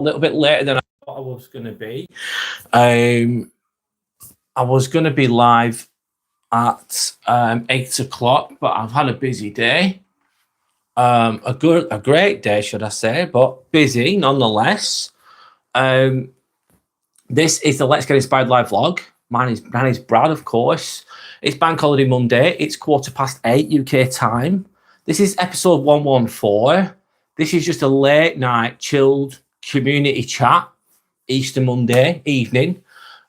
little bit later than I thought I was going to be. I was going to be live at 8 o'clock, but I've had a busy day. A great day, should I say, but busy nonetheless. This is the Let's Get Inspired live vlog. My name is Brad, of course. It's Bank Holiday Monday. It's 8:15 UK time. This is episode 114. This is just a late night, chilled community chat, Easter Monday evening.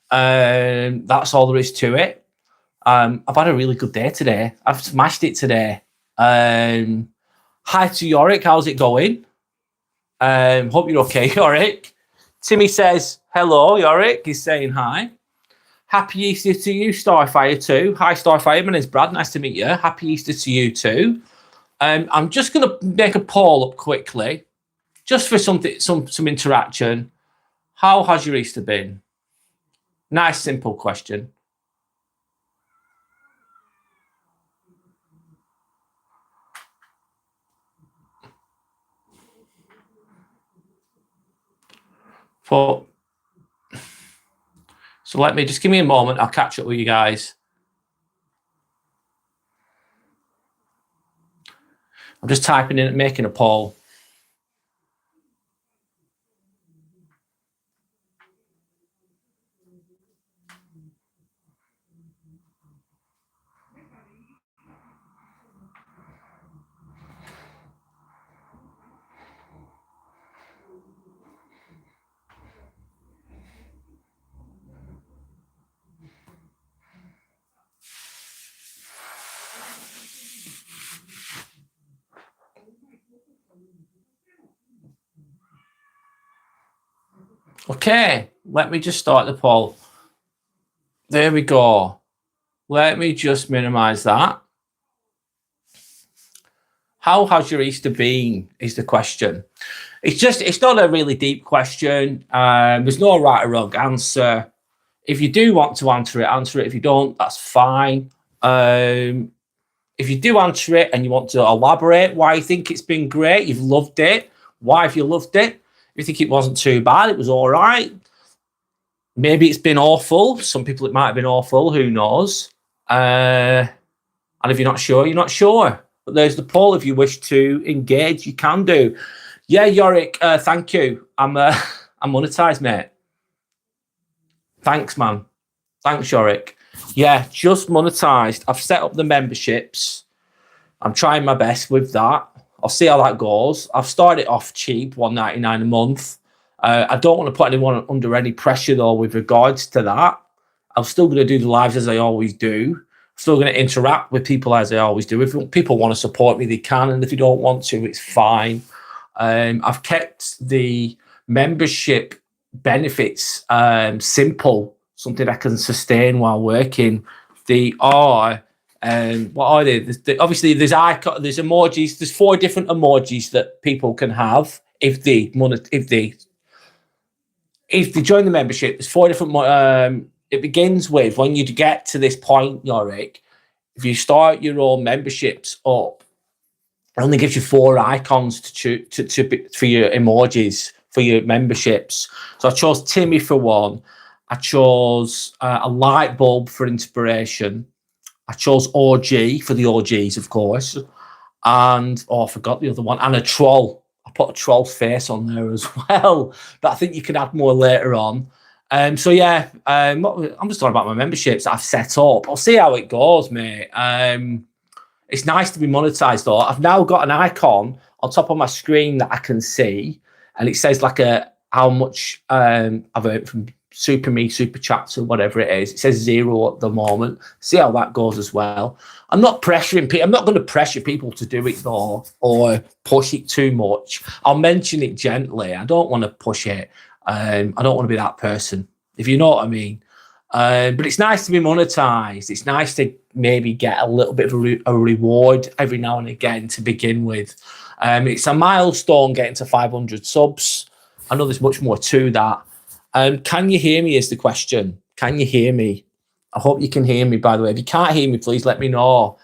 That's all there is to it. I've had a really good day today. I've smashed it today. Hi to Yorick. How's it going? Hope you're okay, Yorick. Timmy says, hello, Yorick. He's saying hi. Happy Easter to you, Starfire too. Hi, Starfire. My name's Brad. Nice to meet you. Happy Easter to you too. I'm just going to make a poll up quickly, just for some interaction. How has your Easter been? Nice, simple question. So let me just give me a moment. I'll catch up with you guys. I'm just typing in, making a poll. Okay, let me just start the poll. There we go. Let me just minimize that. How has your Easter been is the question. It's not a really deep question. There's no right or wrong answer. If you do want to answer it. If you don't, that's fine. If you do answer it and you want to elaborate why you think it's been great, you've loved it, why have you loved it? If you think it wasn't too bad, it was all right. Maybe it's been awful. Some people it might have been awful, who knows? And if you're not sure, you're not sure. But there's the poll. If you wish to engage, you can do. Yeah, Yorick, thank you. I'm monetized, mate. Thanks, man. Thanks, Yorick. Yeah, just monetized. I've set up the memberships. I'm trying my best with that. I'll see how that goes. I've started off cheap, $1.99 a month. I don't want to put anyone under any pressure, though, with regards to that. I'm still going to do the lives as I always do. I'm still going to interact with people as I always do. If people want to support me, they can. And if they don't want to, it's fine. I've kept the membership benefits simple, something I can sustain while working. They are... what are they? Obviously, there's emojis. There's 4 different emojis that people can have if they join the membership. There's 4 different. It begins with, when you get to this point, Yorick, if you start your own memberships up, it only gives you 4 icons to for your emojis for your memberships. So I chose Timmy for one. I chose a light bulb for inspiration. I chose OG for the OGs, of course. And, I forgot the other one. And a troll. I put a troll's face on there as well. But I think you can add more later on. So, yeah, I'm just talking about my memberships that I've set up. I'll see how it goes, mate. It's nice to be monetized, though. I've now got an icon on top of my screen that I can see. And it says, how much I've earned from Super Chats or whatever it is. It says 0 at the moment. See how that goes as well. I'm not pressuring people. I'm not going to pressure people to do it though, or push it too much. I'll mention it gently. I don't want to push it. I don't want to be that person, if you know what I mean. But it's nice to be monetized. It's nice to maybe get a little bit of a reward every now and again to begin with. It's a milestone getting to 500 subs. I know there's much more to that. Can you hear me is the question. Can you hear me? I hope you can hear me, by the way. If you can't hear me, please let me know.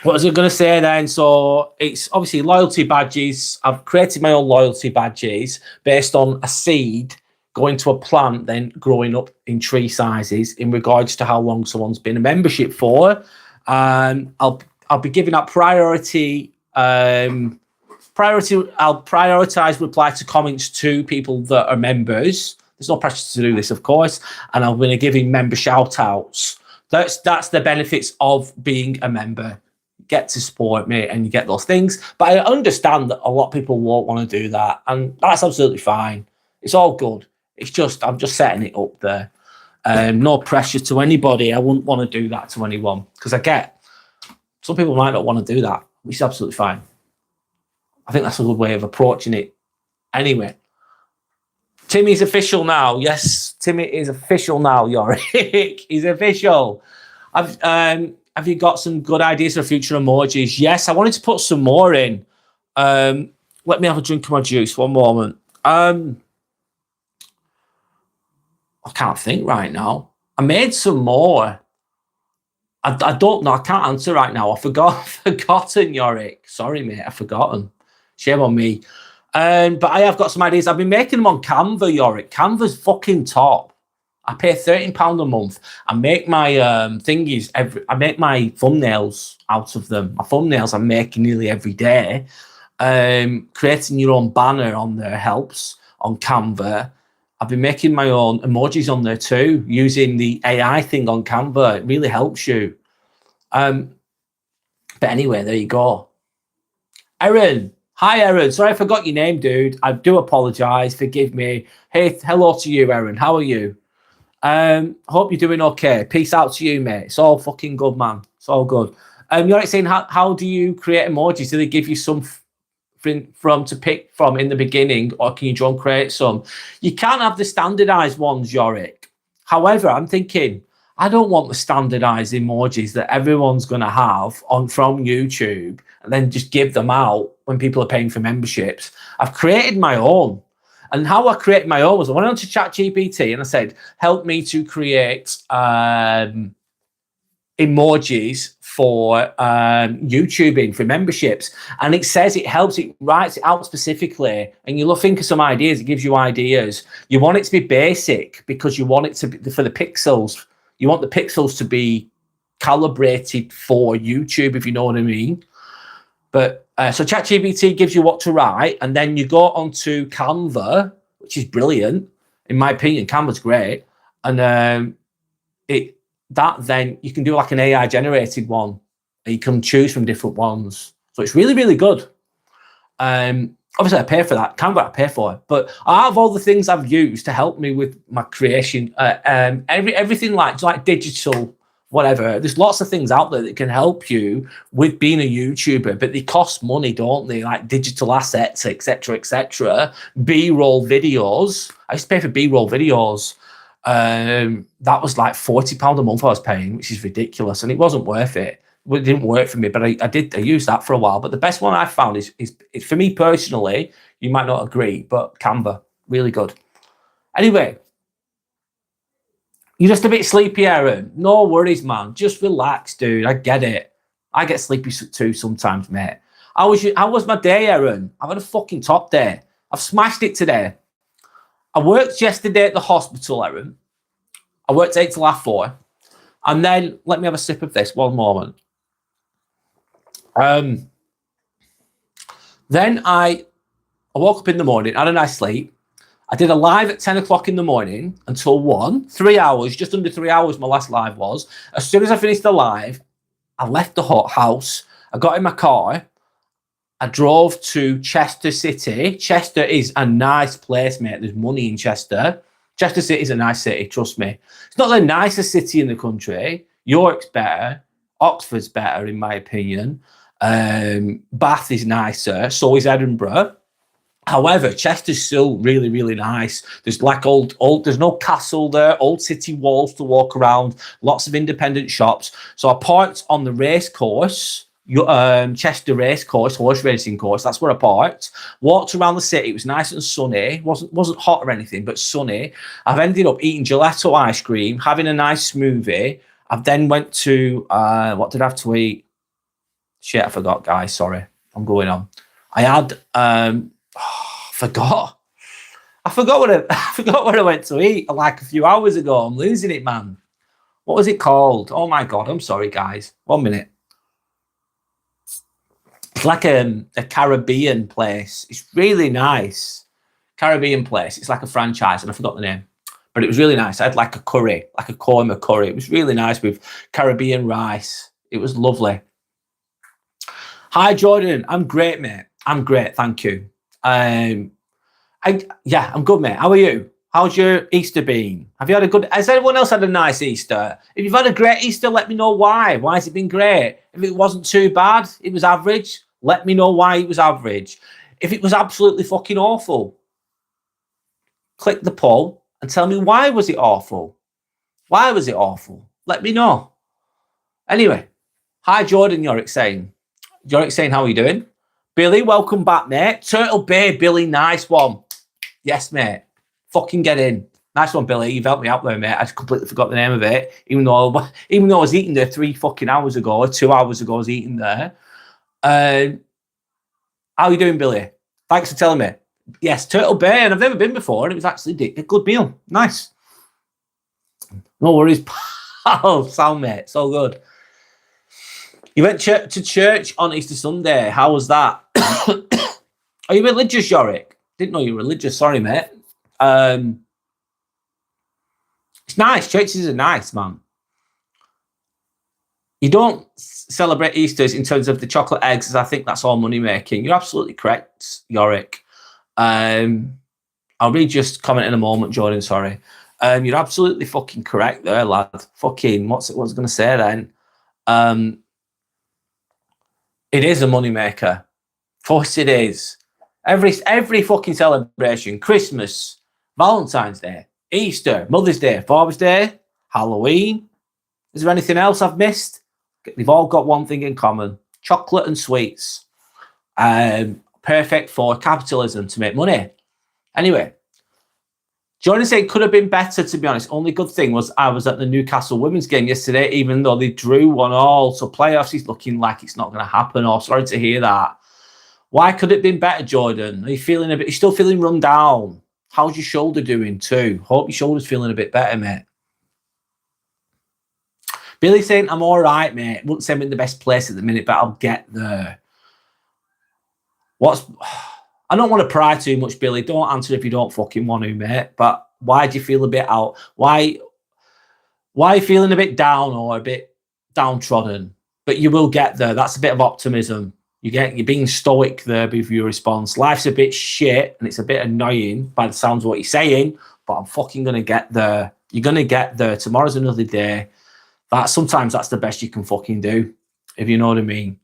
What was I going to say then? So it's obviously loyalty badges. I've created my own loyalty badges based on a seed going to a plant, then growing up in tree sizes in regards to how long someone's been a membership for. I'll be giving out priority. I'll prioritize reply to comments to people that are members. There's no pressure to do this, of course, and I'm going to give member shout outs. That's the benefits of being a member. Get to support me and you get those things. But I understand that a lot of people won't want to do that, and that's absolutely fine. It's all good. It's just I'm just setting it up there. No pressure to anybody. I wouldn't want to do that to anyone because I get some people might not want to do that, which is absolutely fine. I think that's a good way of approaching it. Anyway, Timmy's official now. Yes, Timmy is official now, Yorick. He's official. Have you got some good ideas for future emojis? Yes, I wanted to put some more in. Let me have a drink of my juice. One moment. I can't think right now. I made some more. I don't know. I can't answer right now. I've forgotten, Yorick. Sorry, mate. I've forgotten. Shame on me. But I have got some ideas. I've been making them on Canva, Yorick. Canva's fucking top. I pay £13 a month. I make my thingies I make my thumbnails out of them. My thumbnails I'm making nearly every day. Creating your own banner on there helps on Canva. I've been making my own emojis on there too, using the AI thing on Canva. It really helps you. But anyway, there you go. Erin. Hi, Erin. Sorry I forgot your name, dude. I do apologize. Forgive me. Hey, hello to you, Erin. How are you? Hope you're doing okay. Peace out to you, mate. It's all fucking good, man. It's all good. You're like saying, how do you create emojis? Do they give you some from to pick from in the beginning, or can you draw and create some? You can't have the standardized ones, Yorick. However, I'm thinking, I don't want the standardized emojis that everyone's going to have from YouTube and then just give them out when people are paying for memberships. I've created my own. And how I created my own was I went on to ChatGPT and I said, help me to create emojis for YouTubing for memberships. And it says it helps, it writes it out specifically. And you'll think of some ideas, it gives you ideas. You want it to be basic because you want it to be for the pixels. You want the pixels to be calibrated for YouTube, if you know what I mean. But so ChatGPT gives you what to write, and then you go onto Canva, which is brilliant, in my opinion. Canva's great, and then you can do like an AI generated one, and you can choose from different ones. So it's really, really good. Obviously, I pay for that. Canva, I pay for it, but out of all the things I've used to help me with my creation, everything like digital. Whatever. There's lots of things out there that can help you with being a YouTuber, but they cost money, don't they? Like digital assets, etc., etc. B-roll videos. I used to pay for B-roll videos. That was like £40 a month I was paying, which is ridiculous, and it wasn't worth it. It didn't work for me, but I used that for a while. But the best one I found is for me personally. You might not agree, but Canva, really good. Anyway. You're just a bit sleepy, Aaron. No worries, man. Just relax, dude. I get it. I get sleepy too sometimes, mate. How was my day, Aaron? I've had a fucking top day. I've smashed it today. I worked yesterday at the hospital, Aaron. I worked 8 till 4:30. And then, let me have a sip of this one moment. Then I woke up in the morning, had a nice sleep. I did a live at 10 o'clock in the morning until 1. 3 hours, just under 3 hours my last live was. As soon as I finished the live, I left the house. I got in my car. I drove to Chester City. Chester is a nice place, mate. There's money in Chester. Chester City is a nice city, trust me. It's not the nicest city in the country. York's better. Oxford's better, in my opinion. Bath is nicer. So is Edinburgh. However, Chester's still really, really nice. There's like there's no castle there, old city walls to walk around, lots of independent shops. So I parked on the race course, Chester race course, horse racing course. That's where I parked. Walked around the city. It was nice and sunny. Wasn't hot or anything, but sunny. I've ended up eating gelato ice cream, having a nice smoothie. I've then went to what did I have to eat? Shit, I forgot, guys. Sorry. I'm going on. I had forgot. I forgot what I went to eat like a few hours ago. I'm losing it, man. What was it called? Oh my god, I'm sorry, guys. 1 minute. It's like a Caribbean place. It's really nice. Caribbean place. It's like a franchise, and I forgot the name. But it was really nice. I had like a curry, like a korma curry. It was really nice with Caribbean rice. It was lovely. Hi, Jordan. I'm great, mate. I'm great. Thank you. I'm good, mate. How are you? How's your Easter been? Have you had a good... Has anyone else had a nice Easter? If you've had a great Easter, let me know why. Why has it been great? If it wasn't too bad, it was average, let me know why it was average. If it was absolutely fucking awful, click the poll and tell me why was it awful? Why was it awful? Let me know. Anyway, hi, Jordan, Yorick saying. Yorick saying, how are you doing? Billy, welcome back, mate. Turtle Bay, Billy, nice one. Yes, mate. Fucking get in. Nice one, Billy. You've helped me out there, mate. I completely forgot the name of it. Even though I was eating there 3 fucking hours ago, or 2 hours ago, I was eating there. How are you doing, Billy? Thanks for telling me. Yes, Turtle Bay, and I've never been before, and it was actually a good meal. Nice. No worries, pal. Sound, mate. It's all good. You went to church on Easter Sunday. How was that? Are you religious, Yorick? Didn't know you were religious. Sorry, mate. It's nice. Churches are nice, man. You don't celebrate Easter's in terms of the chocolate eggs, as I think that's all money making. You're absolutely correct, Yorick. I'll read just comment in a moment, Jordan. Sorry. You're absolutely fucking correct there, lad. Fucking what was I going to say then? It is a money maker. Of course it is. Every fucking celebration, Christmas, Valentine's Day, Easter, Mother's Day, Father's Day, Halloween. Is there anything else I've missed? They've all got one thing in common: chocolate and sweets. Perfect for capitalism to make money. Anyway, Jordan said it could have been better, to be honest. Only good thing was I was at the Newcastle women's game yesterday, even though they drew 1-1. So playoffs is looking like it's not going to happen. Oh, sorry to hear that. Why could it have been better, Jordan? Are you feeling a bit? You're still feeling run down. How's your shoulder doing too? Hope your shoulder's feeling a bit better, mate. Billy saying, I'm all right, mate. Wouldn't say I'm in the best place at the minute, but I'll get there. I don't want to pry too much, Billy. Don't answer if you don't fucking want to, mate. But why do you feel a bit out? Why are you feeling a bit down or a bit downtrodden? But you will get there. That's a bit of optimism. You're being stoic there with your response. Life's a bit shit and it's a bit annoying by the sounds of what you're saying, but I'm fucking going to get there. You're going to get there. Tomorrow's another day. Sometimes that's the best you can fucking do, if you know what I mean.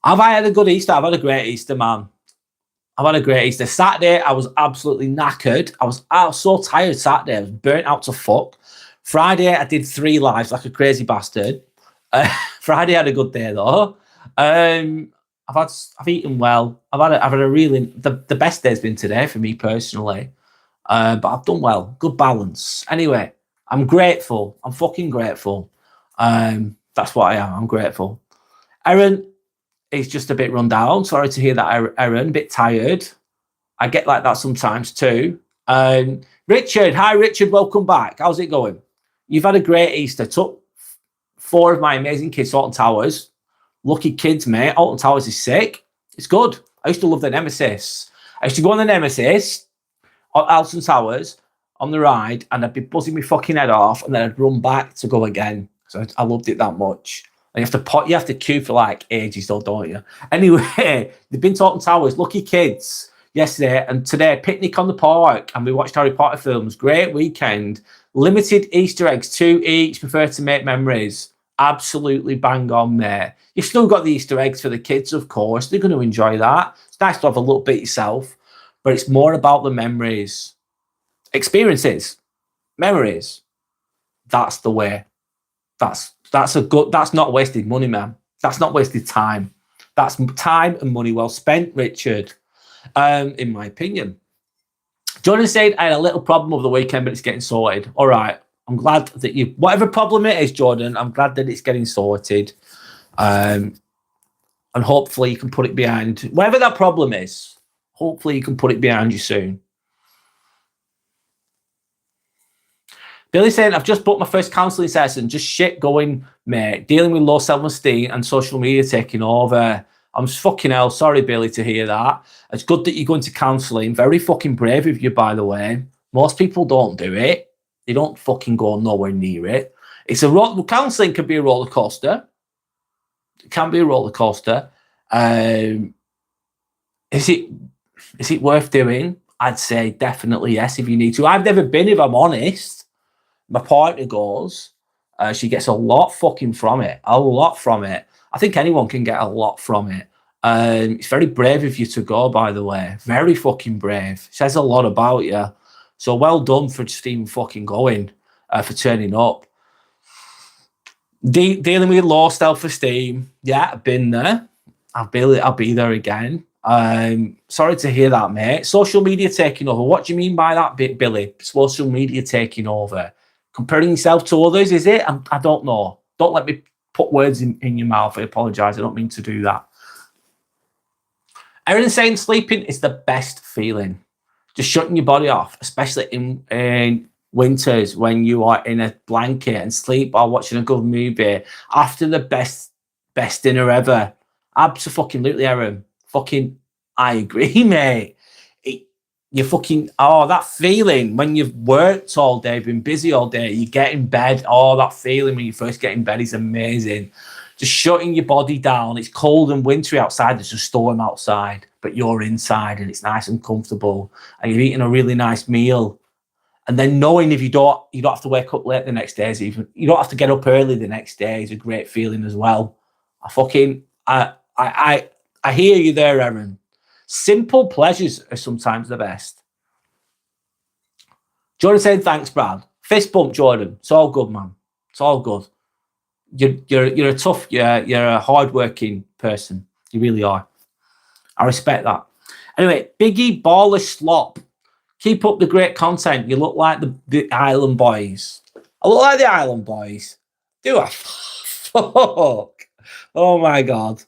Have I had a good Easter? I've had a great Easter, man. I've had a great Easter. Saturday, I was absolutely knackered. I was so tired Saturday. I was burnt out to fuck. Friday, I did 3 lives like a crazy bastard. Friday, I had a good day, though. I've eaten well. I've had a really... The best day's been today for me, personally. But I've done well. Good balance. Anyway, I'm grateful. I'm fucking grateful. That's what I am. I'm grateful. Aaron... He's just a bit run down. Sorry to hear that, Aaron. A bit tired. I get like that sometimes too. Richard. Hi, Richard. Welcome back. How's it going? You've had a great Easter. Took 4 of my amazing kids to Alton Towers. Lucky kids, mate. Alton Towers is sick. It's good. I used to love the Nemesis. I used to go on the Nemesis at Alton Towers on the ride, and I'd be buzzing my fucking head off, and then I'd run back to go again. So I loved it that much. And you have to queue for like ages, though, don't you? Anyway, they've been talking Towers, lucky kids yesterday and today. Picnic on the park, and we watched Harry Potter films. Great weekend. Limited Easter eggs, 2 each. Prefer to make memories. Absolutely bang on, mate. You've still got the Easter eggs for the kids, of course. They're going to enjoy that. It's nice to have a little bit yourself, but it's more about the memories, experiences, memories. That's the way. That's not wasted money, man. That's not wasted time. That's time and money well spent, Richard, in my opinion. Jordan said, I had a little problem over the weekend, but it's getting sorted. All right. I'm glad that you, whatever problem it is, Jordan, I'm glad that it's getting sorted. And hopefully you can put it behind, whatever that problem is, hopefully you can put it behind you soon. Billy saying, I've just booked my first counselling session. Just shit going, mate. Dealing with low self-esteem and social media taking over. I'm fucking hell. Sorry, Billy, to hear that. It's good that you're going to counselling. Very fucking brave of you, by the way. Most people don't do it. They don't fucking go nowhere near it. It's counselling can be a roller coaster. It can be a roller coaster. Is it worth doing? I'd say definitely yes if you need to. I've never been, if I'm honest. My partner goes, she gets a lot fucking from it. A lot from it. I think anyone can get a lot from it. It's very brave of you to go, by the way. Very fucking brave. Says a lot about you. So well done for just even fucking going, for turning up. Dealing with low self-esteem. Yeah, I've been there. I'll be there again. Sorry to hear that, mate. Social media taking over. What do you mean by that bit, Billy? Social media taking over. Comparing yourself to others, is it? I don't know. Don't let me put words in your mouth. I apologise. I don't mean to do that. Aaron saying sleeping is the best feeling. Just shutting your body off, especially in winters when you are in a blanket and sleep while watching a good movie after the best dinner ever. Absolutely, Aaron. Fucking, I agree, mate. That feeling when you've worked all day, been busy all day, you get in bed. Oh, that feeling when you first get in bed is amazing. Just shutting your body down. It's cold and wintry outside. There's a storm outside, but you're inside and it's nice and comfortable. And you're eating a really nice meal. And then knowing if you don't have to wake up late the next day, you don't have to get up early the next day is a great feeling as well. I hear you there, Aaron. Simple pleasures are sometimes the best. Jordan saying, thanks, Brad. Fist bump, Jordan. It's all good, man. It's all good. You're a tough, you're a hardworking person. You really are. I respect that. Anyway, Biggie Baller Slop. Keep up the great content. You look like the Island Boys. I look like the Island Boys. Do I? Fuck. Oh, my God.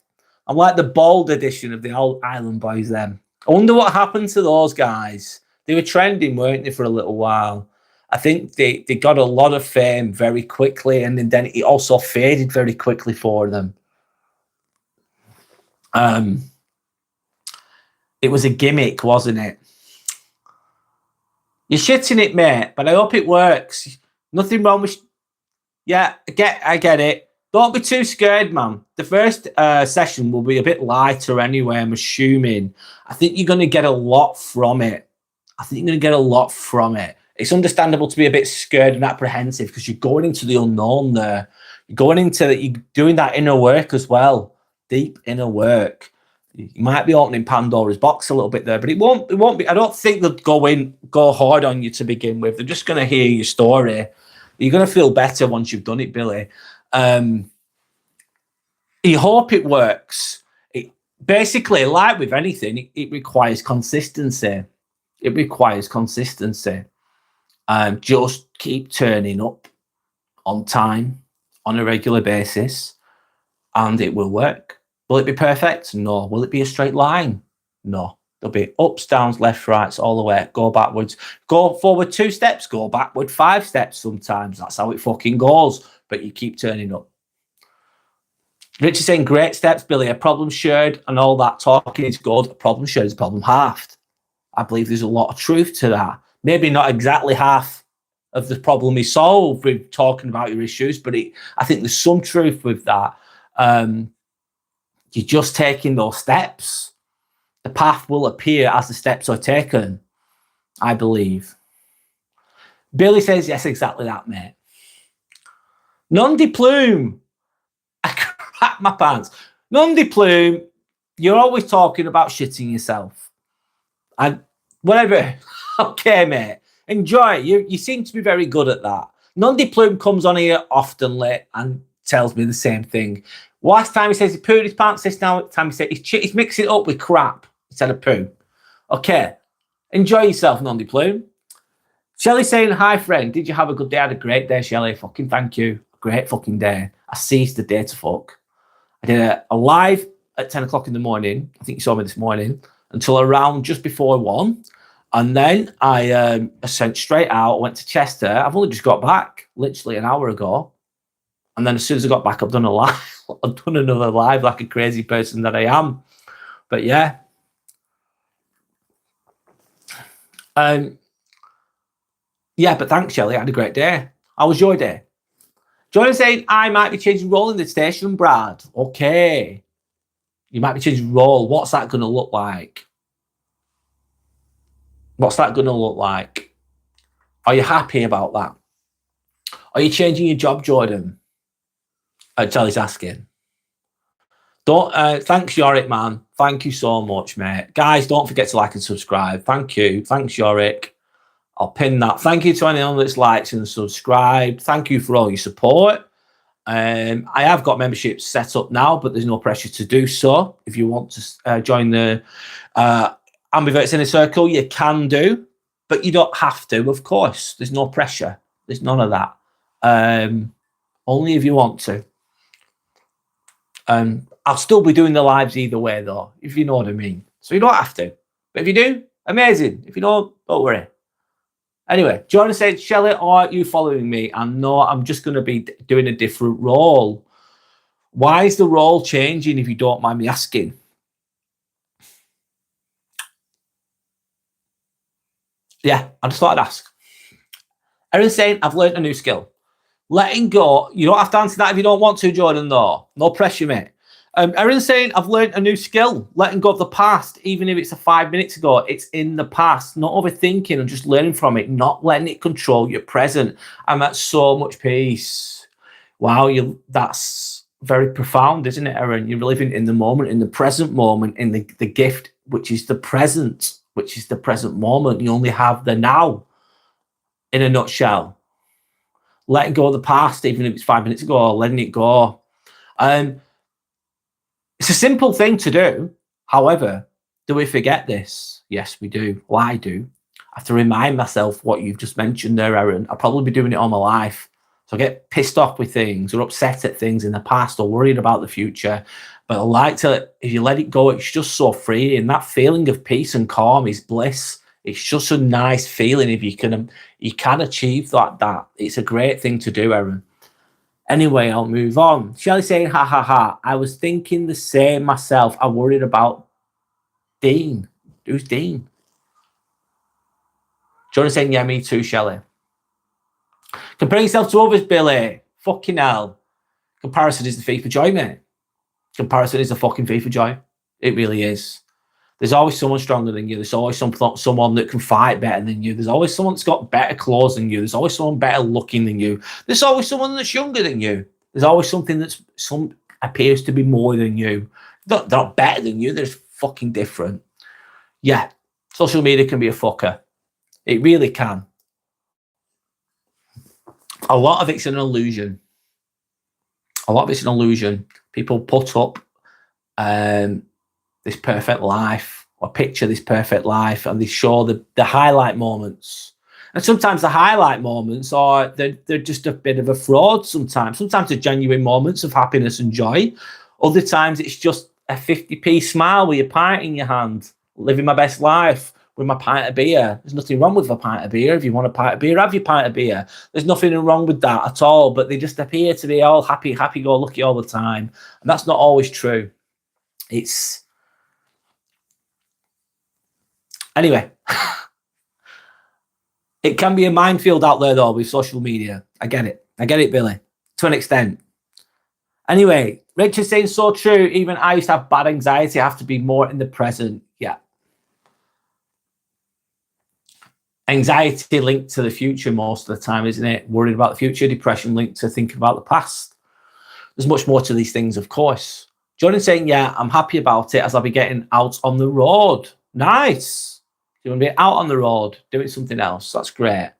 I'm like the bald edition of the old Island Boys then. I wonder what happened to those guys. They were trending, weren't they, for a little while? I think they got a lot of fame very quickly, and then it also faded very quickly for them. It was a gimmick, wasn't it? You're shitting it, mate, but I hope it works. Nothing wrong with... Yeah, I get it. Don't be too scared, man. The first session will be a bit lighter anyway, I'm assuming. I think you're going to get a lot from it. It's understandable to be a bit scared and apprehensive because you're going into the unknown there. You're doing that inner work as well. Deep inner work. You might be opening Pandora's box a little bit there, but it won't be. I don't think they'll go hard on you to begin with. They're just going to hear your story. You're going to feel better once you've done it, Billy. You hope it works. Basically, like with anything, it requires consistency. Just keep turning up on time, on a regular basis, and it will work. Will it be perfect? No. Will it be a straight line? No. There'll be ups, downs, left, rights, all the way. Go backwards. Go forward 2 steps. Go backward 5 steps sometimes. That's how it fucking goes. But you keep turning up. Richard saying, great steps, Billy. A problem shared and all that talking is good. A problem shared is a problem halved. I believe there's a lot of truth to that. Maybe not exactly half of the problem is solved with talking about your issues, but I think there's some truth with that. You're just taking those steps. The path will appear as the steps are taken, I believe. Billy says, yes, exactly that, mate. Nundy Plume. I crap my pants. Nundy Plume, you're always talking about shitting yourself. And whatever. Okay, mate. Enjoy it. You seem to be very good at that. Nundy Plume comes on here oftenly and tells me the same thing. Last time he says he pooed his pants, this time he said he's mixing it up with crap instead of poo. Okay. Enjoy yourself, Nundy Plume. Shelley saying, hi, friend. Did you have a good day? I had a great day, Shelley. Fucking thank you. Great fucking day. I seized the day to fuck. I did a live at 10 o'clock in the morning. I think you saw me this morning until around just before 1. And then I sent straight out, went to Chester. I've only just got back literally an hour ago. And then as soon as I got back, I've done a live. I've done another live like a crazy person that I am. But yeah. Yeah, but thanks, Shelley. I had a great day. How was your day? Jordan saying, I might be changing role in the station, Brad. Okay. You might be changing role. What's that going to look like? What's that going to look like? Are you happy about that? Are you changing your job, Jordan? Charlie's asking. Don't. Thanks, Yorick, man. Thank you so much, mate. Guys, don't forget to like and subscribe. Thank you. Thanks, Yorick. I'll pin that. Thank you to anyone that's liked and subscribed. Thank you for all your support. I have got memberships set up now, but there's no pressure to do so. If you want to join the Ambiverts Inner Circle, you can do, but you don't have to, of course. There's no pressure. There's none of that. Only if you want to. I'll still be doing the lives either way, though, if you know what I mean. So you don't have to. But if you do, amazing. If you don't worry. Anyway, Jordan said, Shelley, are you following me? And no, I'm just going to be doing a different role. Why is the role changing, if you don't mind me asking? Yeah, I just thought I'd ask. Erin's saying, I've learned a new skill. Letting go. You don't have to answer that if you don't want to, Jordan, though. No pressure, mate. Erin's saying, I've learned a new skill. Letting go of the past, even if it's 5 minutes ago. It's in the past. Not overthinking and just learning from it. Not letting it control your present. I'm at so much peace. Wow, that's very profound, isn't it, Erin? You're living in the moment, in the present moment, in the gift, which is the present, which is the present moment. You only have the now, in a nutshell. Letting go of the past, even if it's 5 minutes ago, or letting it go. It's a simple thing to do. However, do we forget this? Yes, we do. Well, I do. I have to remind myself what you've just mentioned there, Erin. I'll probably be doing it all my life. So I get pissed off with things or upset at things in the past or worried about the future. But I like to, if you let it go, it's just so free. And that feeling of peace and calm is bliss. It's just a nice feeling if you can achieve that. It's a great thing to do, Erin. Anyway, I'll move on. Shelley saying, ha, ha, ha. I was thinking the same myself. I worried about Dean. Who's Dean? Jordan saying, yeah, me too, Shelley. Comparing yourself to others, Billy. Fucking hell. Comparison is the thief of joy, mate. Comparison is the fucking thief of joy. It really is. There's always someone stronger than you. There's always someone that can fight better than you. There's always someone that's got better clothes than you. There's always someone better looking than you. There's always someone that's younger than you. There's always something that's appears to be more than you. They're not better than you. They're fucking different. Yeah, social media can be a fucker. It really can. A lot of it's an illusion. A lot of it's an illusion. People put up this perfect life or picture this perfect life, and they show the highlight moments. And sometimes the highlight moments are they're just a bit of a fraud. Sometimes they're genuine moments of happiness and joy. Other times it's just a 50p smile with your pint in your hand, living my best life with my pint of beer. There's nothing wrong with a pint of beer. If you want a pint of beer, have your pint of beer. There's nothing wrong with that at all. But they just appear to be all happy go lucky all the time, and that's not always true. Anyway, it can be a minefield out there, though, with social media. I get it, Billy, to an extent. Anyway, Richard's saying so true. Even I used to have bad anxiety. I have to be more in the present. Yeah. Anxiety linked to the future most of the time, isn't it? Worried about the future. Depression linked to thinking about the past. There's much more to these things, of course. Jordan saying, yeah, I'm happy about it as I'll be getting out on the road. Nice. You want to be out on the road, doing something else. That's great.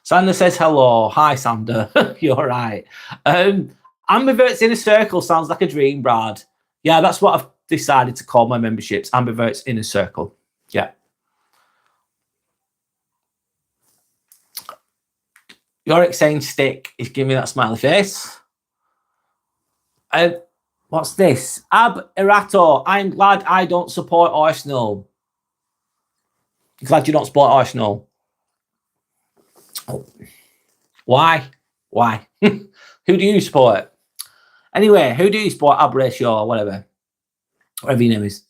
Sander says hello. Hi, Sander. You're right. Ambiverts Inner Circle sounds like a dream, Brad. Yeah, that's what I've decided to call my memberships. Ambiverts Inner Circle. Yeah. Yorick saying stick. He's giving me that smiley face. What's this? Ab Erato. I'm glad I don't support Arsenal. Glad you don't support Arsenal. Oh. Why? Why? Who do you support? Anyway, who do you support? Ab Ratio or whatever. Whatever your name is.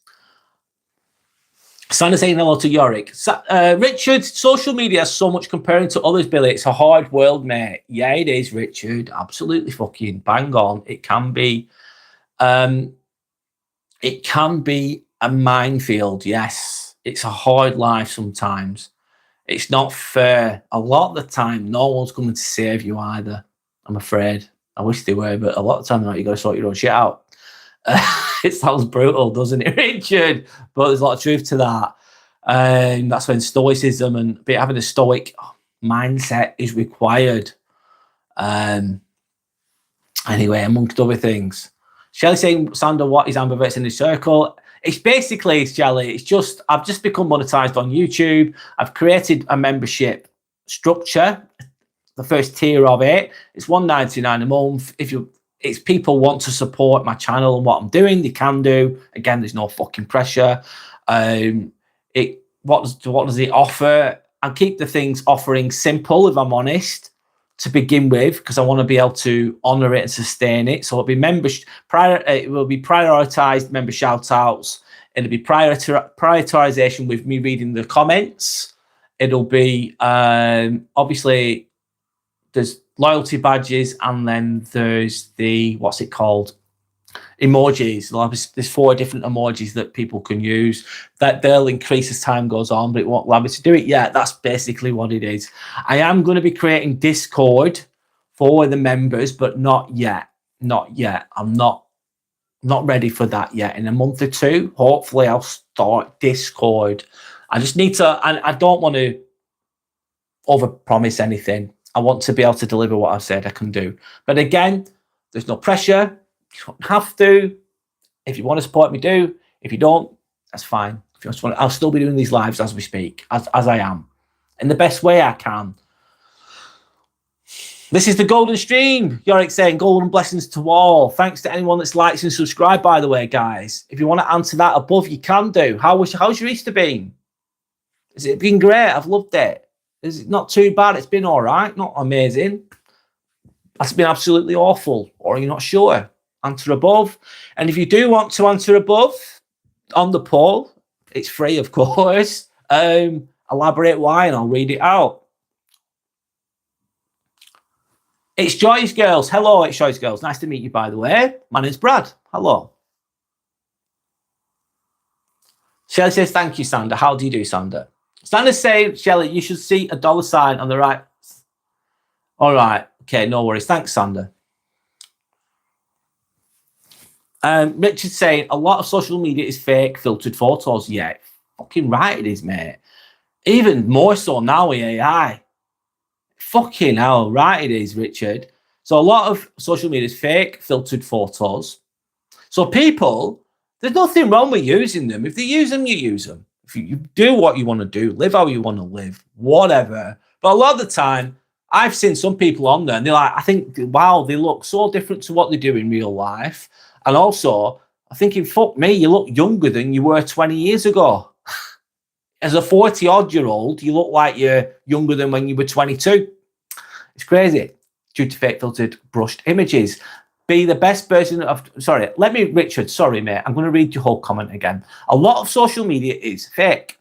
Sandra saying hello to Yorick. Richard, social media has so much comparing to others, Billy. It's a hard world, mate. Yeah, it is, Richard. Absolutely fucking bang on. It can be a minefield, yes. It's a hard life sometimes. It's not fair. A lot of the time, no one's coming to save you either, I'm afraid. I wish they were, but a lot of the time, you got to sort your own shit out. It sounds brutal, doesn't it, Richard? But there's a lot of truth to that. That's when stoicism and having a stoic mindset is required. Anyway, amongst other things. Shelley saying, Sander, what is ambiverts in the circle? It's basically, Shelley, it's just, I've just become monetized on YouTube. I've created a membership structure. The first tier of it, it's $1.99 a month. It's people want to support my channel and what I'm doing, they can do. Again, there's no fucking pressure. What does it offer? I keep the things offering simple, if I'm honest, to begin with, because I want to be able to honor it and sustain it. So it'll be it will be prioritized member shout outs. It'll be prioritization with me reading the comments. It'll be obviously there's loyalty badges, and then there's the, what's it called? Emojis. There's 4 different emojis that people can use. That they'll increase as time goes on, but it won't allow me to do it yet. That's basically what it is. I am going to be creating Discord for the members, but not yet. Not yet. I'm not ready for that yet. In a month or 2, hopefully I'll start Discord. I just need to, and I don't want to overpromise anything. I want to be able to deliver what I've said I can do. But again, there's no pressure. You don't have to. If you want to support me, do. If you don't, that's fine. If you just want, I'll still be doing these lives as we speak, as I am, in the best way I can. This is the golden stream. Yorick saying golden blessings to all. Thanks to anyone that's liked and subscribed, by the way, guys. If you want to answer that above, you can do. How's your Easter been? Has it been great? I've loved it. Is it not too bad? It's been all right. Not amazing. That's been absolutely awful. Or are you not sure? Answer above. And if you do want to answer above on the poll, it's free, of course. Elaborate why, and I'll read it out. It's Joyce Girls. Hello, it's Joyce Girls. Nice to meet you, by the way. My name's Brad. Hello. Shelley says, thank you, Sander. How do you do, Sander? Sander's saying, Shelley, you should see a $sign on the right. All right. Okay, no worries. Thanks, Sander. Richard's saying, a lot of social media is fake, filtered photos. Yeah, fucking right it is, mate. Even more so now with AI. Fucking hell, right it is, Richard. So a lot of social media is fake, filtered photos. So people, there's nothing wrong with using them. If they use them, you use them. If you do what you want to do, live how you want to live, whatever. But a lot of the time, I've seen some people on there and they're like, I think, wow, they look so different to what they do in real life. And also, I'm thinking, fuck me, you look younger than you were 20 years ago. As a 40-odd-year-old, you look like you're younger than when you were 22. It's crazy. Due to fake filtered brushed images. Be the best version of... Sorry, Richard, sorry, mate. I'm going to read your whole comment again. A lot of social media is fake.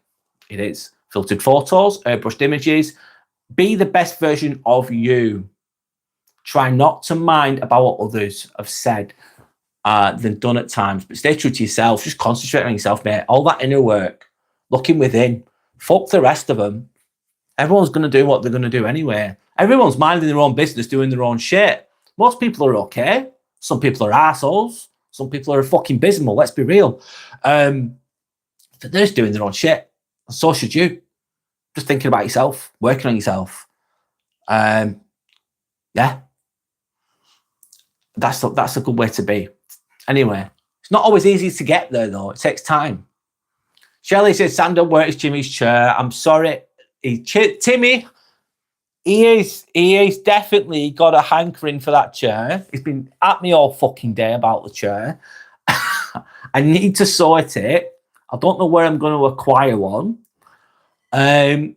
It is. Filtered photos, airbrushed images. Be the best version of you. Try not to mind about what others have said than done at times. But stay true to yourself. Just concentrate on yourself, mate. All that inner work. Looking within. Fuck the rest of them. Everyone's going to do what they're going to do anyway. Everyone's minding their own business, doing their own shit. Most people are okay. Some people are assholes. Some people are fucking abysmal. Let's be real. They're just doing their own shit. And so should you. Just thinking about yourself, working on yourself. Yeah. That's a good way to be. Anyway, it's not always easy to get there, though. It takes time. Shelley says, Sander, where is Jimmy's chair? I'm sorry. Timmy, He is definitely got a hankering for that chair. He's been at me all fucking day about the chair. I need to sort it. I don't know where I'm going to acquire one. I'm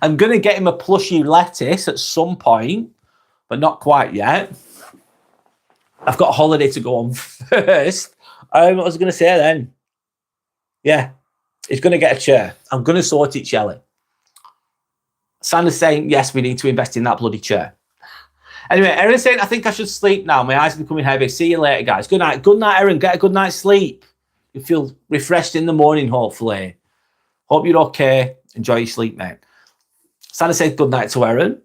going to get him a plushy lettuce at some point, but not quite yet. I've got a holiday to go on first. What was I going to say then? Yeah, he's going to get a chair. I'm going to sort it, Shelley. Sandra's saying, yes, we need to invest in that bloody chair. Anyway, Erin's saying, I think I should sleep now. My eyes are becoming heavy. See you later, guys. Good night. Good night, Erin. Get a good night's sleep. You feel refreshed in the morning, hopefully. Hope you're okay. Enjoy your sleep, mate. Sandra said good night to Erin.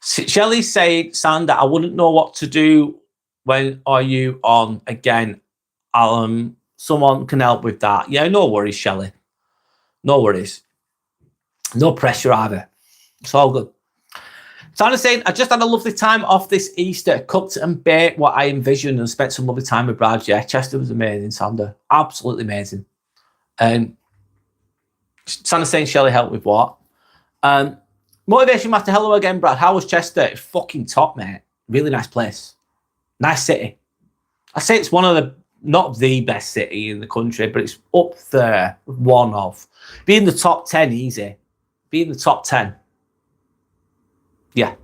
Shelley said, Sandra, I wouldn't know what to do. When are you on again? Someone can help with that. Yeah, no worries, Shelley. No worries. No pressure either. It's all good. Sandra saying, I just had a lovely time off this Easter. Cooked and baked what I envisioned and spent some lovely time with Brad. Yeah, Chester was amazing, Sandra. Absolutely amazing. Sandra saying, Shelley, help with what? Motivation Master, hello again, Brad. How was Chester? It's fucking top, mate. Really nice place. Nice city. I say it's one of the, not the best city in the country, but it's up there, one of. Be in the top 10, easy. Be in the top 10. Yeah.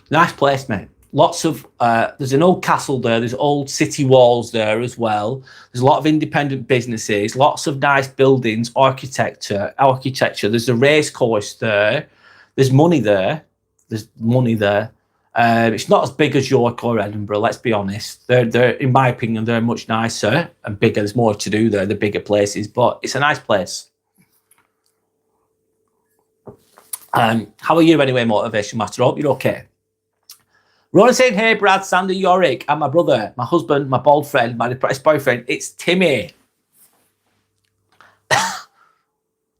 Nice place, mate. Lots of, there's an old castle there. There's old city walls there as well. There's a lot of independent businesses, lots of nice buildings, architecture. There's a race course there. There's money there. It's not as big as York or Edinburgh, let's be honest. They're, in my opinion, they're much nicer and bigger. There's more to do there, the bigger places, but it's a nice place. How are you anyway, Motivation Master? I hope you're okay. Ronan saying, hey, Brad, Sandy, Yorick, and my brother, my husband, my bald friend, my depressed boyfriend. It's Timmy.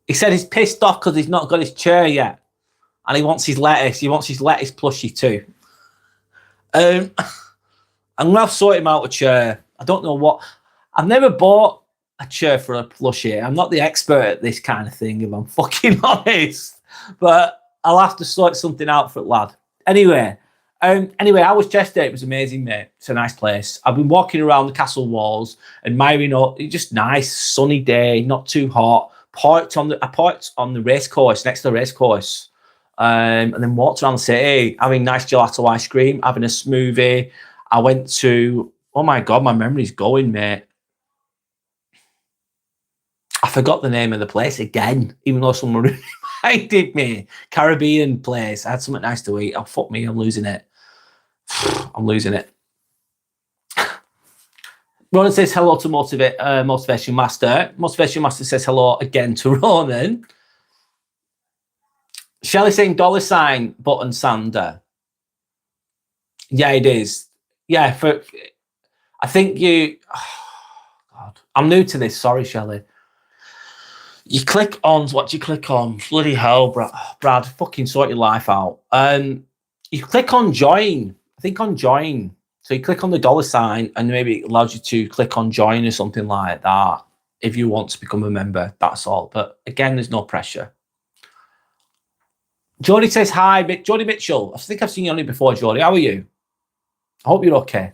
He said he's pissed off because he's not got his chair yet. And he wants his lettuce. He wants his lettuce plushie too. I'm going to have to sort him out a chair. I don't know what. I've never bought a chair for a plushie. I'm not the expert at this kind of thing, if I'm fucking honest. But I'll have to sort something out for it, lad. Anyway, I was Chester. It was amazing, mate. It's a nice place. I've been walking around the castle walls, admiring all. It's just nice, sunny day, not too hot. I parked on the race course, next to the race course. And then walked around the city, having nice gelato ice cream, having a smoothie. I went to, oh my God, my memory's going, mate. I forgot the name of the place again, even though someone reminded me. Caribbean place. I had something nice to eat. Oh, fuck me, I'm losing it. I'm losing it. Ronan says hello to Motivation Master. Motivation Master says hello again to Ronan. Shelley saying $ button Sander. Yeah, it is. Yeah, I think you. Oh, God, I'm new to this. Sorry, Shelley. You click on what do you click on? Bloody hell, Brad. Fucking sort your life out. You click on join. I think on join. So you click on the $, and maybe it allows you to click on join or something like that if you want to become a member. That's all. But again, there's no pressure. Jody says hi, Jody Mitchell. I think I've seen you on it before, Jody. How are you? I hope you're okay.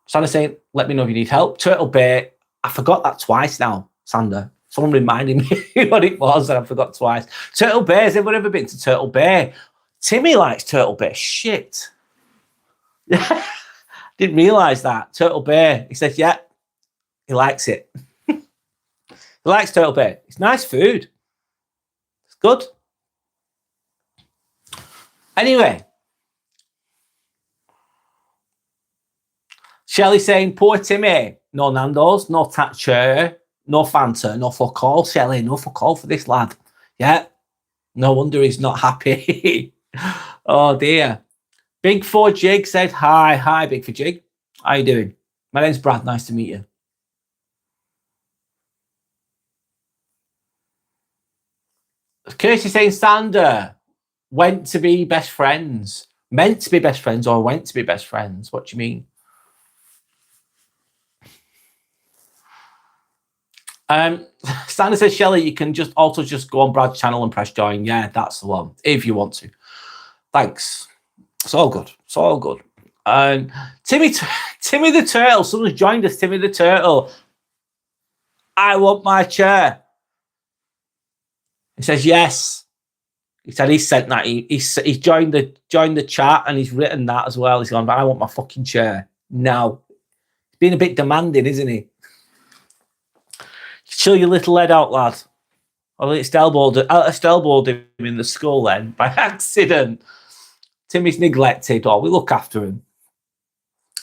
Sandra saying, let me know if you need help. Turtle Bay. I forgot that twice now, Sandra. Someone reminded me what it was, and I forgot twice. Turtle Bay. Has anyone ever been to Turtle Bay? Timmy likes Turtle Bay. Shit. Didn't realise that. Turtle Bay. He says, yeah, he likes it. He likes Turtle Bay. It's nice food. It's good. Anyway. Shelley saying, poor Timmy. No Nando's, no chair, no Fanta, no fuck all, Shelley. No fuck all for this lad. Yeah. No wonder he's not happy. Oh, dear. Big 4 Jig said, hi. Hi, Big 4 Jig. How you doing? My name's Brad. Nice to meet you. Kirsty saying, Sander went to be best friends. Meant to be best friends or went to be best friends? What do you mean? Stanley says, Shelley, you can just go on Brad's channel and press join. Yeah, that's the one, if you want to. Thanks. It's all good. It's all good. Timmy the Turtle. Someone's joined us. Timmy the Turtle. I want my chair. He says yes. He said he sent that. He's joined the chat and he's written that as well. He's gone, I want my fucking chair now. He's being a bit demanding, isn't he? Chill your little head out, lad. Or it's elbowed him in the skull then by accident. Timmy's neglected. Oh, we look after him.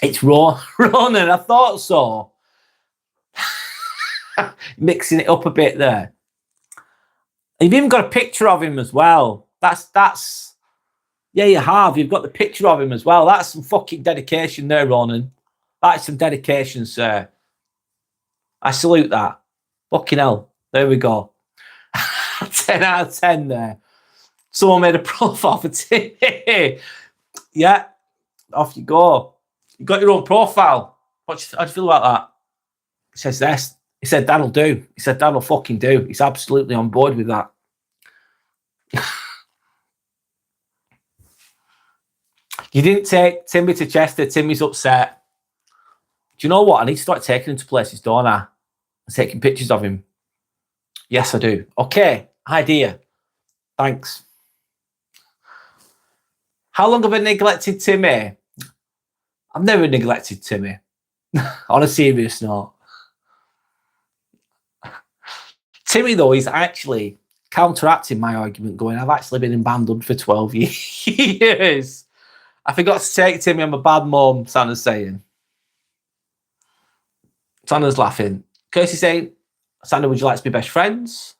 It's Ronan. I thought so. Mixing it up a bit there. You've even got a picture of him as well. That's yeah, you have. You've got the picture of him as well. That's some fucking dedication there, Ronan. That's some dedication, sir. I salute that. Fucking hell. There we go. 10 out of 10 there. Someone made a profile for Timmy. Yeah. Off you go. You got your own profile. How do you feel about that? He says this. He said, that'll do. He said, that'll fucking do. He's absolutely on board with that. You didn't take Timmy to Chester. Timmy's upset. Do you know what? I need to start taking him to places, don't I? I'm taking pictures of him. Yes, I do. Okay. Idea. Thanks. How long have I neglected Timmy? I've never neglected Timmy. On a serious note. Timmy, though, is actually counteracting my argument going, I've actually been in Bandung for 12 years. I forgot to take Timmy. I'm a bad mum, Santa's saying. Santa's laughing. Kirsty saying, Santa, would you like to be best friends?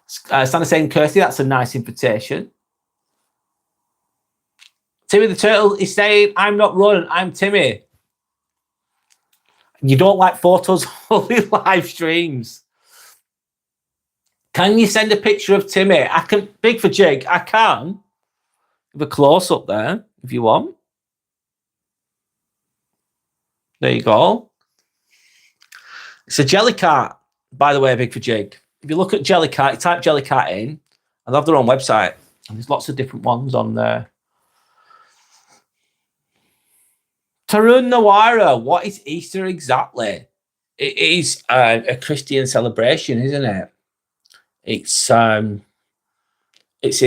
Santa saying, Kirsty, that's a nice invitation. Timmy the Turtle is saying, I'm not Ronan, I'm Timmy. You don't like photos, only live streams. Can you send a picture of Timmy? I can, big for Jig, I can. Have a close up there, if you want. There you go. It's a Jellycat, by the way, big for Jig. If you look at Jellycat, you type Jellycat in, and they have their own website. And there's lots of different ones on there. Tarun Nawara, what is Easter exactly? It is a Christian celebration, isn't it? It's in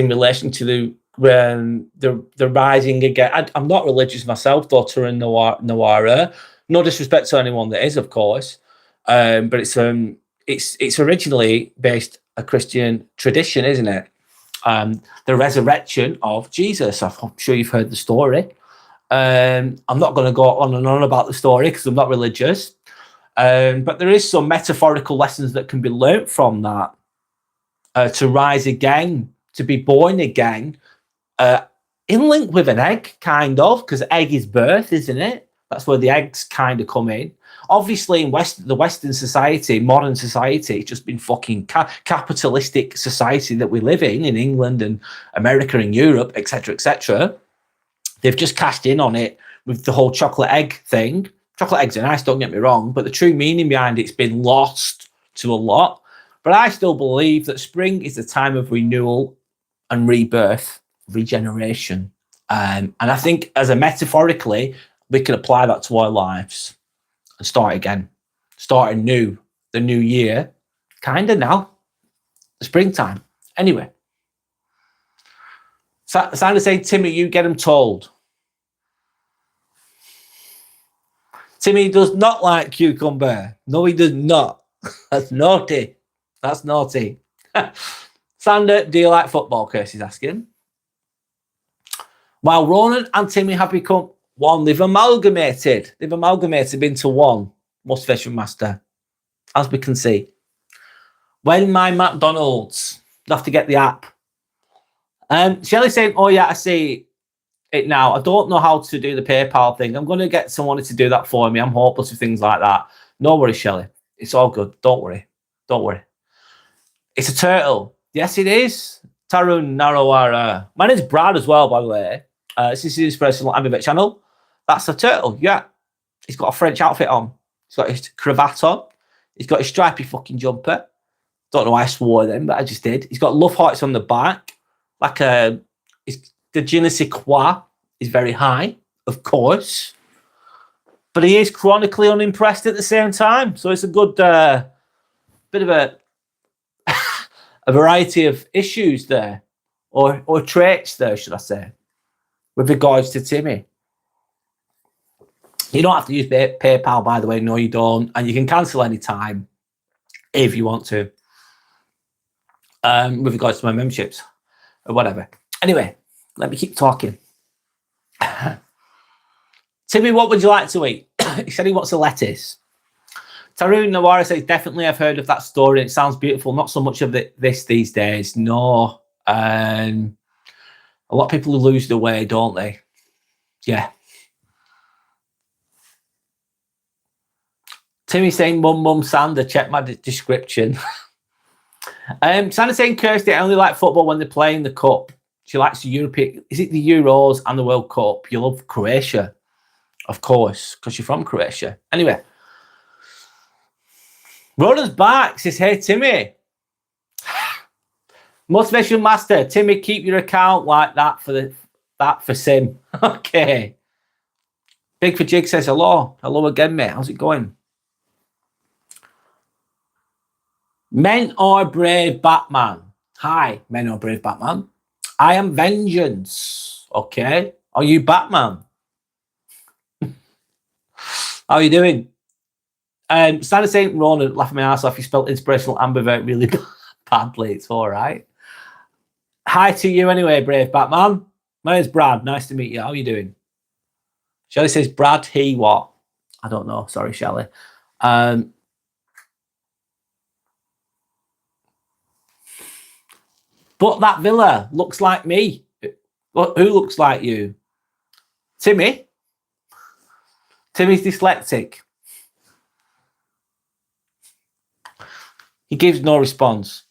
relation to the rising again. I'm not religious myself, though, Tarun Nawara. No disrespect to anyone that is, of course, but it's originally based a Christian tradition, isn't it? The resurrection of Jesus. I'm sure you've heard the story. I'm not going to go on and on about the story because I'm not religious, but there is some metaphorical lessons that can be learnt from that. To rise again, to be born again, in link with an egg, kind of, because egg is birth, isn't it? That's where the eggs kind of come in. Obviously, in the Western society, modern society, it's just been fucking capitalistic society that we live in England and America and Europe, etc., etc. They've just cashed in on it with the whole chocolate egg thing. Chocolate eggs are nice, don't get me wrong, but the true meaning behind it's been lost to a lot. But I still believe that spring is a time of renewal and rebirth, regeneration. And I think as a metaphorically, we can apply that to our lives and start again, start anew, the new year, kind of now, the springtime. Anyway. Sandra saying, Timmy, you get him told. Timmy does not like cucumber. No, he does not. That's naughty. That's naughty. Sander, do you like football? Kirsty's asking. While Ronan and Timmy have become one, they've amalgamated. They've amalgamated into one. Most Fisher Master, as we can see. When my McDonald's, you have to get the app. Shelley saying, oh yeah, I see it now. I don't know how to do the PayPal thing. I'm going to get someone to do that for me. I'm hopeless with things like that. No worries, Shelley. It's all good. Don't worry. Don't worry. It's a turtle. Yes, it is. Tarun Narawara. My name's Brad as well, by the way. This is his personal Ambivert channel. That's a turtle. Yeah. He's got a French outfit on. He's got his cravat on. He's got his stripy fucking jumper. Don't know why I swore then, but I just did. He's got love hearts on the back. Like the je ne sais quoi is very high, of course. But he is chronically unimpressed at the same time. So it's a good bit of a variety of issues there. Or traits there, should I say, with regards to Timmy. You don't have to use PayPal, by the way. No, you don't. And you can cancel any time if you want to. With regards to my memberships or whatever. Anyway, let me keep talking. Timmy, what would you like to eat? He said he wants a lettuce. Tarun Nawara says, definitely I've heard of that story. It sounds beautiful. Not so much of this these days. No. A lot of people lose their way, don't they? Yeah. Timmy saying, Mum, Sander, check my description. Sander saying, Kirsty, I only like football when they're playing the cup. She likes the European, is it the Euros and the World Cup? You love Croatia, of course, because you're from Croatia. Anyway. Rona's back, says, hey, Timmy. Motivation Master, Timmy, keep your account like that for Sim. Okay. Big for Jig says, hello. Hello again, mate. How's it going? Men or brave Batman? Hi, Men or brave Batman. I am vengeance. Okay. Are you Batman? How are you doing? Standard Saint Ronan, laughing my ass off. You spelled inspirational ambivert really badly. It's all right. Hi to you anyway, brave Batman. My name's Brad. Nice to meet you. How are you doing? Shelley says, Brad, he what? I don't know. Sorry, Shelley. But that villa looks like me. Who looks like you? Timmy? Timmy's dyslexic. He gives no response.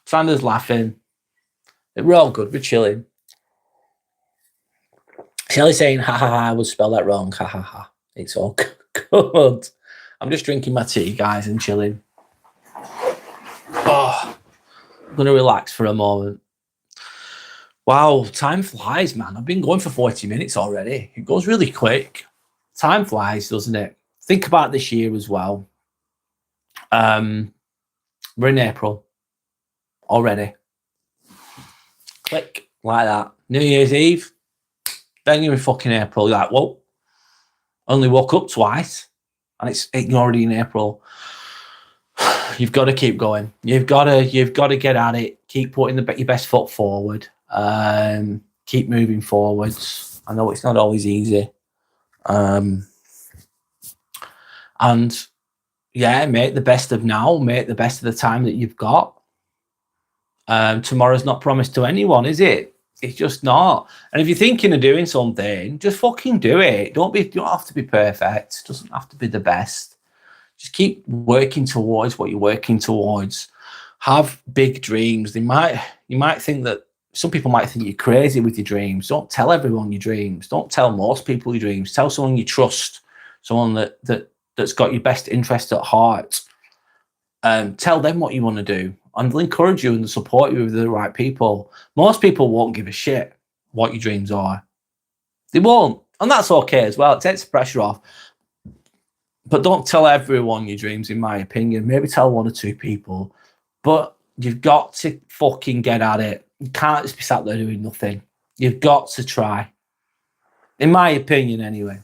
Sanders laughing. We're all good. We're chilling. Shelley saying, ha ha ha, I would spell that wrong. Ha ha ha. It's all good. I'm just drinking my tea, guys, and chilling. Oh, I'm going to relax for a moment. Wow, time flies, man. I've been going for 40 minutes already. It goes really quick. Time flies, doesn't it? Think about this year as well. We're in April already. Click like that. New Year's Eve. Then you're in fucking April. You're like, whoa. Only woke up twice, and it's already in April. You've got to keep going. You've got to get at it. Keep putting your best foot forward. Keep moving forwards. I know it's not always easy. And yeah, make the best of now. Make the best of the time that you've got. Tomorrow's not promised to anyone, is it? It's just not. And if you're thinking of doing something, just fucking do it. You don't have to be perfect. It doesn't have to be the best. Just keep working towards what you're working towards. Have big dreams. You might think that some people might think you're crazy with your dreams. Don't tell everyone your dreams. Don't tell most people your dreams. Tell someone you trust, someone that's got your best interest at heart. Tell them what you want to do, and they'll encourage you and support you with the right people. Most people won't give a shit what your dreams are. They won't, and that's okay as well. It takes the pressure off. But don't tell everyone your dreams, in my opinion. Maybe tell one or two people. But you've got to fucking get at it. You can't just be sat there doing nothing. You've got to try. In my opinion, anyway.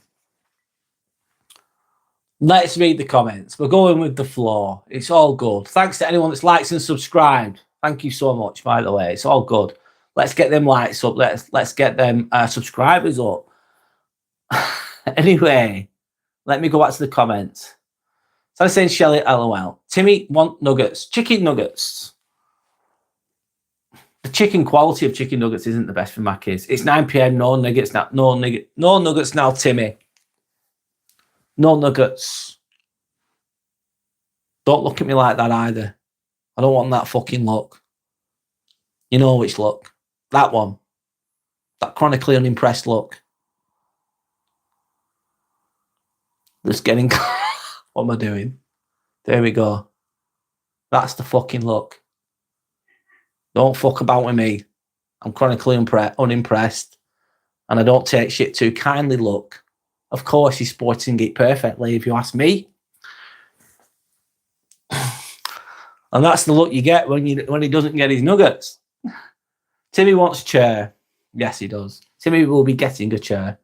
Let's read the comments. We're going with the flow. It's all good. Thanks to anyone that's liked and subscribed. Thank you so much, by the way. It's all good. Let's get them likes up. Let's get them subscribers up. Anyway, let me go back to the comments. So I'm saying Shelley, LOL. Timmy want nuggets. Chicken nuggets. The chicken quality of chicken nuggets isn't the best for my kids. It's 9 p.m. No nuggets now. No nuggets now, Timmy. No nuggets. Don't look at me like that either. I don't want that fucking look. You know which look. That one. That chronically unimpressed look. Just getting... What am I doing? There we go. That's the fucking look. Don't fuck about with me. I'm chronically unimpressed. And I don't take shit too kindly, look. Of course, he's sporting it perfectly, if you ask me. And that's the look you get when he doesn't get his nuggets. Timmy wants a chair. Yes, he does. Timmy will be getting a chair.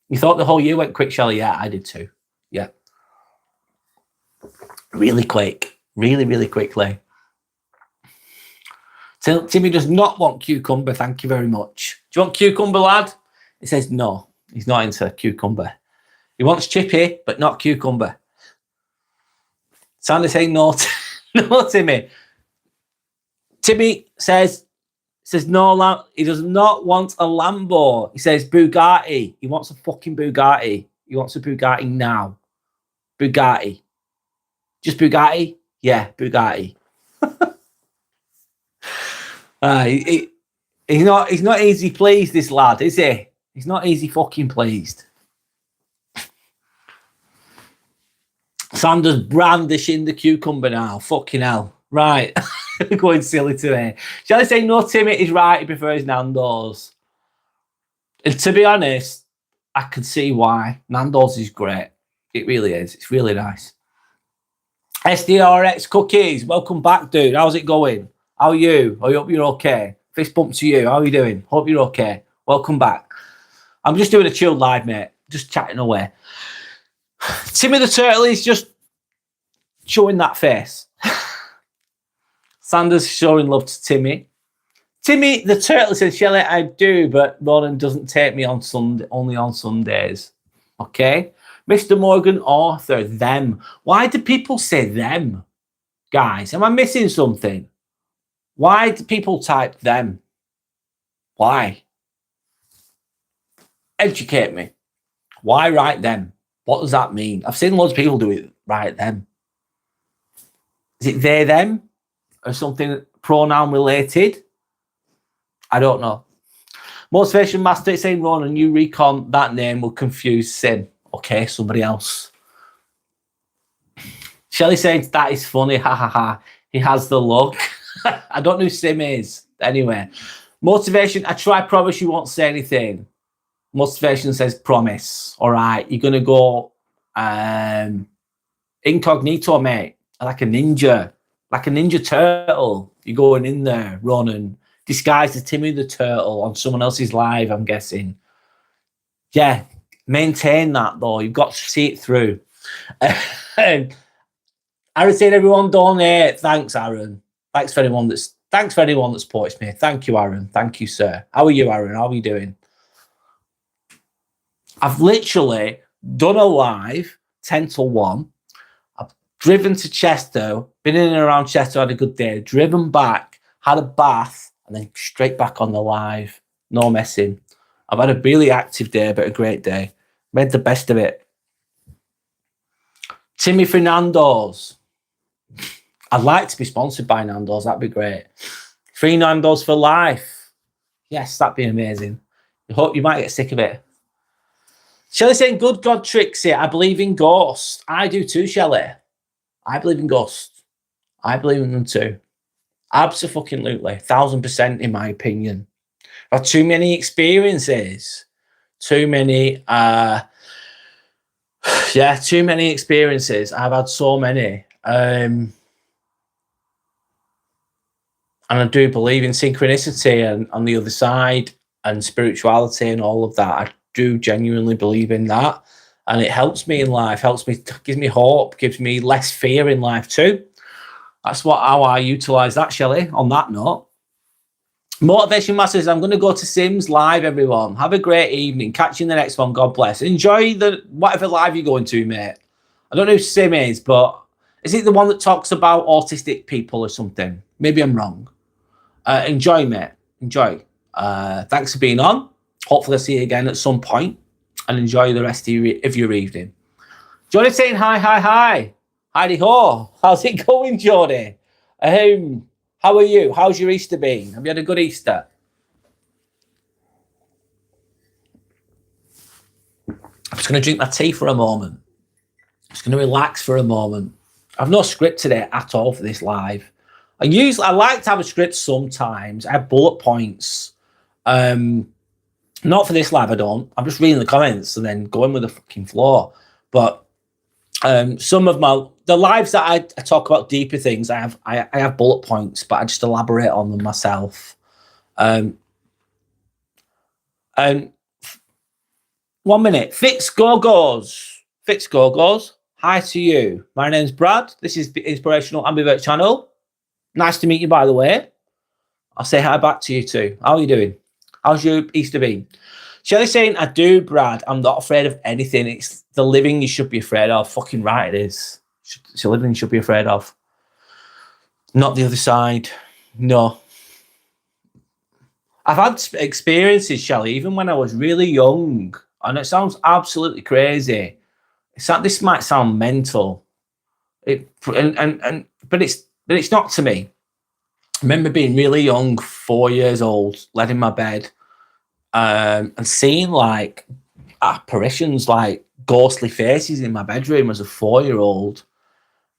You thought the whole year went quick, Shelley? Yeah, I did too. Yeah. Really quick. Really, really quickly. Timmy does not want cucumber. Thank you very much. Do you want cucumber, lad? He says no. He's not into cucumber. He wants chippy, but not cucumber. Sandy saying no, no, Timmy. Timmy says no, he does not want a Lambo. He says Bugatti. He wants a fucking Bugatti. He wants a Bugatti now. Bugatti. Just Bugatti? Yeah, Bugatti. He's not easy pleased, this lad, is he? He's not easy fucking pleased. Sanders brandishing the cucumber now. Fucking hell. Right. Going silly today. Shall I say no, Timmy is right. He prefers Nando's. And to be honest, I can see why. Nando's is great. It really is. It's really nice. SDRX Cookies. Welcome back, dude. How's it going? How are you? I hope you're okay. Fist bump to you. How are you doing? Hope you're okay. Welcome back. I'm just doing a chilled live, mate. Just chatting away. Timmy the Turtle is just showing that face. Sanders showing love to Timmy. Timmy the Turtle says, Shelley, I do, but Ronan doesn't take me on Sunday, only on Sundays. Okay? Mr. Morgan, Arthur, them. Why do people say them? Guys, am I missing something? Why do people type them? Why? Educate me. Why write them? What does that mean? I've seen loads of people do it, write them. Is it they, them? Or something pronoun related? I don't know. Motivation Master is saying, Ronan, you recon that name will confuse Sim. Okay, somebody else. Shelley saying, that is funny. Ha ha ha. He has the look. I don't know who Sim is. Anyway. Motivation, I try, promise you won't say anything. Motivation says, promise. All right, you're going to go incognito, mate. Like a ninja. Like a ninja turtle. You're going in there, Ronan. Disguised as Timmy the Turtle on someone else's live, I'm guessing. Yeah, maintain that, though. You've got to see it through. Aaron said, everyone donate. Thanks, Aaron. Thanks for anyone that supports me. Thank you, Aaron. Thank you, sir. How are you, Aaron? How are you doing? I've literally done a live 10 till 1. I've driven to Chester, been in and around Chester, had a good day, driven back, had a bath, and then straight back on the live. No messing. I've had a really active day, but a great day. Made the best of it. Timmy Fernando's. I'd like to be sponsored by Nando's. That'd be great. Free Nando's for life. Yes, that'd be amazing. I hope you might get sick of it. Shelley saying, good God, Trixie, I believe in ghosts. I do too, Shelley. I believe in ghosts. I believe in them too. Absolutely. 1000% in my opinion. I've had too many experiences. Too many experiences. I've had so many. And I do believe in synchronicity and on the other side and spirituality and all of that. I do genuinely believe in that. And it helps me in life, gives me hope, gives me less fear in life too. That's how I utilize that, Shelley, on that note. Motivation Masters, I'm going to go to Sims live, everyone. Have a great evening. Catch you in the next one. God bless. Enjoy whatever live you're going to, mate. I don't know who Sim is, but is it the one that talks about autistic people or something? Maybe I'm wrong. Enjoy, mate. Enjoy. Thanks for being on. Hopefully I'll see you again at some point and enjoy the rest of your evening. Johnny saying hi, hi, hi. Heidi ho. How's it going, Johnny? How are you? How's your Easter been? Have you had a good Easter? just going to drink my tea for a moment. Just going to relax for a moment. I've no script today at all for this live. I like to have a script sometimes. I have bullet points. Not for this live, I don't. I'm just reading the comments and then going with the fucking flow. But some of the lives that I talk about deeper things, I have bullet points, but I just elaborate on them myself. And 1 minute. Fix Go-Go's. Hi to you. My name's Brad. This is the Inspirational Ambivert channel. Nice to meet you, by the way. I'll say hi back to you too. How are you doing? How's your Easter been? Shelley saying, I do, Brad. I'm not afraid of anything. It's the living you should be afraid of. Fucking right it is. It's the living you should be afraid of. Not the other side. No. I've had experiences, Shelley, even when I was really young. And it sounds absolutely crazy. This might sound mental. But it's not to me. I remember being really young, 4 years old, led in my bed, and seeing like apparitions, like ghostly faces in my bedroom as a 4-year-old.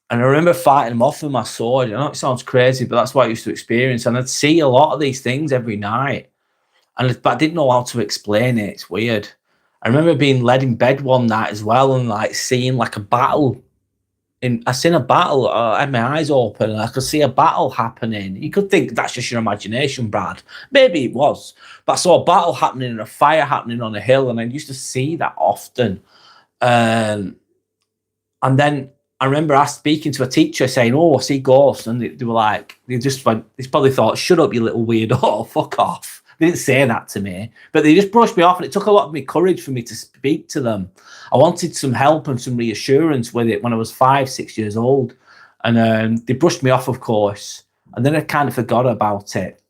And I remember fighting them off with my sword. I know it sounds crazy, but that's what I used to experience. And I'd see a lot of these things every night. But I didn't know how to explain it. It's weird. I remember being led in bed one night as well and like seeing like a battle. I seen a battle. I had my eyes open and I could see a battle happening. You could think that's just your imagination, Brad. Maybe it was. But I saw a battle happening and a fire happening on a hill, and I used to see that often. And then I remember speaking to a teacher saying, oh, I see ghosts. And they were like, they probably thought, shut up, you little weirdo, fuck off. They didn't say that to me, but they just brushed me off, and it took a lot of courage for me to speak to them. I wanted some help and some reassurance with it when I was 5, 6 years old. And they brushed me off, of course. And then I kind of forgot about it.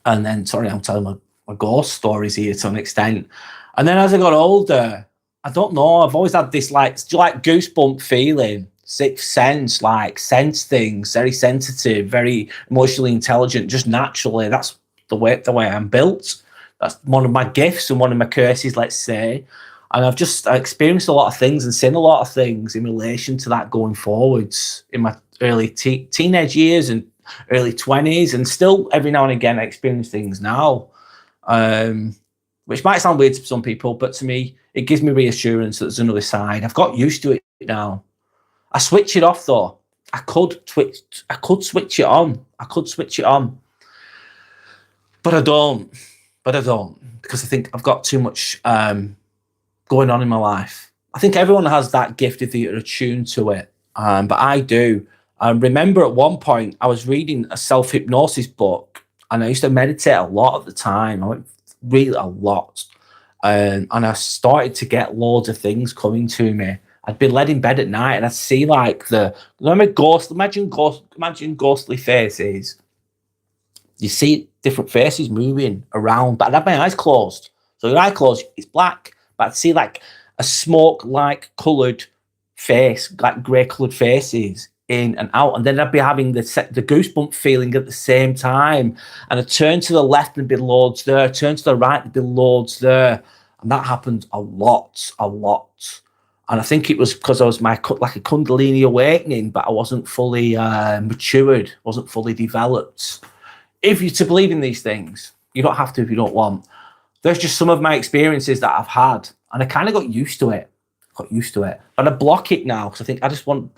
And then, sorry, I'm telling my ghost stories here to an extent. And then as I got older, I don't know, I've always had this like goosebump feeling, sixth sense, like sense things, very sensitive, very emotionally intelligent, just naturally. That's the way I'm built. That's one of my gifts and one of my curses, let's say. And I've experienced a lot of things and seen a lot of things in relation to that going forwards in my early teenage years and early 20s, and still every now and again I experience things now, which might sound weird to some people, but to me it gives me reassurance that there's another side. I've got used to it now. I switch it off though. I could switch it on. But I don't because I think I've got too much going on in my life. I think everyone has that gift if they're attuned to it, but I do. I remember at one point I was reading a self-hypnosis book, and I used to meditate a lot at the time. I went really a lot, and I started to get loads of things coming to me. I'd be led in bed at night, and I'd see like imagine ghostly faces. You see different faces moving around, but I'd have my eyes closed. So your eye closed, it's black, but I'd see like a smoke-like coloured face, like grey-coloured faces in and out. And then I'd be having the goosebump feeling at the same time. And I'd turn to the left and there'd be loads there, turn to the right and there'd be loads there. And that happened a lot. And I think it was because I was like a Kundalini awakening, but I wasn't fully matured, wasn't fully developed. If you're to believe in these things, you don't have to if you don't want. There's just some of my experiences that I've had, and I kind of got used to it. But I block it now because I think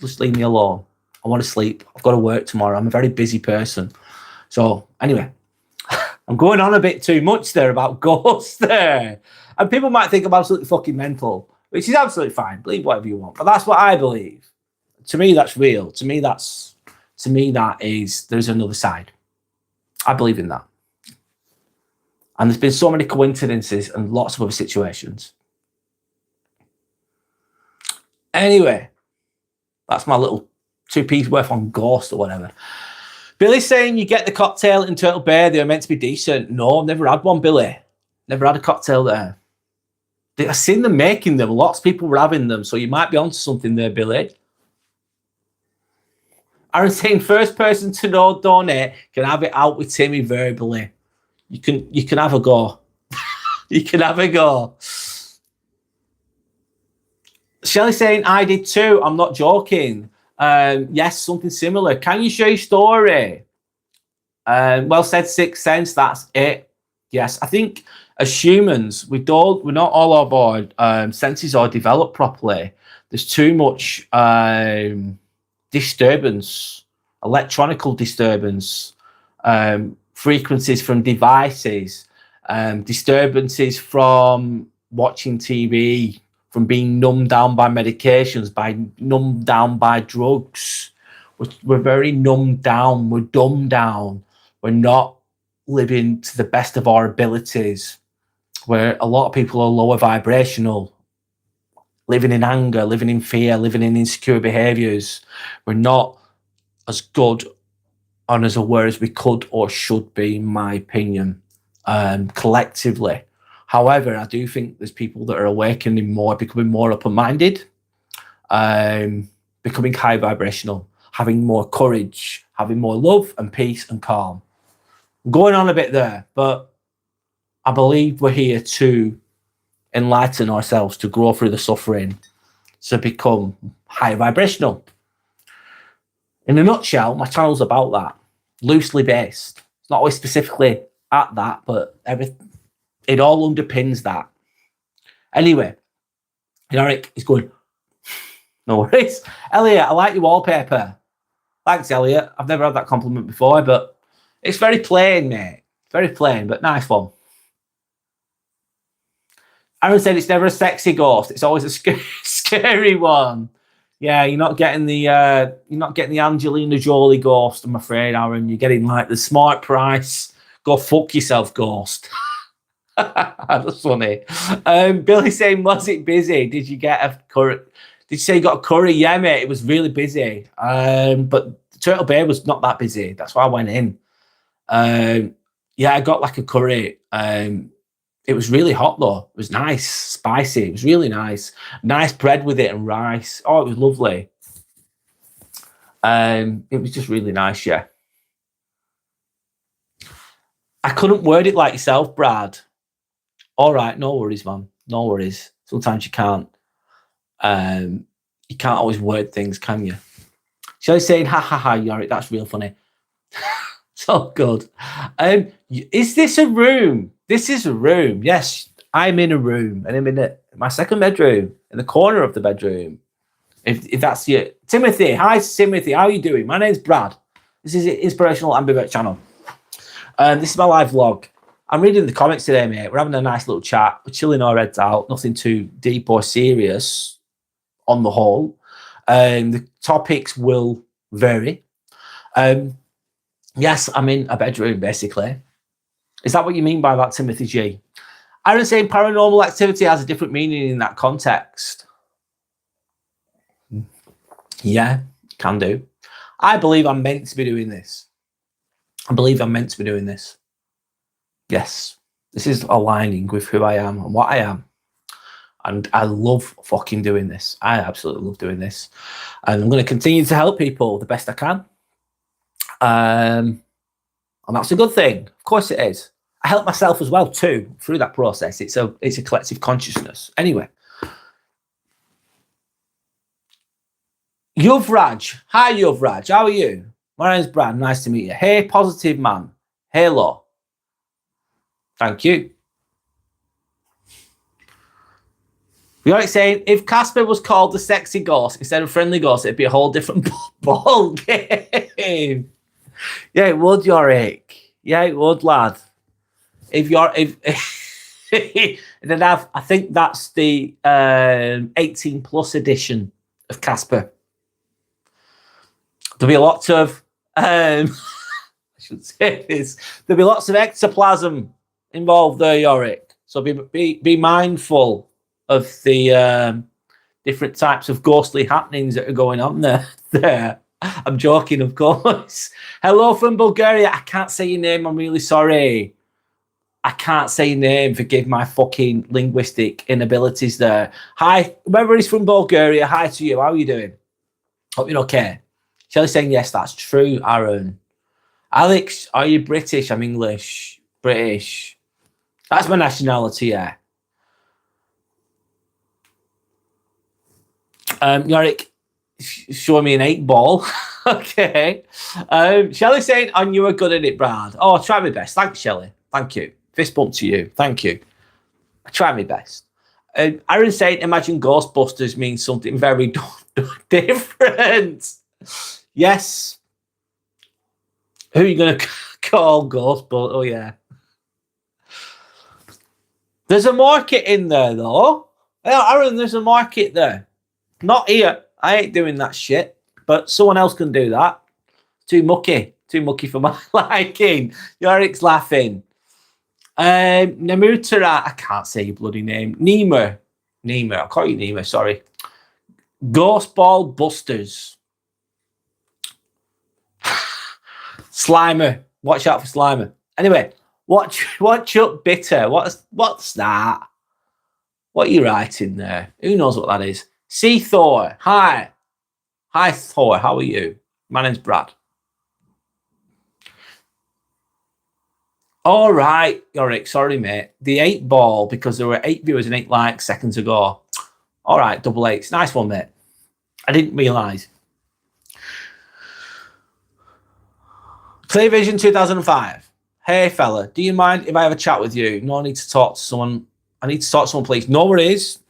just leave me alone. I want to sleep. I've got to work tomorrow. I'm a very busy person. So anyway, I'm going on a bit too much there about ghosts there. And people might think I'm absolutely fucking mental, which is absolutely fine. Believe whatever you want. But that's what I believe. To me, that's real. To me, there's another side. I believe in that. And there's been so many coincidences and lots of other situations. Anyway, that's my little 2p worth on ghost or whatever. Billy's saying you get the cocktail in Turtle Bay. They were meant to be decent. No, I've never had one, Billy. Never had a cocktail there. I've seen them making them. Lots of people were having them. So you might be onto something there, Billy. Aaron saying first person to know donate can have it out with Timmy verbally. You can have a go. You can have a go. Shelley saying, I did too. I'm not joking. Yes, something similar. Can you share your story? Well said, Sixth Sense. That's it. Yes, I think as humans, we're not all of our senses are developed properly. There's too much disturbance, electronical disturbance, frequencies from devices, disturbances from watching TV, from being numbed down by medications, numbed down by drugs. We're very numbed down. We're dumbed down. We're not living to the best of our abilities. Where a lot of people are lower vibrational, living in anger, living in fear, living in insecure behaviors. We're not as good and as aware as we could or should be, in my opinion, collectively. However, I do think there's people that are awakening more, becoming more open-minded, becoming high vibrational, having more courage, having more love and peace and calm. I'm going on a bit there, but I believe we're here to enlighten ourselves, to grow through the suffering, to become high vibrational. In a nutshell, my channel's about that, loosely based. It's not always specifically at that, but it all underpins that. Anyway, Eric is good. No worries. Elliot, I like your wallpaper. Thanks, Elliot. I've never had that compliment before, but it's very plain, mate. Very plain, but nice one. Aaron said it's never a sexy ghost. It's always a scary one. Yeah, you're not getting the Angelina Jolie ghost, I'm afraid, Aaron. You're getting like the smart price. Go fuck yourself, ghost. That's funny. Billy saying, was it busy? Did you get a curry? Did you say you got a curry? Yeah, mate, it was really busy. But Turtle Bay was not that busy. That's why I went in. Yeah, I got like a curry. It was really hot though. It was nice, spicy. It was really nice. Nice bread with it and rice. Oh, it was lovely. It was just really nice, yeah. I couldn't word it like yourself, Brad. All right, no worries, man. No worries. Sometimes you can't. You can't always word things, can you? Shelley saying, ha ha ha, Yorick, that's real funny. So good. Is this a room? This is a room. Yes, I'm in a room, and I'm in my second bedroom, in the corner of the bedroom. If that's you, Timothy. Hi, Timothy. How are you doing? My name's Brad. This is Inspirational Ambivert channel. This is my live vlog. I'm reading the comments today, mate. We're having a nice little chat. We're chilling our heads out. Nothing too deep or serious on the whole. The topics will vary. Yes, I'm in a bedroom, basically. Is that what you mean by that, Timothy G? Aaron saying paranormal activity has a different meaning in that context. Yeah, can do. I believe I'm meant to be doing this. I believe I'm meant to be doing this. Yes, this is aligning with who I am and what I am. And I love fucking doing this. I absolutely love doing this. And I'm going to continue to help people the best I can. And that's a good thing. Of course it is. I help myself as well too through that process. It's a collective consciousness. Anyway. Yuvraj. Hi, Yuvraj. How are you? My name's Brad. Nice to meet you. Hey, positive man. Hello. Thank you. We are saying, if Casper was called the sexy ghost instead of friendly ghost, it'd be a whole different ball game. Yeah, it would, Yorick. Yeah, it would, lad. If then I think that's the 18 plus edition of Casper. There'll be lots of I should say this. There'll be lots of ectoplasm involved there, Yorick. So be mindful of the different types of ghostly happenings that are going on there. I'm joking, of course. Hello from Bulgaria. I can't say your name. I'm really sorry. I can't say your name. Forgive my fucking linguistic inabilities there. Hi, whoever is from Bulgaria, hi to you. How are you doing? Hope you're okay. Shelley's saying, yes, that's true, Aaron. Alex, are you British? I'm English. British. That's my nationality, yeah. Yorick, show me an 8-ball. Okay. Shelley saying, I knew you were good at it, Brad. Oh, I try my best. Thanks, Shelley. Thank you. Fist bump to you. Thank you. I try my best. Aaron saying, imagine Ghostbusters means something very different. Yes. Who are you going to call Ghostbusters? Oh, yeah. There's a market in there, though. Yeah, Aaron, there's a market there. Not here. I ain't doing that shit. But someone else can do that. Too mucky for my liking. Yorick's laughing. Namutara, I can't say your bloody name. Nima, I'll call you Nima, sorry. Ghost Ball Busters. Slimer, watch out for Slimer. Anyway, watch up Bitter. What's that? What are you writing there? Who knows what that is? See Thor, hi. Hi Thor, how are you? My name's Brad. All right, Yorick, sorry, mate. The 8-ball, because there were 8 viewers and 8 likes seconds ago. All right, double 8s. Nice one, mate. I didn't realise. Clearvision 2005. Hey, fella, do you mind if I have a chat with you? No, I need to talk to someone. I need to talk to someone, please. No worries.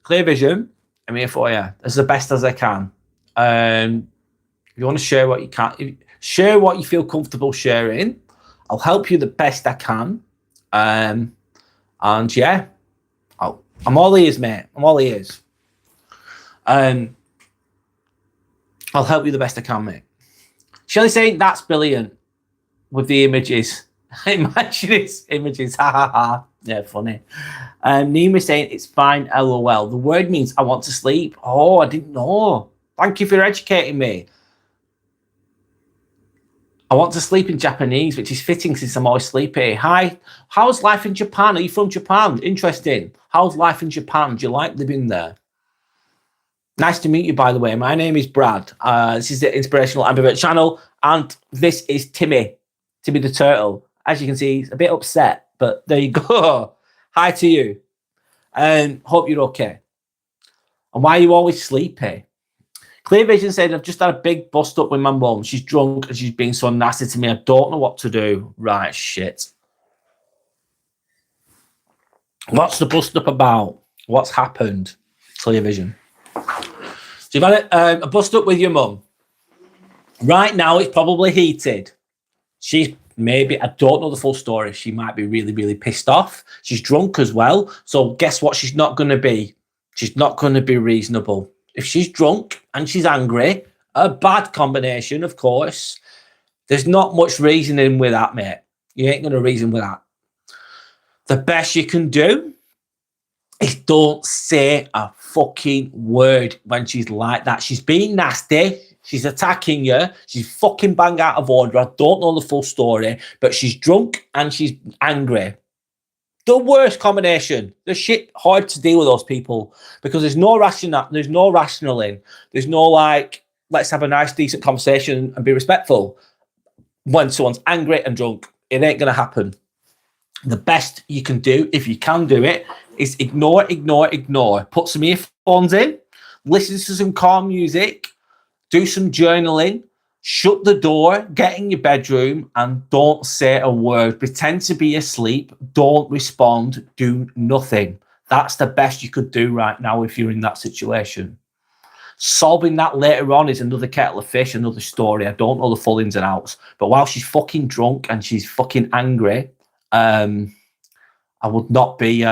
Clearvision, I'm here for you. As the best as I can. If you want to share what you can, share what you feel comfortable sharing. I'll help you the best I can. And yeah, I'm all ears, mate. I'm all ears. I'll help you the best I can, mate. Shelley saying that's brilliant with the images. Imagine it's images. Ha ha ha. Yeah, funny. Nima saying it's fine. LOL. The word means I want to sleep. Oh, I didn't know. Thank you for educating me. I want to sleep in Japanese, which is fitting since I'm always sleepy. Hi, how's life in Japan? Are you from Japan? Interesting. How's life in Japan? Do you like living there? Nice to meet you, by the way. My name is Brad. This is the Inspirational Ambivert channel, and this is Timmy the Turtle. As you can see, he's a bit upset, but there you go. Hi to you, and hope you're okay. And why are you always sleepy? Clear Vision said, I've just had a big bust up with my mum. She's drunk and she's being so nasty to me. I don't know what to do. Right, shit. What's the bust up about? What's happened? Clear Vision. So you've had a bust up with your mum. Right now, it's probably heated. She's maybe, I don't know the full story. She might be really, really pissed off. She's drunk as well. So guess what? She's not going to be. She's not going to be reasonable. If she's drunk and she's angry, a bad combination, of course. There's not much reasoning with that, mate. You ain't going to reason with that. The best you can do is don't say a fucking word when she's like that. She's being nasty. She's attacking you. She's fucking bang out of order. I don't know the full story, but she's drunk and she's angry. The worst combination. The shit hard to deal with those people because there's no rational. There's no rationaling. There's no like, let's have a nice, decent conversation and be respectful. When someone's angry and drunk, it ain't gonna happen. The best you can do, if you can do it, is ignore. Put some earphones in, listen to some calm music, do some journaling, shut the door, get in your bedroom, and don't say a word. Pretend to be asleep. Don't respond. Do nothing. That's the best you could do right now if you're in that situation. Solving that later on is another kettle of fish, another story. I don't know the full ins and outs. But while she's fucking drunk and she's fucking angry, I would not be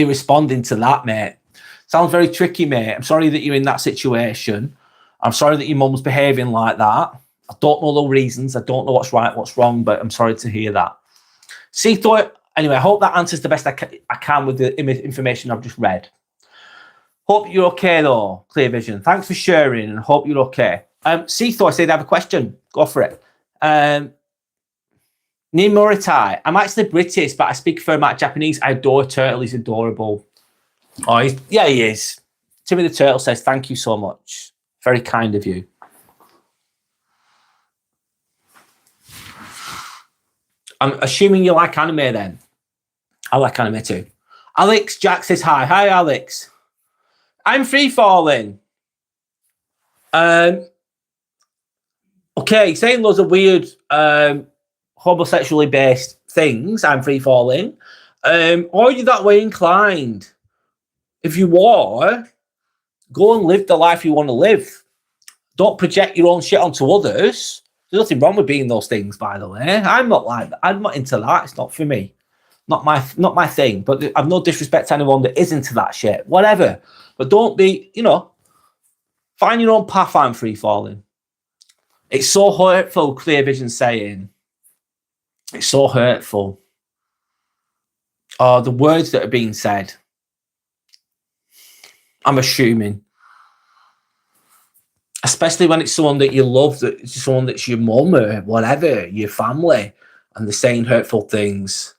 responding to that, mate. Sounds very tricky, mate. I'm sorry that you're in that situation. I'm sorry that your mum's behaving like that. I don't know the reasons. I don't know what's right, what's wrong, but I'm sorry to hear that. See, Thor, anyway, I hope that answers the best I can with the information I've just read. Hope you're okay, though, Clear Vision. Thanks for sharing, and hope you're okay. See, Thor said I have a question. Go for it. Nimoritai, I'm actually British, but I speak a fair amount of Japanese. I adore Turtle. He's adorable. Oh, he is. Timmy the Turtle says, thank you so much. Very kind of you. I'm assuming you like anime then. I like anime too. Alex Jack says hi. Hi, Alex. I'm free falling. Okay, saying loads of weird homosexually based things. I'm free falling. Are you that way inclined? If you are, go and live the life you want to live. Don't project your own shit onto others. There's nothing wrong with being those things, by the way. I'm not like that. I'm not into that. It's not for me. Not my thing. But I've no disrespect to anyone that is into that shit. Whatever. But don't be, find your own path. I'm free falling. It's so hurtful, Clear Vision saying. It's so hurtful. Oh, the words that are being said. I'm assuming. Especially when it's someone that you love, that it's someone that's your mum or whatever, your family, and they're saying hurtful things.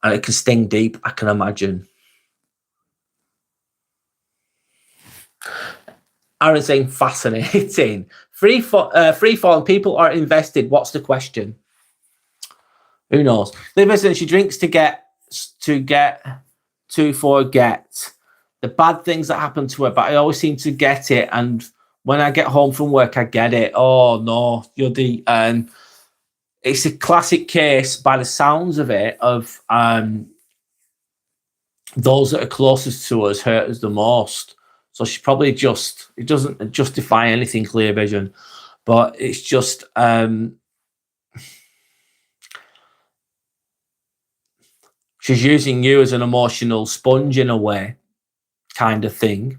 And it can sting deep, I can imagine. Aaron saying fascinating. Free falling, people are invested. What's the question? Who knows? Liv says she drinks to forget the bad things that happen to her, but I always seem to get it. And when I get home from work, I get it. Oh no, you're the it's a classic case, by the sounds of it, of those that are closest to us hurt us the most. So she probably it doesn't justify anything, Clear Vision, but it's just she's using you as an emotional sponge in a way, kind of thing.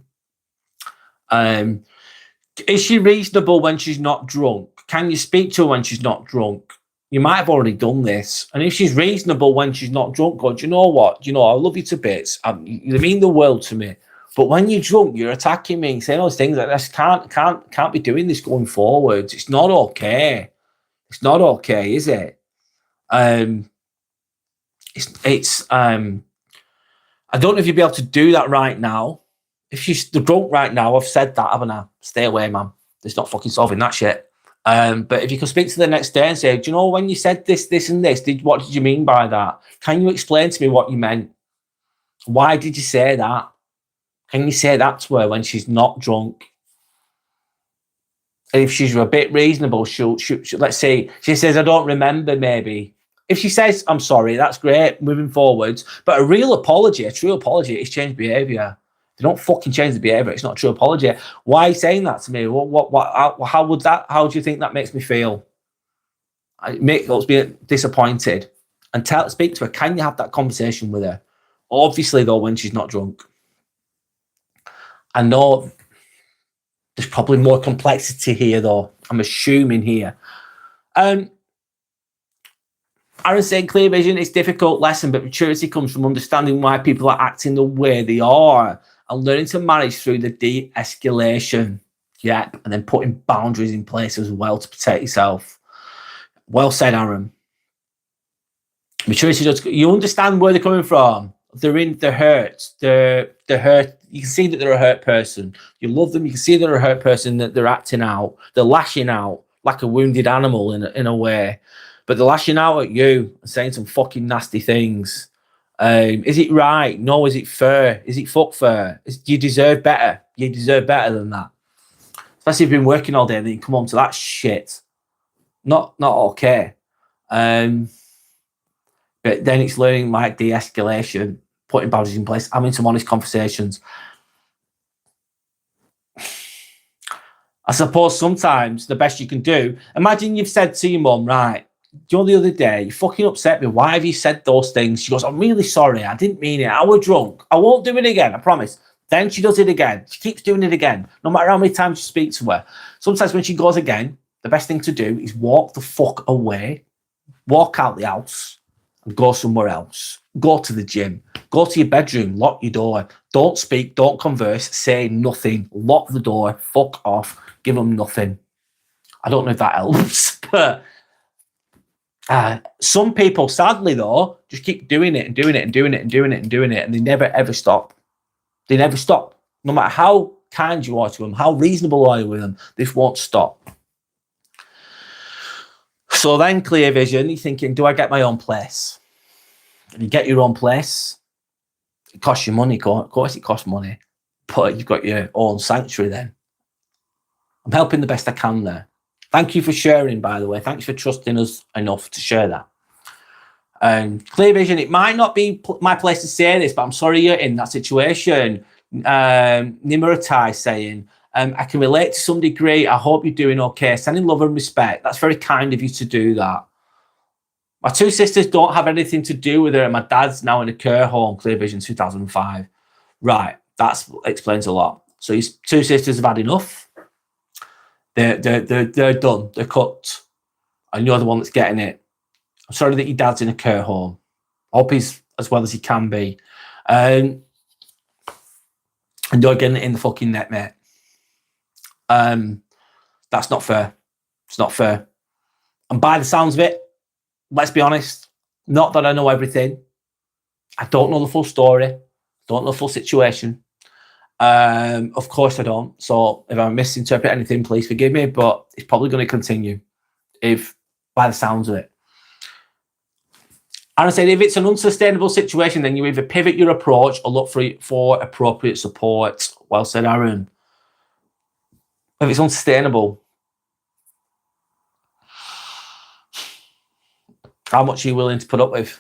Is she reasonable when she's not drunk? Can you speak to her when she's not drunk? You might have already done this. And if she's reasonable when she's not drunk, go, do you know what? I love you to bits. You mean the world to me. But when you're drunk, you're attacking me and saying those things like this. Can't be doing this going forwards. It's not okay. It's not okay, is it? I don't know if you'd be able to do that right now. If she's drunk right now, I've said that, haven't I? Stay away, man. It's not fucking solving that shit. But if you can speak to the next day and say, do you know when you said this, this, and this, what did you mean by that? Can you explain to me what you meant? Why did you say that? Can you say that to her when she's not drunk? And if she's a bit reasonable, she'll let's say she says, I don't remember, maybe. If she says, I'm sorry, that's great, moving forwards. But a real apology, a true apology, is change behaviour. They don't fucking change the behaviour. It's not a true apology. Why are you saying that to me? How do you think that makes me feel? It makes me disappointed. And speak to her. Can you have that conversation with her? Obviously, though, when she's not drunk. I know there's probably more complexity here, though. I'm assuming here. Aaron saying, Clear Vision, it's a difficult lesson, but maturity comes from understanding why people are acting the way they are and learning to manage through the de-escalation. Yep. And then putting boundaries in place as well to protect yourself. Well said, Aaron. Maturity does. You understand where they're coming from. They're hurt. They're hurt. You can see that they're a hurt person. You love them. You can see they're a hurt person, that they're acting out. They're lashing out like a wounded animal in a way. But they're lashing out at you and saying some fucking nasty things. Is it right? No. Is it fair? Is it fuck fair? Do you deserve better? You deserve better than that. Especially if you've been working all day and then you come home to that shit. Not okay. But then it's learning like de-escalation, putting boundaries in place, having some honest conversations. I suppose sometimes the best you can do, imagine you've said to your mum, right, the other day, you fucking upset me. Why have you said those things? She goes, I'm really sorry. I didn't mean it. I was drunk. I won't do it again. I promise. Then she does it again. She keeps doing it again. No matter how many times you speak to her. Sometimes when she goes again, the best thing to do is walk the fuck away, walk out the house and go somewhere else. Go to the gym. Go to your bedroom. Lock your door. Don't speak. Don't converse. Say nothing. Lock the door. Fuck off. Give them nothing. I don't know if that helps, but some people, sadly though, just keep doing it and doing it and doing it and doing it and doing it, and they never ever stop. They never stop. No matter how kind you are to them, how reasonable are you with them, this won't stop. So then, Clear Vision, you're thinking, do I get my own place? And you get your own place. It costs you money, of course it costs money. but you've got your own sanctuary then. I'm helping the best I can there. Thank you for sharing, by the way. Thanks for trusting us enough to share that. Clear vision, it might not be my place to say this, but I'm sorry you're in that situation. Nimuratai saying, I can relate to some degree. I hope you're doing okay. Sending love and respect. That's very kind of you to do that. My two sisters don't have anything to do with her, and my dad's now in a care home. Clear vision 2005. Right, that explains a lot. So his two sisters have had enough. They're done. They're cut, and you're the one that's getting it. I'm sorry that your dad's in a care home. I hope he's as well as he can be. And you're getting it in the fucking net, mate. That's not fair. It's not fair. And by the sounds of it, let's be honest, not that I know everything. I don't know the full story. Don't know the full situation. Of course I don't. So if I misinterpret anything, please forgive me, but it's probably going to continue if by the sounds of it. And I said, if it's an unsustainable situation, then you either pivot your approach or look for appropriate support. Well said, Aaron. If it's unsustainable, how much are you willing to put up with?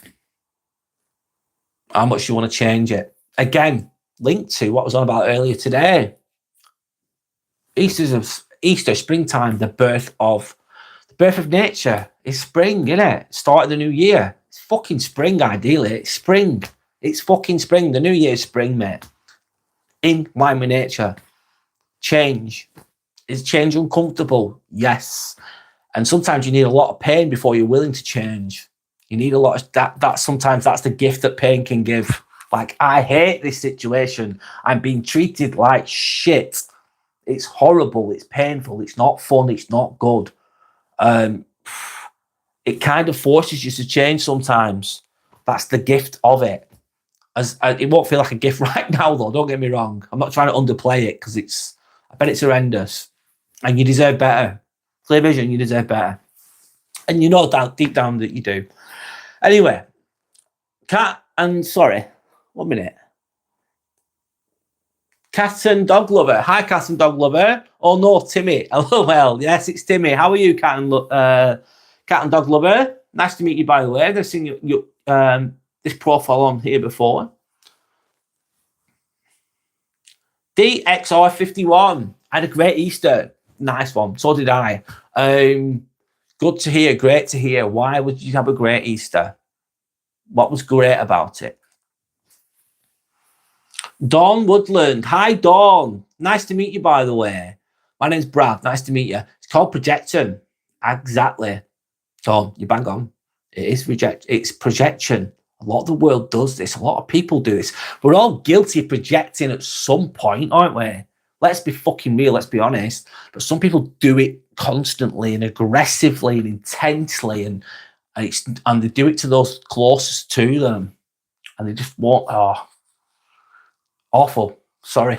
How much you want to change it? Again, linked to what I was on about earlier today. Easter, springtime, the birth of nature. It's spring, isn't it? Start of the new year. It's fucking spring, ideally. It's spring. It's fucking spring. The new year is spring, mate. In line with nature. Change. Is change uncomfortable? Yes. And sometimes you need a lot of pain before you're willing to change. You need a lot of that. Sometimes that's the gift that pain can give. Like, I hate this situation. I'm being treated like shit. It's horrible. It's painful. It's not fun. It's not good. It kind of forces you to change sometimes. That's the gift of it. It won't feel like a gift right now, though. Don't get me wrong. I'm not trying to underplay it because I bet it's horrendous. And you deserve better. Clear vision, you deserve better. And you know deep down that you do. Anyway, Cat and Dog Lover. Hi, Cat and Dog Lover. Oh no, Timmy. LOL. Yes, it's Timmy. How are you, Cat and Dog Lover? Nice to meet you, by the way. I've seen this profile on here before. DXR51. I had a great Easter. Nice one. So did I. Good to hear. Great to hear. Why would you have a great Easter? What was great about it? Dawn Woodland. Hi, Dawn. Nice to meet you, by the way. My name's Brad. Nice to meet you. It's called projection. Exactly. Dawn, you bang on. It is it's projection. A lot of the world does this. A lot of people do this. We're all guilty of projecting at some point, aren't we? Let's be fucking real. Let's be honest. But some people do it constantly and aggressively and intensely, and they do it to those closest to them, and they just won't. Oh, awful. Sorry.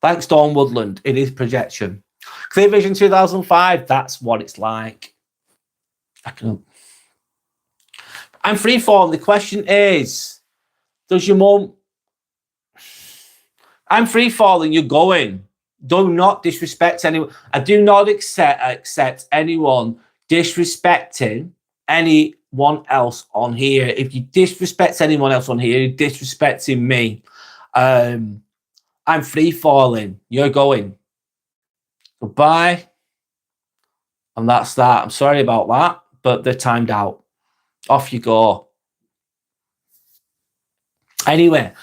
Thanks, Dawn Woodland. It is projection. Clear Vision 2005. That's what it's like. I'm freeform. The question is, does your mum? I'm free falling. You're going. Do not disrespect anyone. I do not accept anyone disrespecting anyone else on here. If you disrespect anyone else on here, you're disrespecting me. I'm free falling. You're going. Goodbye. And that's that. I'm sorry about that, but they're timed out. Off you go. Anyway.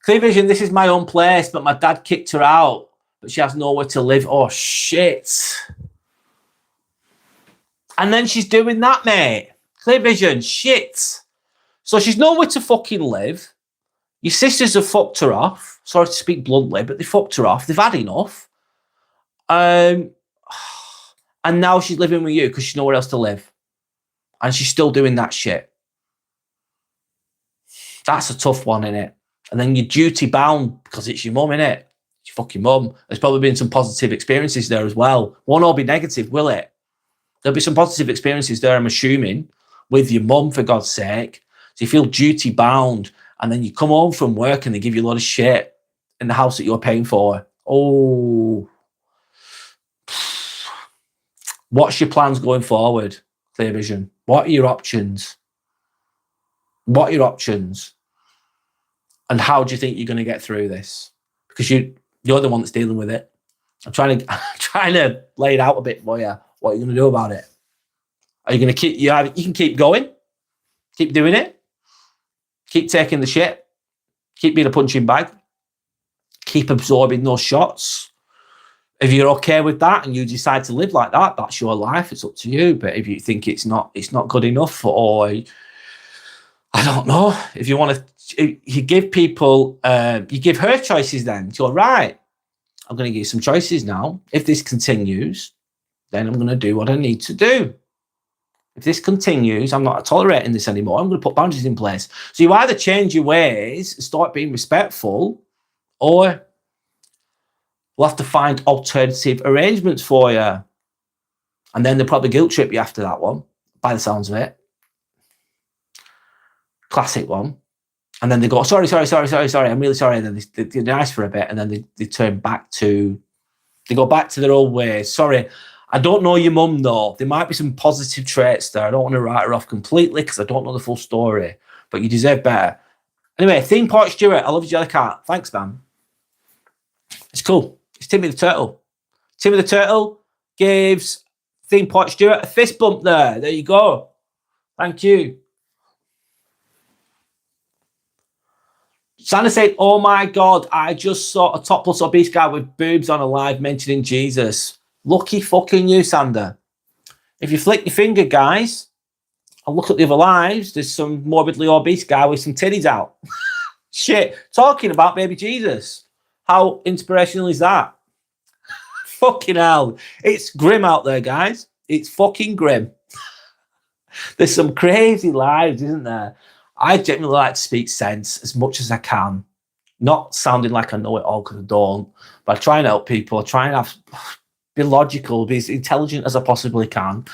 Clear Vision, this is my own place, but my dad kicked her out, but she has nowhere to live. Oh, shit. And then she's doing that, mate. Clear Vision, shit. So she's nowhere to fucking live. Your sisters have fucked her off. Sorry to speak bluntly, but they fucked her off. They've had enough. And now she's living with you because she's nowhere else to live. And she's still doing that shit. That's a tough one, innit? And then you're duty bound because it's your mum, innit? It's your fucking mum. There's probably been some positive experiences there as well. Won't all be negative, will it? There'll be some positive experiences there, I'm assuming, with your mum, for God's sake. So you feel duty bound, and then you come home from work and they give you a lot of shit. in the house that you're paying for. Oh, what's your plans going forward, Clear Vision? What are your options? What are your options? And how do you think you're going to get through this? Because you're the one that's dealing with it. I'm trying to lay it out a bit for you. What are you going to do about it? Are you going to keep? You can keep going, keep doing it, keep taking the shit, keep being a punching bag, keep absorbing those shots. If you're okay with that and you decide to live like that, that's your life. It's up to you. But if you think it's not good enough, or I don't know, if you want to, you give people, you give her choices. Then you're right. I'm going to give you some choices now. If this continues, then I'm going to do what I need to do. If this continues, I'm not tolerating this anymore. I'm going to put boundaries in place. So you either change your ways, start being respectful, or we'll have to find alternative arrangements for you. And then they'll probably guilt trip you after that one, by the sounds of it. Classic one. And then they go, sorry. I'm really sorry. And then they're nice for a bit. And then they turn back to, they go back to their old ways. Sorry, I don't know your mum though. There might be some positive traits there. I don't want to write her off completely because I don't know the full story, but you deserve better. Anyway, Theme Park Stuart, I love you, Jelly Cat. Thanks, man. It's cool. It's Timmy the Turtle. Timmy the Turtle gives Theme Park Stuart a fist bump there. There you go. Thank you. Santa said, oh my God, I just saw a topless obese guy with boobs on a live mentioning Jesus. Lucky fucking you, Sander. If you flick your finger, guys, and look at the other lives, there's some morbidly obese guy with some titties out. Shit, talking about baby Jesus. How inspirational is that? Fucking hell. It's grim out there, guys. It's fucking grim. There's some crazy lives, isn't there? I genuinely like to speak sense as much as I can. Not sounding like I know it all because I don't. But I try and help people. I try and be logical, be as intelligent as I possibly can,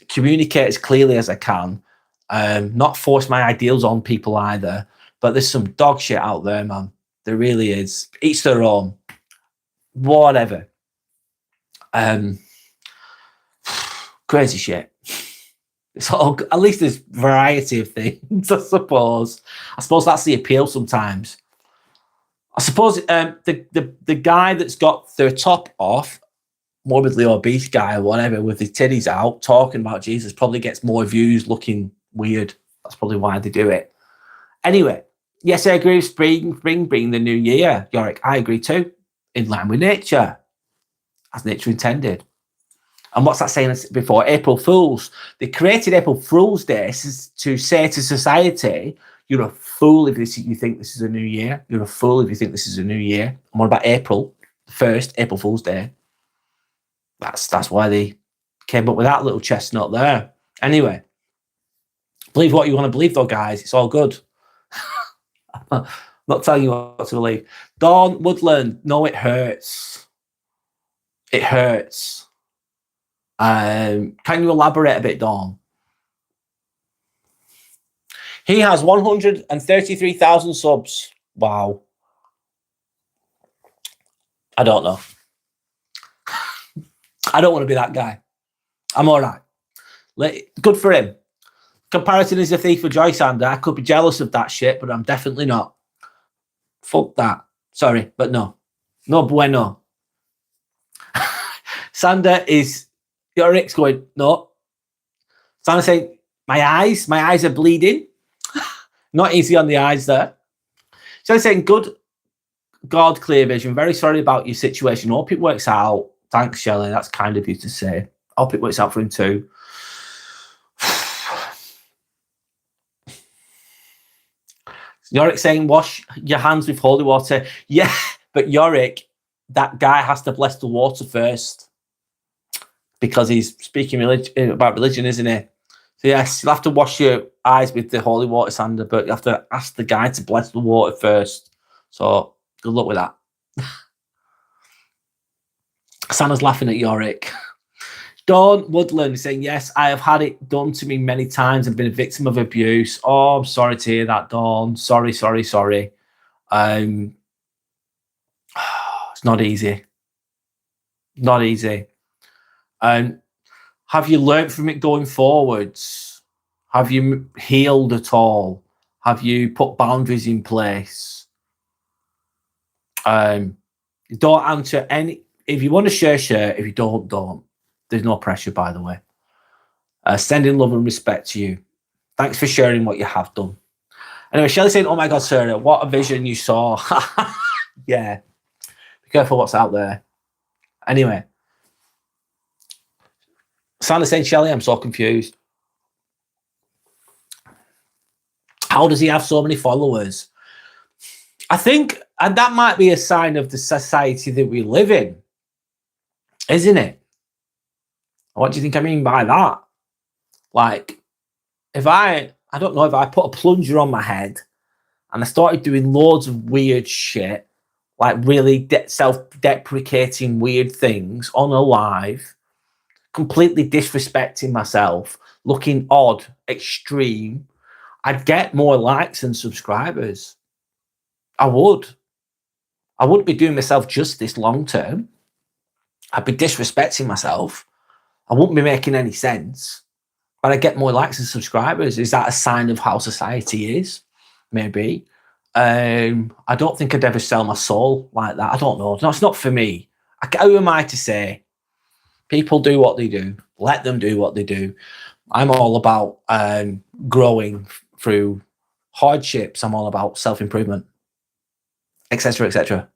communicate as clearly as I can, not force my ideals on people either. But there's some dog shit out there, man. There really is. Each their own. Whatever. Crazy shit. It's all, at least there's variety of things, I suppose. I suppose that's the appeal sometimes. I suppose the guy that's got their top off, morbidly obese guy or whatever, with his titties out, talking about Jesus, probably gets more views looking weird. That's probably why they do it. Anyway, yes, I agree with spring being the new year. Yorick, I agree too. In line with nature, as nature intended. And what's that saying before? April Fools. They created April Fool's Day to say to society, you're a fool if you think this is a new year. You're a fool if you think this is a new year. And what about April 1st, April Fool's Day? That's why they came up with that little chestnut there. Anyway, believe what you want to believe, though, guys. It's all good. I'm not telling you what to believe. Dawn Woodland. No, it hurts. It hurts. Can you elaborate a bit, Dawn? He has 133,000 subs. Wow. I don't know. I don't want to be that guy. I'm all right. Good for him. Comparison is a thief of joy, Sander. I could be jealous of that shit, but I'm definitely not. Fuck that. Sorry, but no. No bueno. Sander is... Yorik's going, no. Sander saying, my eyes are bleeding. Not easy on the eyes there. So I'm saying, good God, Clear Vision. Very sorry about your situation. Hope it works out. Thanks, Shelley. That's kind of you to say. Hope it works out for him too. Yorick saying, wash your hands with holy water. Yeah, but Yorick, that guy has to bless the water first because he's speaking about religion, isn't he? So yes, you'll have to wash your eyes with the holy water, Sander, but you have to ask the guy to bless the water first. So good luck with that. Santa's laughing at Yorick. Dawn Woodland is saying, yes, I have had it done to me many times and been a victim of abuse. Oh, I'm sorry to hear that, Dawn. Sorry. It's not easy. Not easy. And have you learned from it going forwards? Have you healed at all? Have you put boundaries in place? Don't answer any. If you want to share, share. If you don't. There's no pressure, by the way. Sending love and respect to you. Thanks for sharing what you have done. Anyway, Shelley saying, "Oh my God, Sarah, what a vision you saw." Yeah. Be careful what's out there. Anyway. Santa saying, Shelley, I'm so confused. How does he have so many followers? I think, and that might be a sign of the society that we live in, isn't it? What do you think I mean by that? Like, if I don't know, if I put a plunger on my head and I started doing loads of weird shit, like really self-deprecating weird things on a live, completely disrespecting myself, looking odd, extreme, I'd get more likes and subscribers. I would. I wouldn't be doing myself justice long term. I'd be disrespecting myself. I wouldn't be making any sense. But I get more likes and subscribers. Is that a sign of how society is? Maybe. I don't think I'd ever sell my soul like that. I don't know. No, it's not for me. Who am I to say? People do what they do. Let them do what they do. I'm all about growing through hardships. I'm all about self-improvement, etc., etc.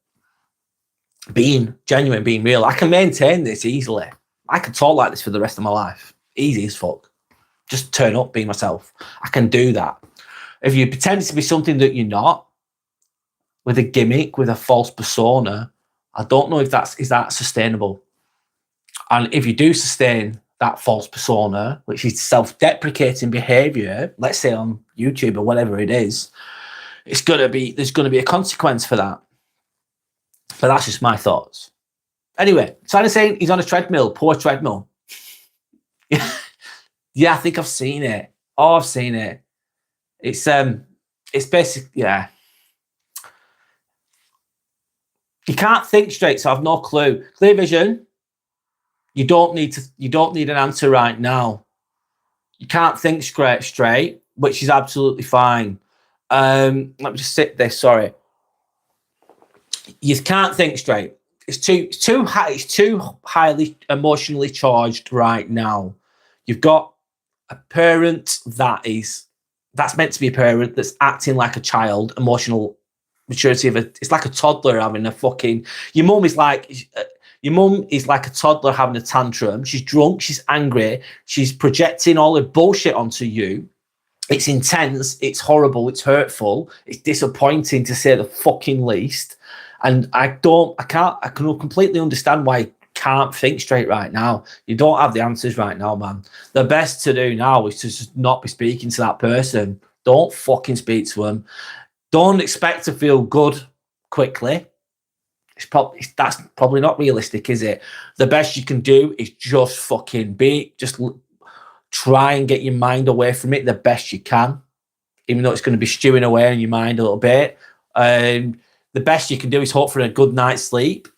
Being genuine, being real. I can maintain this easily. I can talk like this for the rest of my life. Easy as fuck. Just turn up, be myself. I can do that. If you pretend to be something that you're not, with a gimmick, with a false persona, I don't know if is that sustainable. And if you do sustain that false persona, which is self-deprecating behavior, let's say on YouTube or whatever it is, there's going to be a consequence for that. But that's just my thoughts. Anyway, Simon's saying he's on a treadmill, poor treadmill. Yeah, I think I've seen it. Oh, I've seen it. It's basic, yeah. You can't think straight, so I've no clue. Clear vision. You don't need an answer right now. You can't think straight, which is absolutely fine. Let me just sit this, sorry. You can't think straight. It's too highly emotionally charged right now. You've got a parent that's meant to be a parent that's acting like a child, emotional maturity it's like a toddler having a fucking. Your mum is like a toddler having a tantrum. She's drunk, she's angry, she's projecting all her bullshit onto you. It's intense, it's horrible, it's hurtful, it's disappointing to say the fucking least. And I can completely understand why you can't think straight right now. You don't have the answers right now, man. The best to do now is to just not be speaking to that person. Don't fucking speak to them. Don't expect to feel good quickly. That's probably not realistic, is it? The best you can do is just fucking try and get your mind away from it the best you can, even though it's going to be stewing away in your mind a little bit. The best you can do is hope for a good night's sleep.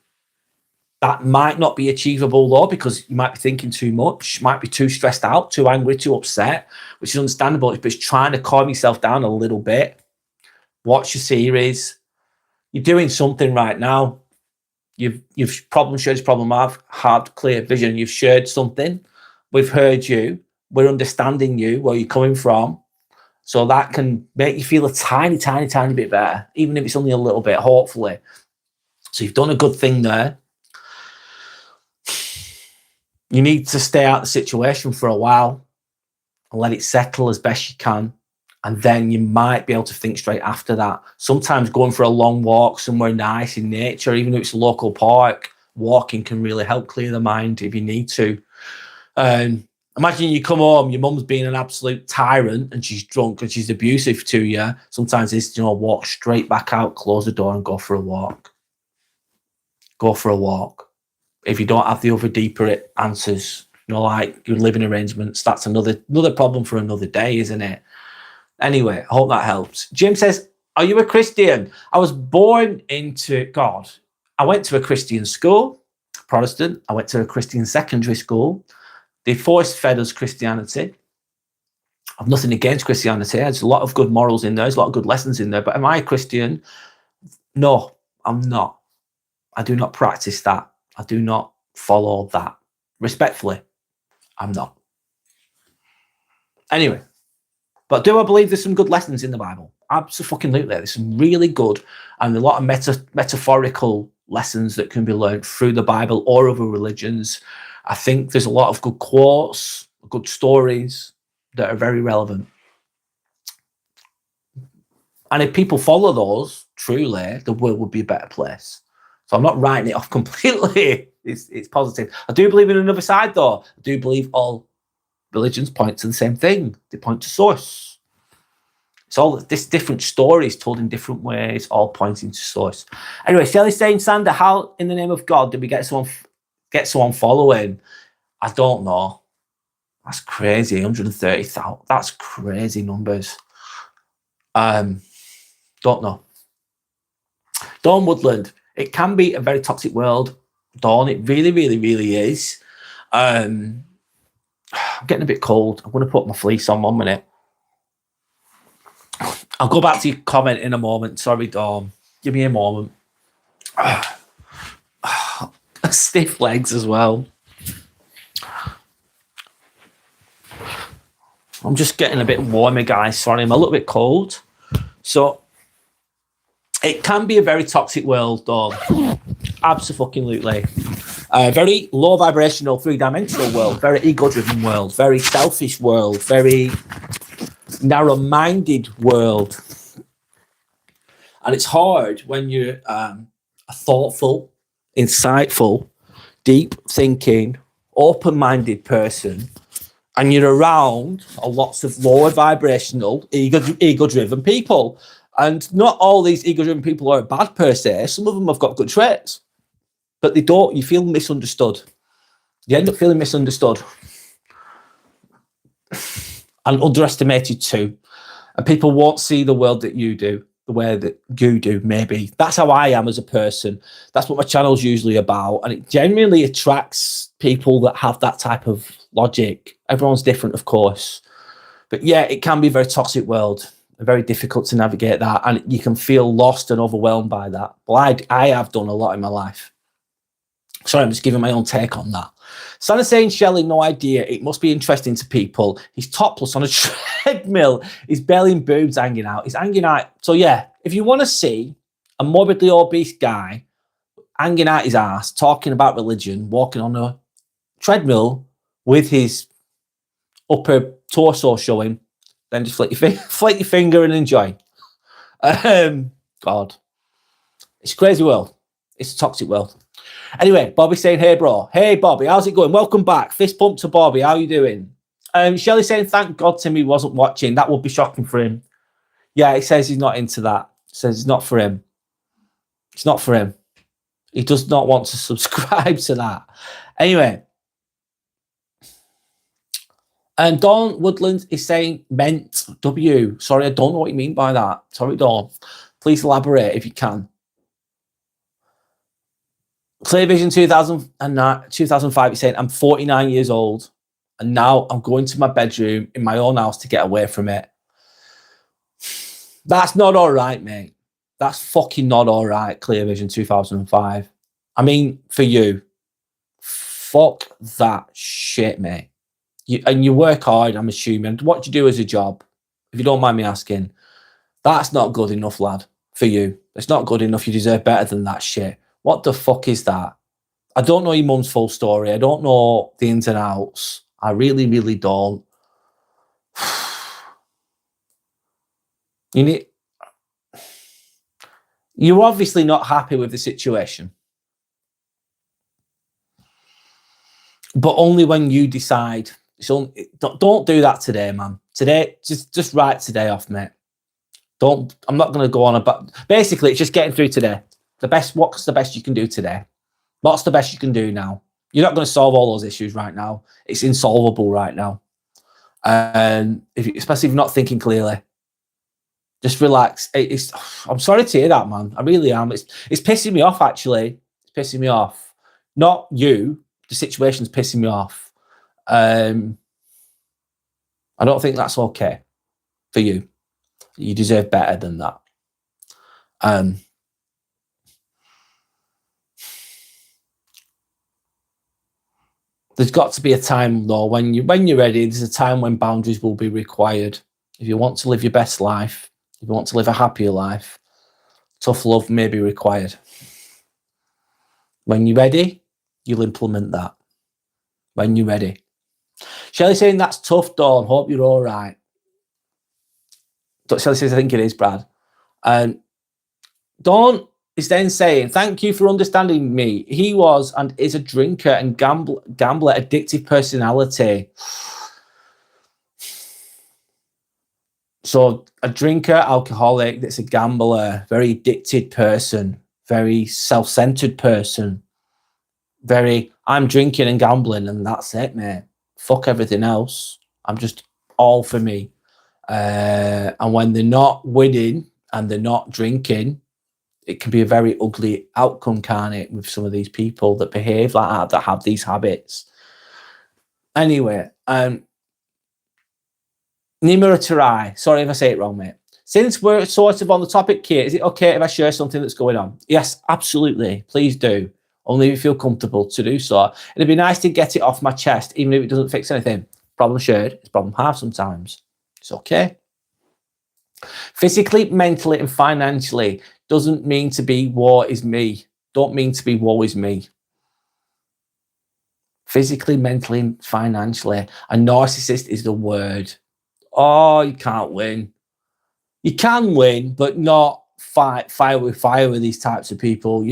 That might not be achievable though, because you might be thinking too much, might be too stressed out, too angry, too upset, which is understandable. But it's trying to calm yourself down a little bit. Watch your series. You're doing something right now. You've shared this problem. I've had clear vision. You've shared something. We've heard you. We're understanding you, where you're coming from. So that can make you feel a tiny, tiny, tiny bit better, even if it's only a little bit, hopefully. So you've done a good thing there. You need to stay out of the situation for a while and let it settle as best you can. And then you might be able to think straight after that. Sometimes going for a long walk somewhere nice in nature, even if it's a local park, walking can really help clear the mind if you need to. Imagine you come home, your mum's being an absolute tyrant and she's drunk and she's abusive to you. Sometimes it's, walk straight back out, close the door and go for a walk. Go for a walk. If you don't have the other deeper answers, like your living arrangements, that's another problem for another day, isn't it? Anyway, I hope that helps. Jim says, are you a Christian? I was born into God. I went to a Christian school, Protestant. I went to a Christian secondary school. They force-fed us Christianity. I've nothing against Christianity. There's a lot of good morals in there. There's a lot of good lessons in there. But am I a Christian? No, I'm not. I do not practice that. I do not follow that. Respectfully, I'm not. Anyway, but do I believe there's some good lessons in the Bible? Absolutely. There's some really good and a lot of metaphorical lessons that can be learned through the Bible or other religions. I think there's a lot of good quotes, good stories that are very relevant. And if people follow those, truly, the world would be a better place. So I'm not writing it off completely. It's positive. I do believe in another side, though. I do believe all religions point to the same thing. They point to source. It's all this different stories told in different ways, all pointing to source. Anyway, Shelley's saying, Sander, how in the name of God did we get someone following? I don't know. That's crazy. 130,000. That's crazy numbers. Don't know. Dawn Woodland. It can be a very toxic world, Dawn. It really, really, really is. I'm getting a bit cold. I'm going to put my fleece on 1 minute. I'll go back to your comment in a moment. Sorry, Dawn. Give me a moment. Stiff legs as well. I'm just getting a bit warmer, guys. Sorry, I'm a little bit cold. So it can be a very toxic world, Dawn. Absolutely. Very low vibrational, three-dimensional world, very ego-driven world, very selfish world, very narrow-minded world. And it's hard when you're a thoughtful, insightful, deep-thinking, open-minded person, and you're around lots of lower vibrational, ego-driven people. And not all these ego-driven people are bad per se. Some of them have got good traits, but they don't. You feel misunderstood. You end up feeling misunderstood and underestimated too. And people won't see the world that you do, the way that you do, maybe. That's how I am as a person. That's what my channel's usually about. And it genuinely attracts people that have that type of logic. Everyone's different, of course. But yeah, it can be a very toxic world. Very difficult to navigate that. And you can feel lost and overwhelmed by that. But I have done a lot in my life. Sorry, I'm just giving my own take on that. Santa saying, Shelley, no idea. It must be interesting to people. He's topless on a treadmill. His belly and boobs hanging out. He's hanging out. So yeah, if you want to see a morbidly obese guy hanging out his ass, talking about religion, walking on a treadmill with his upper torso showing, then just flick your finger and enjoy. God. It's a crazy world. It's a toxic world. Anyway, Bobby saying, hey, bro. Hey, Bobby, how's it going? Welcome back. Fist pump to Bobby. How you doing? Shelley saying, thank God Timmy wasn't watching. That would be shocking for him. Yeah, he says he's not into that. He says it's not for him. It's not for him. He does not want to subscribe to that. Anyway. And Dawn Woodland is saying meant W. Sorry, I don't know what you mean by that. Sorry, Dawn. Please elaborate if you can. Clear Vision 2005 is saying, I'm 49 years old and now I'm going to my bedroom in my own house to get away from it. That's not all right, mate. That's fucking not all right, Clear Vision 2005. I mean, for you, fuck that shit, mate. You work hard, I'm assuming. What do you do as a job? If you don't mind me asking, that's not good enough, lad, for you. It's not good enough. You deserve better than that shit. What the fuck is that? I don't know your mum's full story. I don't know the ins and outs. I really, really don't. You're obviously not happy with the situation. But only when you decide. So don't do that today, man. Today, just write today off, mate. I'm not going to go on about. Basically, it's just getting through today. What's the best you can do today? What's the best you can do now? You're not going to solve all those issues right now. It's insolvable right now. And especially if you're not thinking clearly, just relax. I'm sorry to hear that, man. I really am. It's pissing me off, actually. pissing me off. Not you. The situation's pissing me off. I don't think that's okay for you. You deserve better than that. There's got to be a time, though, when you're ready. There's a time when boundaries will be required. If you want to live your best life, if you want to live a happier life, tough love may be required. When you're ready, you'll implement that. When you're ready. Shelley saying that's tough, Dawn. Hope you're all right. Shelley says, I think it is, Brad. Dawn is then saying, thank you for understanding me. He was and is a drinker and gambler, addictive personality. So a drinker, alcoholic, that's a gambler, very addicted person, very self-centered person, very, I'm drinking and gambling and that's it, mate. Fuck everything else. I'm just all for me. And when they're not winning and they're not drinking, it can be a very ugly outcome, can't it, with some of these people that behave like that, that have these habits. Anyway, Nimura Tarai, sorry if I say it wrong, mate. Since we're sort of on the topic here, is it okay if I share something that's going on? Yes, absolutely. Please do. Only if you feel comfortable to do so. It'd be nice to get it off my chest, even if it doesn't fix anything. Problem shared is problem halved sometimes. It's okay. Physically, mentally, and financially doesn't mean to be woe is me. Don't mean to be woe is me. Physically, mentally, and financially. A narcissist is the word. Oh, you can't win. You can win, but not fight fire with these types of people.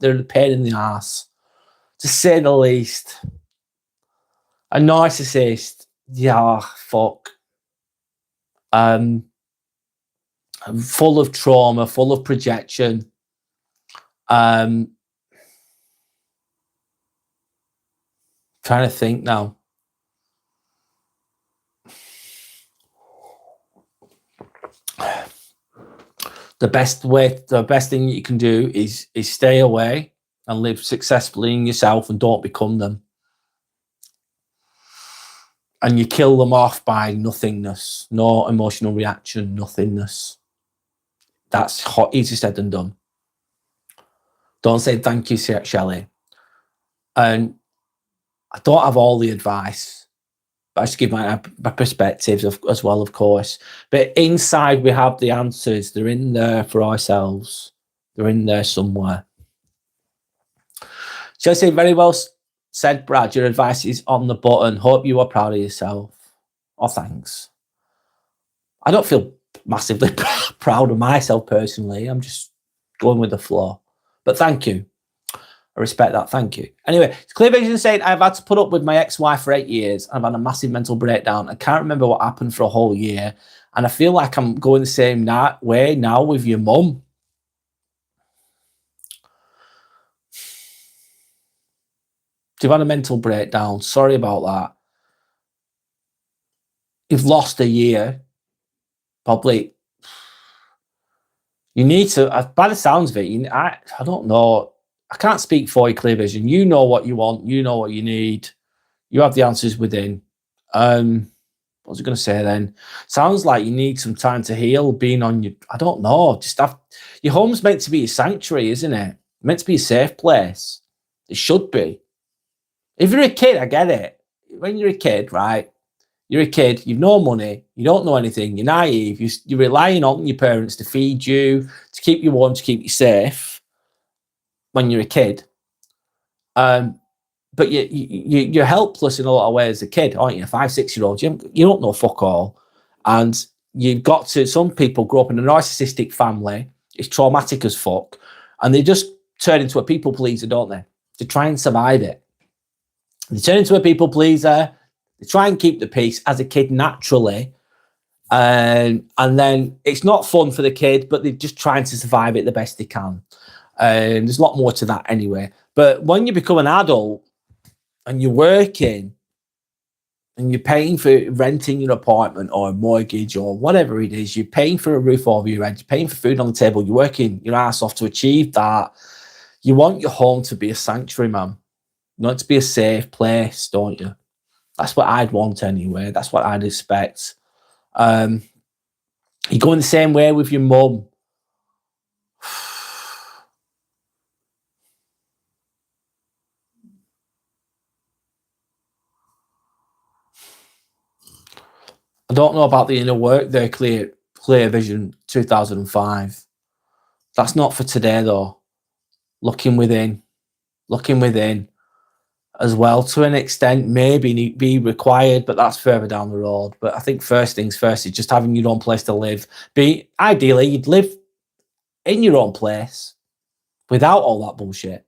They're a pain in the ass, to say the least. A narcissist, yeah, fuck. Full of trauma, full of projection. Trying to think now. The best thing you can do is stay away and live successfully in yourself and don't become them. And you kill them off by nothingness, no emotional reaction, nothingness. That's easier said than done. Don't say thank you, Shelley. And I don't have all the advice, but I just give my perspectives as well, of course. But inside we have the answers. They're in there for ourselves. They're in there somewhere. Shall I say, very well said, Brad. Your advice is on the button. Hope you are proud of yourself. Oh, thanks. I don't feel massively proud of myself personally. I'm just going with the flow. But thank you. I respect that. Thank you. Anyway, Clear Vision saying, I've had to put up with my ex-wife for 8 years. I've had a massive mental breakdown. I can't remember what happened for a whole year. And I feel like I'm going the same way now with your mum. You've had a mental breakdown. Sorry about that. You've lost a year. Probably. You need to, by the sounds of it, I don't know. I can't speak for you, Clear Vision. You know what you want. You know what you need. You have the answers within. What was I going to say then? Sounds like you need some time to heal. Being on your, I don't know. Your home's meant to be a sanctuary, isn't it? Meant to be a safe place. It should be. If you're a kid, I get it. When you're a kid, right? You're a kid. You've no money. You don't know anything. You're naive. You're relying on your parents to feed you, to keep you warm, to keep you safe. When you're a kid, but you're helpless in a lot of ways as a kid, aren't you? 5, 6-year-old, you don't know fuck all, and you've got to. Some people grow up in a narcissistic family. It's traumatic as fuck, and they just turn into a people pleaser, don't they? To try and survive it, they turn into a people pleaser. They try and keep the peace as a kid naturally, and then it's not fun for the kid, but they're just trying to survive it the best they can. There's a lot more to that anyway. But when you become an adult and you're working and you're paying for renting your apartment or a mortgage or whatever it is, you're paying for a roof over your head, you're paying for food on the table, you're working your ass off to achieve that. You want your home to be a sanctuary, man. You want it to be a safe place, don't you? That's what I'd want anyway. That's what I'd expect. You're going the same way with your mum. I don't know about the inner work there, Clear Vision 2005. That's not for today, though. Looking within as well, to an extent, maybe be required, but that's further down the road. But I think first things first is just having your own place to live. Ideally, you'd live in your own place without all that bullshit.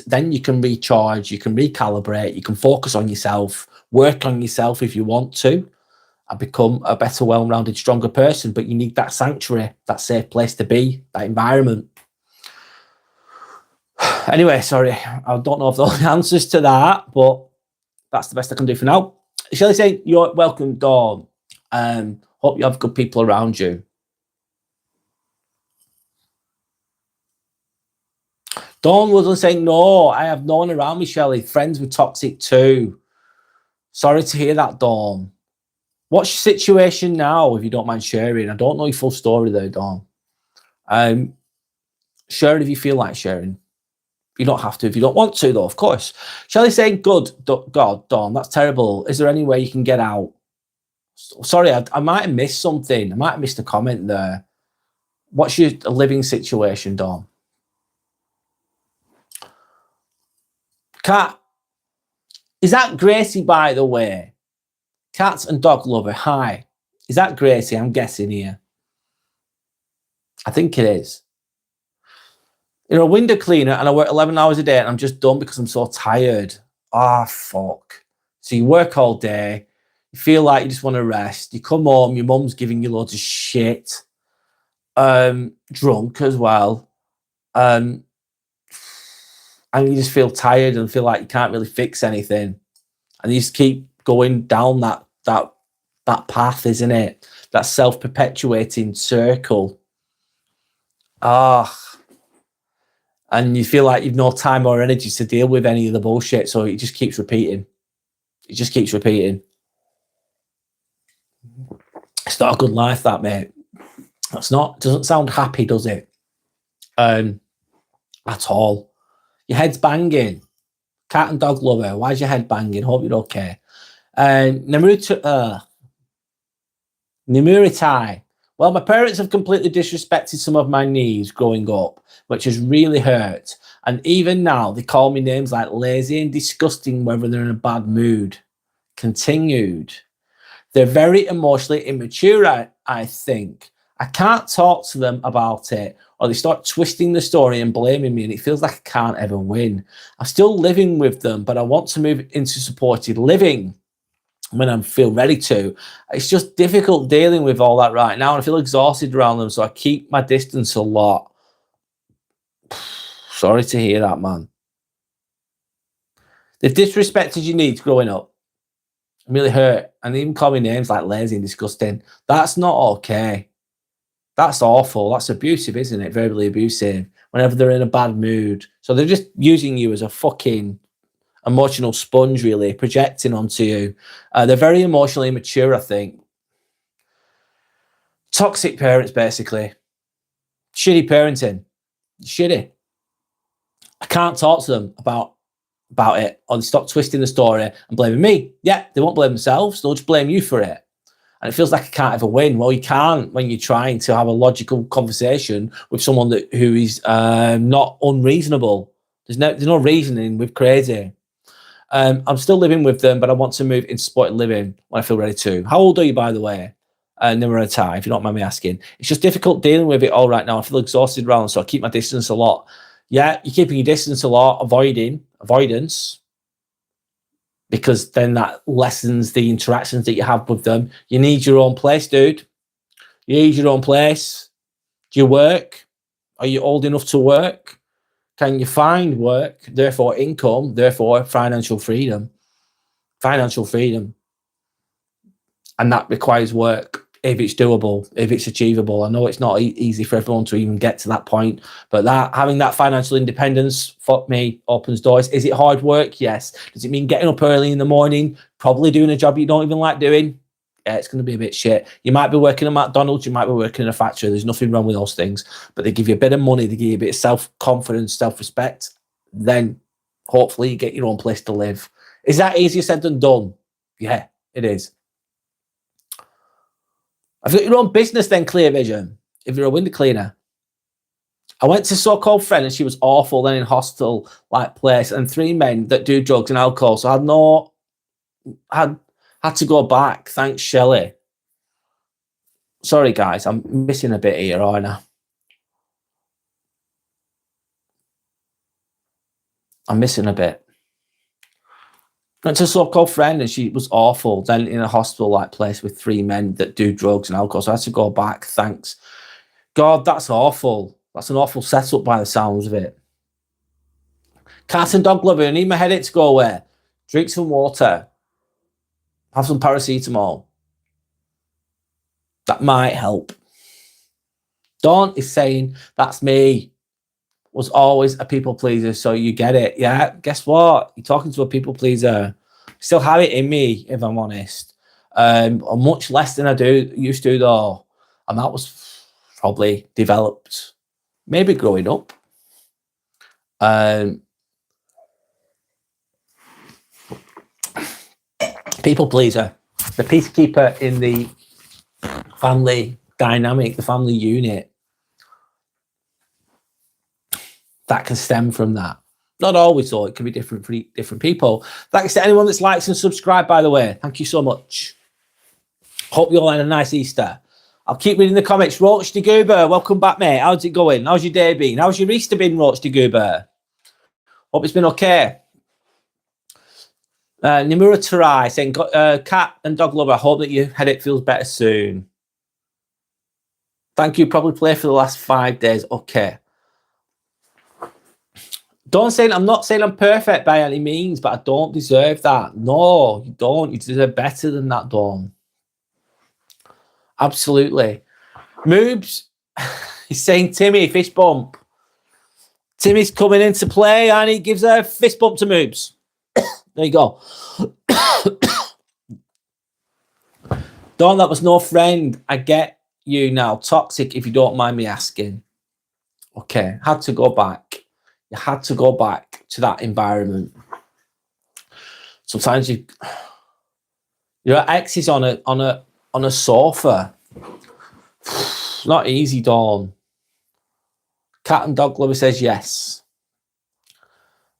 Then you can recharge, you can recalibrate, you can focus on yourself, work on yourself if you want to, and become a better, well-rounded, stronger person. But you need that sanctuary, that safe place to be, that environment. Anyway, sorry, I don't know if there's answers to that, but that's the best I can do for now. Shall I say, you're welcome, Dawn. Hope you have good people around you. Dawn wasn't saying, no, I have no one around me, Shelley. Friends were toxic too. Sorry to hear that, Dawn. What's your situation now, if you don't mind sharing? I don't know your full story though, Dawn. Share it if you feel like sharing. You don't have to if you don't want to, though, of course. Shelley saying, good, God, Dawn, that's terrible. Is there any way you can get out? Sorry, I might have missed something. I might have missed a comment there. What's your living situation, Dawn? Cat, is that Gracie, by the way? Cats and dog lover, hi. Is that Gracie? I'm guessing here. I think it is. You're a window cleaner and I work 11 hours a day and I'm just done because I'm so tired. Ah, fuck. So you work all day, you feel like you just want to rest, you come home, your mum's giving you loads of shit, drunk as well, and you just feel tired and feel like you can't really fix anything. And you just keep going down that path, isn't it? That self-perpetuating circle. And you feel like you've no time or energy to deal with any of the bullshit, so it just keeps repeating. It just keeps repeating. It's not a good life, that, mate. Doesn't sound happy, does it? At all. Your head's banging. Cat and dog lover, why's your head banging? Hope you're okay. Namuritai. Well, my parents have completely disrespected some of my needs growing up, which has really hurt. And even now, they call me names like lazy and disgusting whether they're in a bad mood. Continued. They're very emotionally immature, I think. I can't talk to them about it, or they start twisting the story and blaming me, and it feels like I can't ever win. I'm still living with them, but I want to move into supported living when I feel ready to. It's just difficult dealing with all that right now, and I feel exhausted around them, so I keep my distance a lot. Sorry to hear that, man. They've disrespected your needs growing up. I'm really hurt, and they even call me names like lazy and disgusting. That's not okay. That's awful. That's abusive, isn't it? Verbally abusive whenever they're in a bad mood. So they're just using you as a fucking emotional sponge, really, projecting onto you. They're very emotionally immature, I think. Toxic parents, basically. Shitty parenting. Shitty. I can't talk to them about it, or they stop twisting the story and blaming me. Yeah, they won't blame themselves. They'll just blame you for it. And it feels like I can't ever win. Well, you can't when you're trying to have a logical conversation with someone who is not unreasonable. There's no reasoning with crazy. I'm still living with them, but I want to move into supported living when I feel ready to. How old are you, by the way? Nimeratai, if you don't mind me asking. It's just difficult dealing with it all right now. I feel exhausted around, so I keep my distance a lot. Yeah, you're keeping your distance a lot, avoidance, because then that lessens the interactions that you have with them. You need your own place, dude. You need your own place. Do you work? Are you old enough to work? Can you find work? Therefore, income. Therefore, financial freedom. Financial freedom. And that requires work. if it's doable, if it's achievable. I know it's not easy for everyone to even get to that point, but that having that financial independence, fuck me, opens doors. Is it hard work? Yes. Does it mean getting up early in the morning, probably doing a job you don't even like doing? Yeah, it's going to be a bit shit. You might be working at McDonald's, you might be working in a factory. There's nothing wrong with those things, but they give you a bit of money, they give you a bit of self-confidence, self-respect. Then hopefully you get your own place to live. Is that easier said than done? Yeah, it is. I've got your own business then, Clear Vision, if you're a window cleaner. I went to so-called friend and she was awful, then in hostel like place, and 3 men that do drugs and alcohol. So I had to go back. Thanks, Shelley. Sorry, guys, I'm missing a bit here, aren't I? I'm missing a bit. Went to a so-called friend and she was awful, then in a hostel like place with 3 men that do drugs and alcohol. So I had to go back. Thanks. God, that's awful. That's an awful setup by the sounds of it. Cat and dog lover, I need my headache to go away. Drink some water. Have some paracetamol. That might help. Dawn is saying, that's me. Was always a people pleaser, so you get it. Yeah, guess what? You're talking to a people pleaser. Still have it in me, if I'm honest. Much less than I used to, though. And that was probably developed, maybe growing up. People pleaser, the peacekeeper in the family dynamic, the family unit. That can stem from that. Not always, though. It can be different for different people. Thanks to anyone that's likes and subscribed, by the way. Thank you so much. Hope you all had a nice Easter. I'll keep reading the comments. Roach de Goober, welcome back, mate. How's it going? How's your day been? How's your Easter been, Roach de Goober? Hope it's been okay. Nimura Tarai saying, cat and dog lover, I hope that your headache feels better soon. Thank you. Probably play for the last 5 days. Okay. I'm not saying I'm perfect by any means, but I don't deserve that. No, you don't. You deserve better than that, Dawn. Absolutely. Moobs, he's saying Timmy, fist bump. Timmy's coming into play and he gives a fist bump to Moobs. There you go. Dawn, that was no friend. I get you now. Toxic, if you don't mind me asking. Okay, had to go back. You had to go back to that environment. Sometimes your ex is on a sofa. Not easy, Dawn. Cat and dog lover says yes.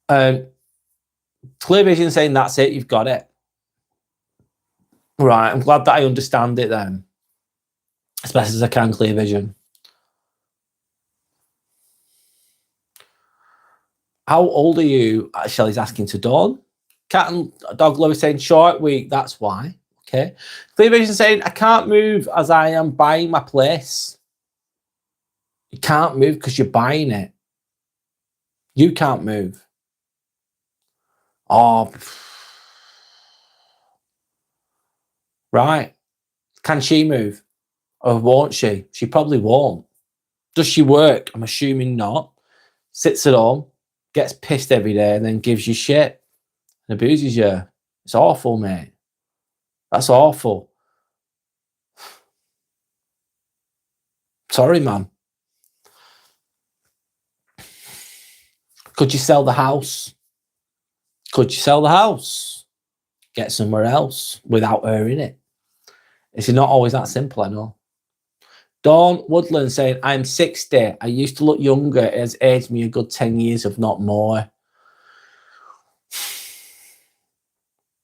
Clear Vision saying that's it, you've got it. Right, I'm glad that I understand it then. As best as I can, Clear Vision. How old are you? Shelley's asking to Dawn. Cat and dog lover saying short week, that's why. Okay. Clear Vision saying, I can't move as I am buying my place. You can't move because you're buying it. You can't move. Oh, right. Can she move? Or won't she? She probably won't. Does she work? I'm assuming not. Sits at home, gets pissed every day, and then gives you shit and abuses you. It's awful, mate. That's awful. Sorry, man. Could you sell the house? Could you sell the house? Get somewhere else without her in it. It's not always that simple, I know. Dawn Woodland saying, I'm 60. I used to look younger. It has aged me a good 10 years, if not more.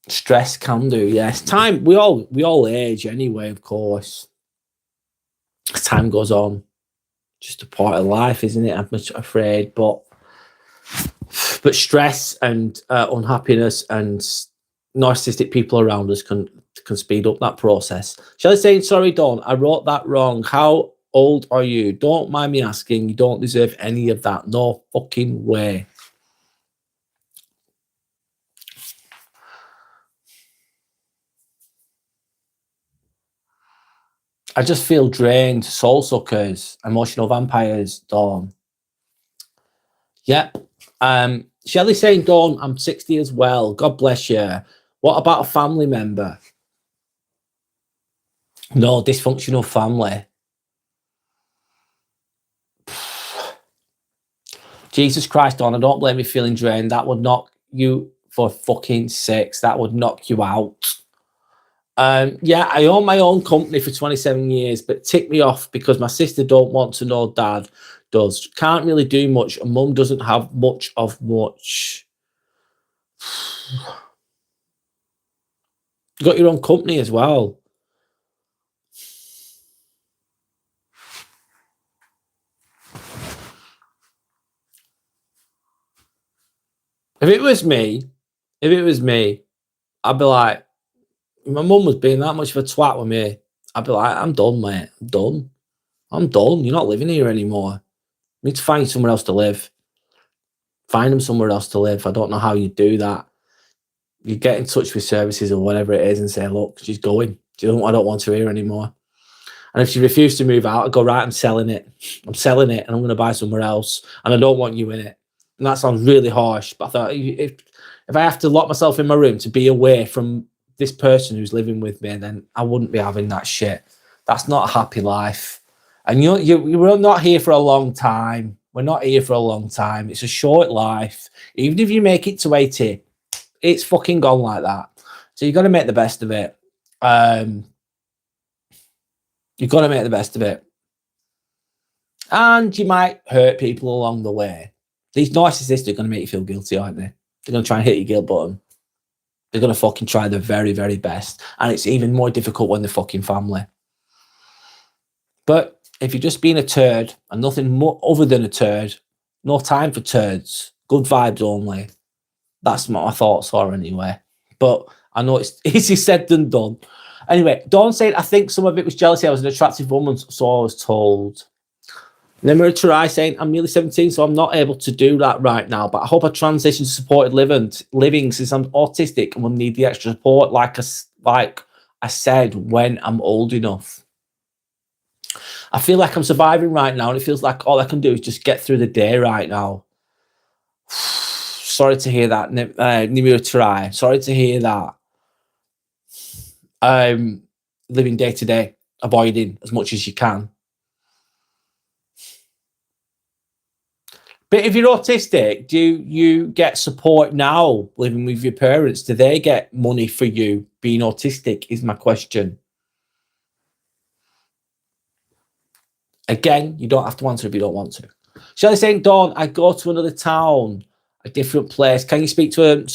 Stress can do, yes. Time, we all age anyway, of course. As time goes on. Just a part of life, isn't it? I'm much afraid, but stress and unhappiness and narcissistic people around us can speed up that process. Shelley saying, sorry, Dawn, I wrote that wrong. How old are you? Don't mind me asking. You don't deserve any of that. No fucking way. I just feel drained. Soul suckers, emotional vampires, Dawn. Yep. Shelley saying, Dawn, I'm 60 as well. God bless you. What about a family member? No, dysfunctional family. Jesus Christ, Dawn, I don't blame you feeling drained. That would knock you for fucking 6. That would knock you out. Yeah, I own my own company for 27 years, but tick me off because my sister don't want to know dad does. Can't really do much, and mum doesn't have much of much. You got your own company as well. If it was me, I'd be like, my mum was being that much of a twat with me. I'd be like, I'm done, mate. I'm done. You're not living here anymore. You need to find somewhere else to live. Find them somewhere else to live. I don't know how you do that. You get in touch with services or whatever it is and say, look, she's going. I don't want her here anymore. And if she refused to move out, I'd go, right, I'm selling it. I'm selling it and I'm going to buy somewhere else. And I don't want you in it. And that sounds really harsh. But I thought, if I have to lock myself in my room to be away from this person who's living with me, then I wouldn't be having that shit. That's not a happy life. And we're not here for a long time. We're not here for a long time. It's a short life. Even if you make it to 80, it's fucking gone like that. So you've got to make the best of it. You've got to make the best of it. And you might hurt people along the way. These narcissists are going to make you feel guilty, aren't they? They're going to try and hit your guilt button. They're going to fucking try their very, very best. And it's even more difficult when they're fucking family. But if you're just being a turd and nothing more other than a turd, no time for turds, good vibes only. That's what my thoughts are anyway. But I know it's easier said than done. Anyway, Dawn said, I think some of it was jealousy. I was an attractive woman, so I was told. Nimra Tarai saying, I'm nearly 17, so I'm not able to do that right now, but I hope I transition to supported living since I'm autistic and will need the extra support, like I said, when I'm old enough. I feel like I'm surviving right now, and it feels like all I can do is just get through the day right now. Sorry to hear that, Nimra Tarai. Sorry to hear that. Living day to day, avoiding as much as you can. But if you're autistic, do you get support now living with your parents? Do they get money for you being autistic is my question. Again, you don't have to answer if you don't want to. Shelley saying, Dawn, I go to another town, a different place. Can you speak to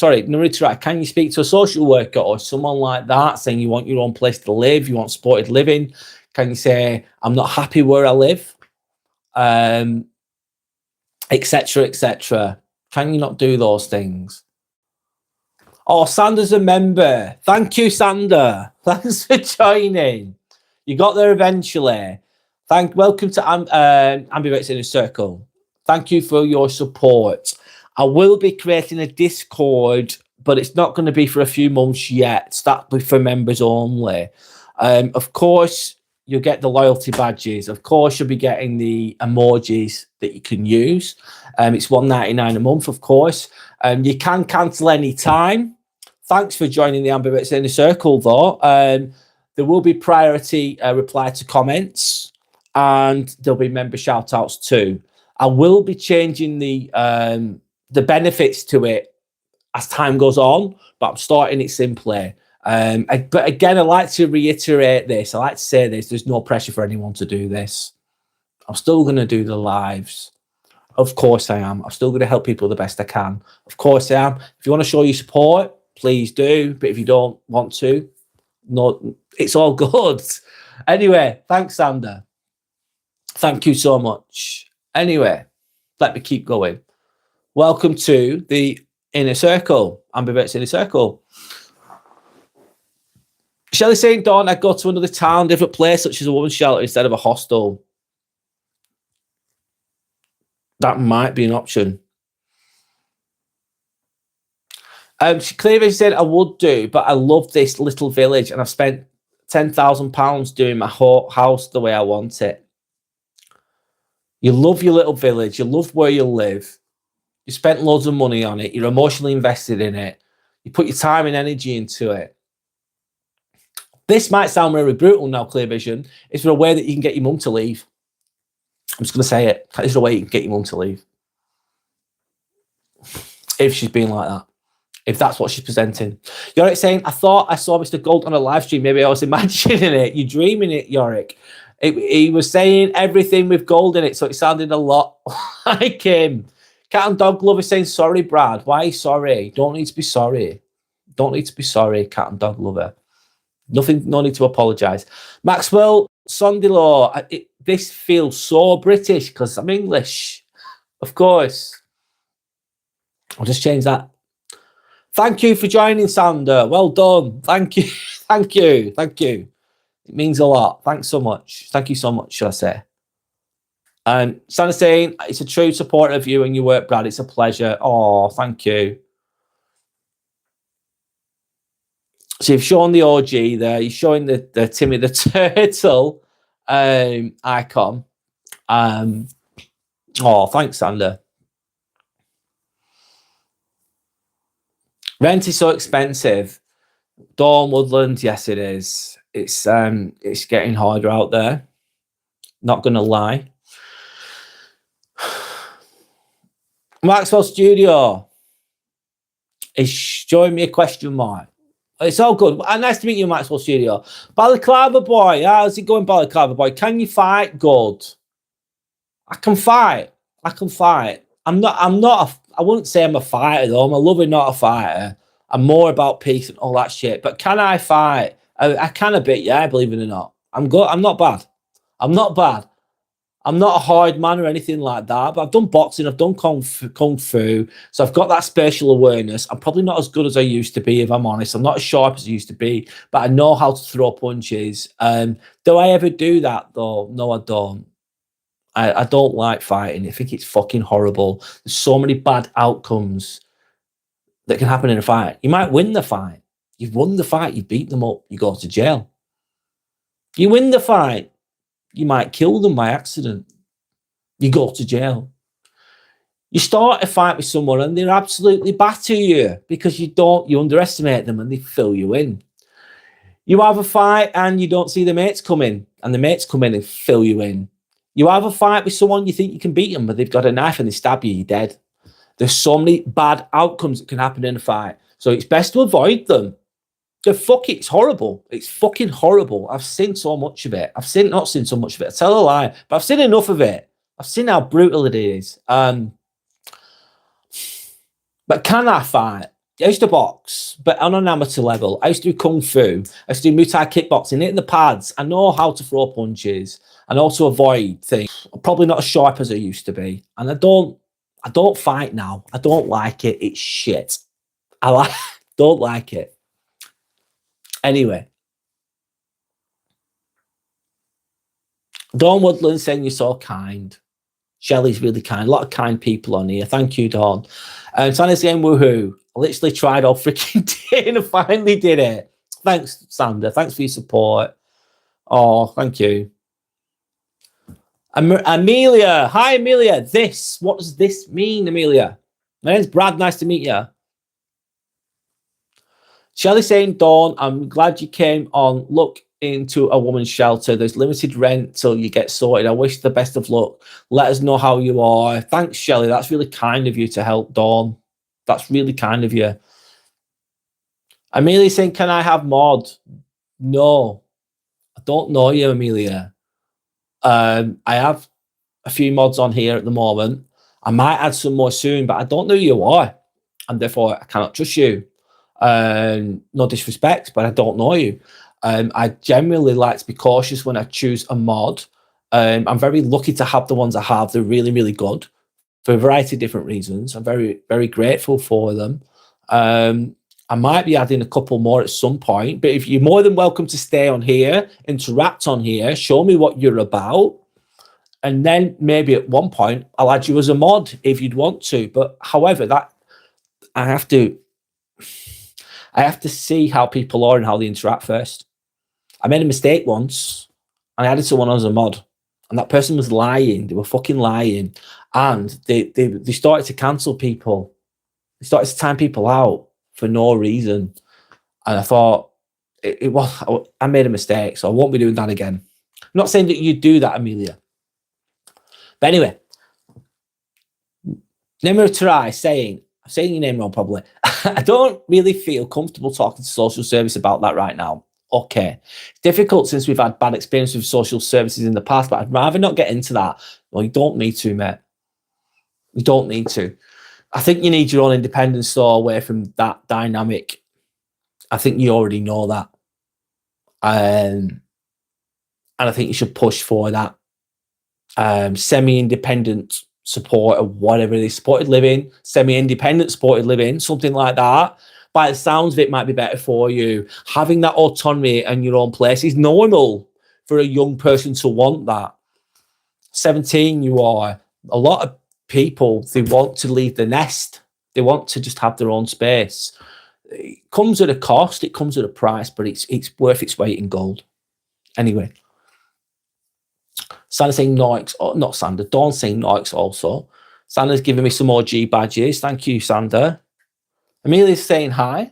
can you speak to a social worker or someone like that saying you want your own place to live, you want supported living? Can you say, I'm not happy where I live? Etc, etc. Can you not do those things? Oh, Sander's a member. Thank you, Sander. Thanks for joining. You got there eventually. Welcome to Ambiverts Inner Circle. Thank you for your support. I will be creating a Discord, but it's not going to be for a few months yet. That'll be for members only. Of course, you'll get the loyalty badges. Of course, you'll be getting the emojis that you can use. It's $1.99 a month, of course. You can cancel any time. Thanks for joining the Ambiverts Inner Circle, though. There will be priority reply to comments, and there'll be member shout-outs too. I will be changing the benefits to it as time goes on, but I'm starting it simply. But again, I like to reiterate this. I like to say this. There's no pressure for anyone to do this. I'm still going to do the lives. Of course I am. I'm still going to help people the best I can. Of course I am. If you want to show your support, please do. But if you don't want to, no, it's all good. Anyway, thanks, Sander. Thank you so much. Anyway, let me keep going. Welcome to the Inner Circle, Ambiverts Inner Circle. Shelley saying, Dawn, I'd go to another town, different place, such as a woman's shelter instead of a hostel. That might be an option. She clearly said I would do, but I love this little village and I've spent £10,000 doing my house the way I want it. You love your little village. You love where you live. You spent loads of money on it. You're emotionally invested in it. You put your time and energy into it. This might sound really brutal now, Clear Vision. Is there a way that you can get your mum to leave? I'm just going to say it. Is there a way you can get your mum to leave? If she's being like that. If that's what she's presenting. Yorick saying, I thought I saw Mr. Gold on a live stream. Maybe I was imagining it. You're dreaming it, Yorick. He was saying everything with gold in it, so it sounded a lot like him. Cat and Dog Lover saying, sorry, Brad. Why are you sorry? Don't need to be sorry. Don't need to be sorry, Cat and Dog Lover. Nothing, no need to apologise. Maxwell Sondilo, this feels so British because I'm English. Of course. I'll just change that. Thank you for joining, Sander. Well done. Thank you. Thank you. Thank you. It means a lot. Thanks so much. Thank you so much, should I say. Sander saying, it's a true support of you and your work, Brad. It's a pleasure. Oh, thank you. So you've shown the OG there. You're showing the Timmy the Turtle icon. Oh, thanks, Sander. Rent is so expensive. Dawn Woodland, yes, it is. It's getting harder out there. Not gonna lie. Maxwell Studio is showing me a question mark. It's all good. Nice to meet you, Maxwell Studio. Balaclava Boy, how's it going, Balaclava Boy? Can you fight? Good. I can fight. I can fight. I wouldn't say I'm a fighter though. I'm a lover, not a fighter. I'm more about peace and all that shit. But can I fight? I can a bit, yeah, believe it or not. I'm good. I'm not bad. I'm not bad. I'm not a hard man or anything like that, but I've done boxing, I've done kung fu, so I've got that spatial awareness. I'm probably not as good as I used to be, if I'm honest. I'm not as sharp as I used to be, but I know how to throw punches. Do I ever do that, though? No, I don't. I don't like fighting. I think it's fucking horrible. There's so many bad outcomes that can happen in a fight. You might win the fight. You've won the fight, you beat them up, you go to jail. You win the fight, you might kill them by accident. You go to jail. You start a fight with someone and they're absolutely batter you because you underestimate them and they fill you in. You have a fight and you don't see the mates come in and the mates come in and fill you in. You have a fight with someone, you think you can beat them, but they've got a knife and they stab you, you're dead. There's so many bad outcomes that can happen in a fight. So it's best to avoid them. It's horrible. It's fucking horrible. I've seen so much of it. Not seen so much of it. I tell a lie, but I've seen enough of it. I've seen how brutal it is. But can I fight? I used to box, but on an amateur level. I used to do kung fu. I used to do Muay Thai kickboxing, hitting the pads. I know how to throw punches and also avoid things. I'm probably not as sharp as I used to be. And I don't fight now. I don't like it. It's shit. Don't like it. Anyway, Dawn Woodland saying you're so kind. Shelley's really kind. A lot of kind people on here. Thank you, Dawn. Sandy's saying woohoo. I literally tried all freaking day and I finally did it. Thanks, Sander. Thanks for your support. Oh, thank you. Amelia. Hi, Amelia. What does this mean, Amelia? My name's Brad. Nice to meet you. Shelley saying, Dawn, I'm glad you came on. Look into a woman's shelter. There's limited rent till you get sorted. I wish the best of luck. Let us know how you are. Thanks, Shelley. That's really kind of you to help Dawn. That's really kind of you. Amelia saying, can I have mod? No. I don't know you, Amelia. I have a few mods on here at the moment. I might add some more soon, but I don't know who you are. And therefore, I cannot trust you. No disrespect, but I don't know you. I generally like to be cautious when I choose a mod. I'm very lucky to have the ones I have. They're really, really good for a variety of different reasons. I'm very, very grateful for them. I might be adding a couple more at some point, but if you're more than welcome to stay on here, interact on here, show me what you're about. And then maybe at one point I'll add you as a mod if you'd want to. But however, that I have to see how people are and how they interact first. I made a mistake once and I added someone as a mod and that person was lying. They were fucking lying. And they started to cancel people. They started to time people out for no reason. And I thought, I made a mistake, so I won't be doing that again. I'm not saying that you do that, Amelia. But anyway, Nemir Tarai saying, I'm saying your name wrong probably. I don't really feel comfortable talking to social service about that right now. Okay. It's difficult since we've had bad experience with social services in the past, but I'd rather not get into that. Well, you don't need to, mate. You don't need to. I think you need your own independent store away from that dynamic. I think you already know that. And I think you should push for that. Semi-independent support or whatever it is, supported living, semi-independent supported living, something like that. By the sounds of it, might be better for you. Having that autonomy and your own place is normal for a young person to want that. 17, you are. A lot of people, they want to leave the nest. They want to just have their own space. It comes at a cost, it comes at a price, but it's worth its weight in gold. Anyway. Sander saying Noix, oh, not Sander, Dawn saying Noix also. Sander's giving me some more G badges. Thank you, Sander. Amelia's saying hi.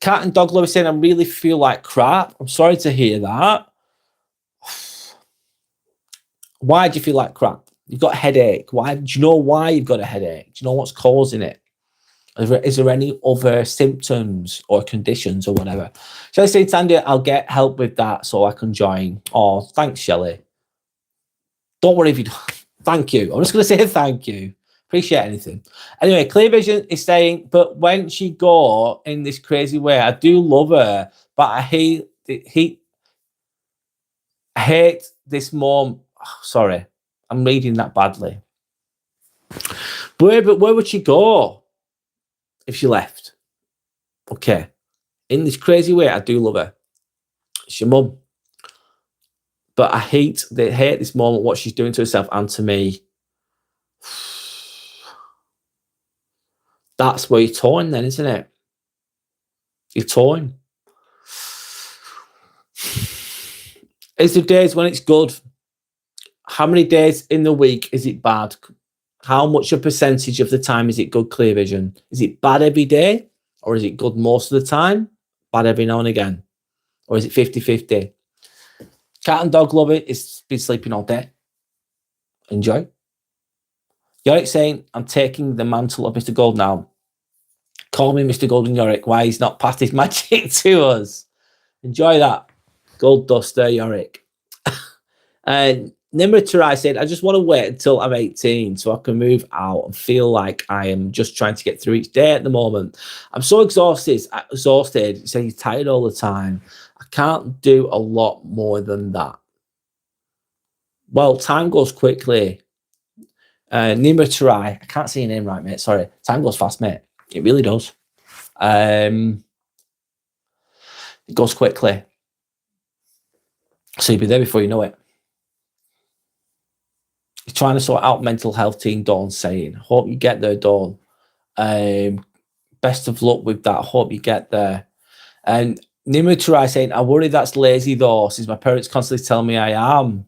Cat and Dog Lover saying, I really feel like crap. I'm sorry to hear that. Why do you feel like crap? You've got a headache. Why? Do you know why you've got a headache? Do you know what's causing it? Is there any other symptoms or conditions or whatever? Shall I say, Sandy, I'll get help with that so I can join. Oh, thanks, Shelley. Don't worry if you don't. Thank you. I'm just going to say thank you. Appreciate anything. Anyway, Clear Vision is saying, but when she go in this crazy way, I do love her, but I hate this mom. Oh, sorry, I'm reading that badly. But where would she go if she left? Okay. In this crazy way, I do love her. It's your mum. But I hate this moment, what she's doing to herself and to me. That's where you're torn then, isn't it? You're torn. Is there days when it's good? How many days in the week is it bad? How much a percentage of the time is it good, Clear Vision? Is it bad every day? Or is it good most of the time? Bad every now and again? Or is it 50-50? Cat and Dog Lover is been sleeping all day. Enjoy. Yorick saying, I'm taking the mantle of Mr. Gold now. Call me Mr. Golden Yorick. Why he's not passed his magic to us. Enjoy that. Gold duster, Yorick. And Nimra Tarai said, I just want to wait until I'm 18 so I can move out and feel like I am just trying to get through each day at the moment. I'm so exhausted. So you're tired all the time. I can't do a lot more than that. Well, time goes quickly. Nimra Tarai, I can't say your name right, mate. Sorry. Time goes fast, mate. It really does. It goes quickly. So you'll be there before you know it. You're trying to sort out mental health team, Dawn saying. Hope you get there, Dawn. Best of luck with that. Hope you get there. And Nimra Tarai saying, I worry that's lazy though, since my parents constantly tell me I am.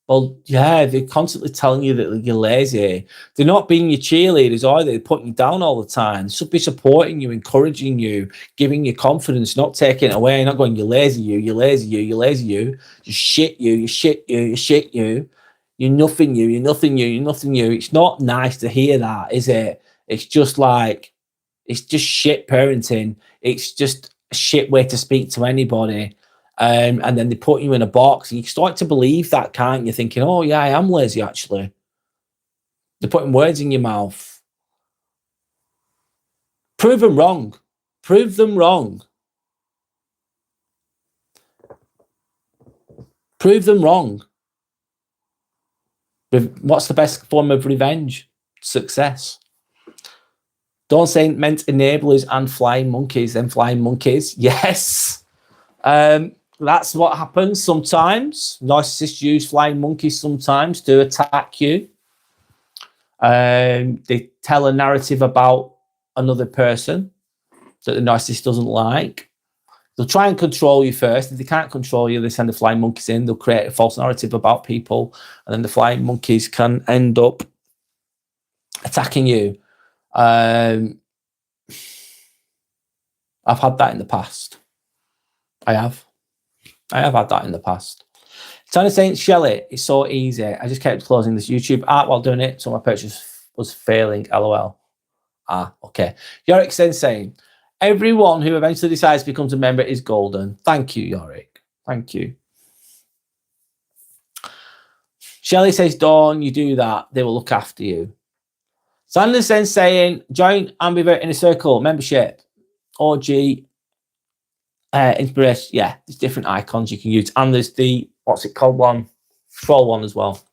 Well, yeah, they're constantly telling you that you're lazy. They're not being your cheerleaders, are they? They're putting you down all the time. They should be supporting you, encouraging you, giving you confidence, not taking it away, not going, you're lazy, you're lazy, you're lazy, you shit, you shit, you shit, you. You're nothing, you're nothing, you're nothing, you. It's not nice to hear that, is it? It's just like, it's just shit parenting. It's just a shit way to speak to anybody. And then they put you in a box and you start to believe that, can't you? Thinking, oh, yeah, I am lazy, actually. They're putting words in your mouth. Prove them wrong. Prove them wrong. Prove them wrong. What's the best form of revenge? Success. Don't say meant enablers and flying monkeys. Then flying monkeys, yes. That's what happens sometimes. Narcissists use flying monkeys sometimes to attack you. They tell a narrative about another person that the narcissist doesn't like. They'll try and control you first. If they can't control you, they send the flying monkeys in. They'll create a false narrative about people, and then the flying monkeys can end up attacking you. I've had that in the past. I have had that in the past. Tony saying, Shelley, it's so easy. I just kept closing this YouTube app while doing it, so my purchase was failing. LOL. Okay. Yorick saying, everyone who eventually decides to become a member is golden. Thank you, Yorick. Thank you. Shelley says, Dawn, you do that. They will look after you. Sanderson saying, join Ambivert in a circle membership. OG inspiration. Yeah, there's different icons you can use. And there's the, what's it called one? Troll one as well.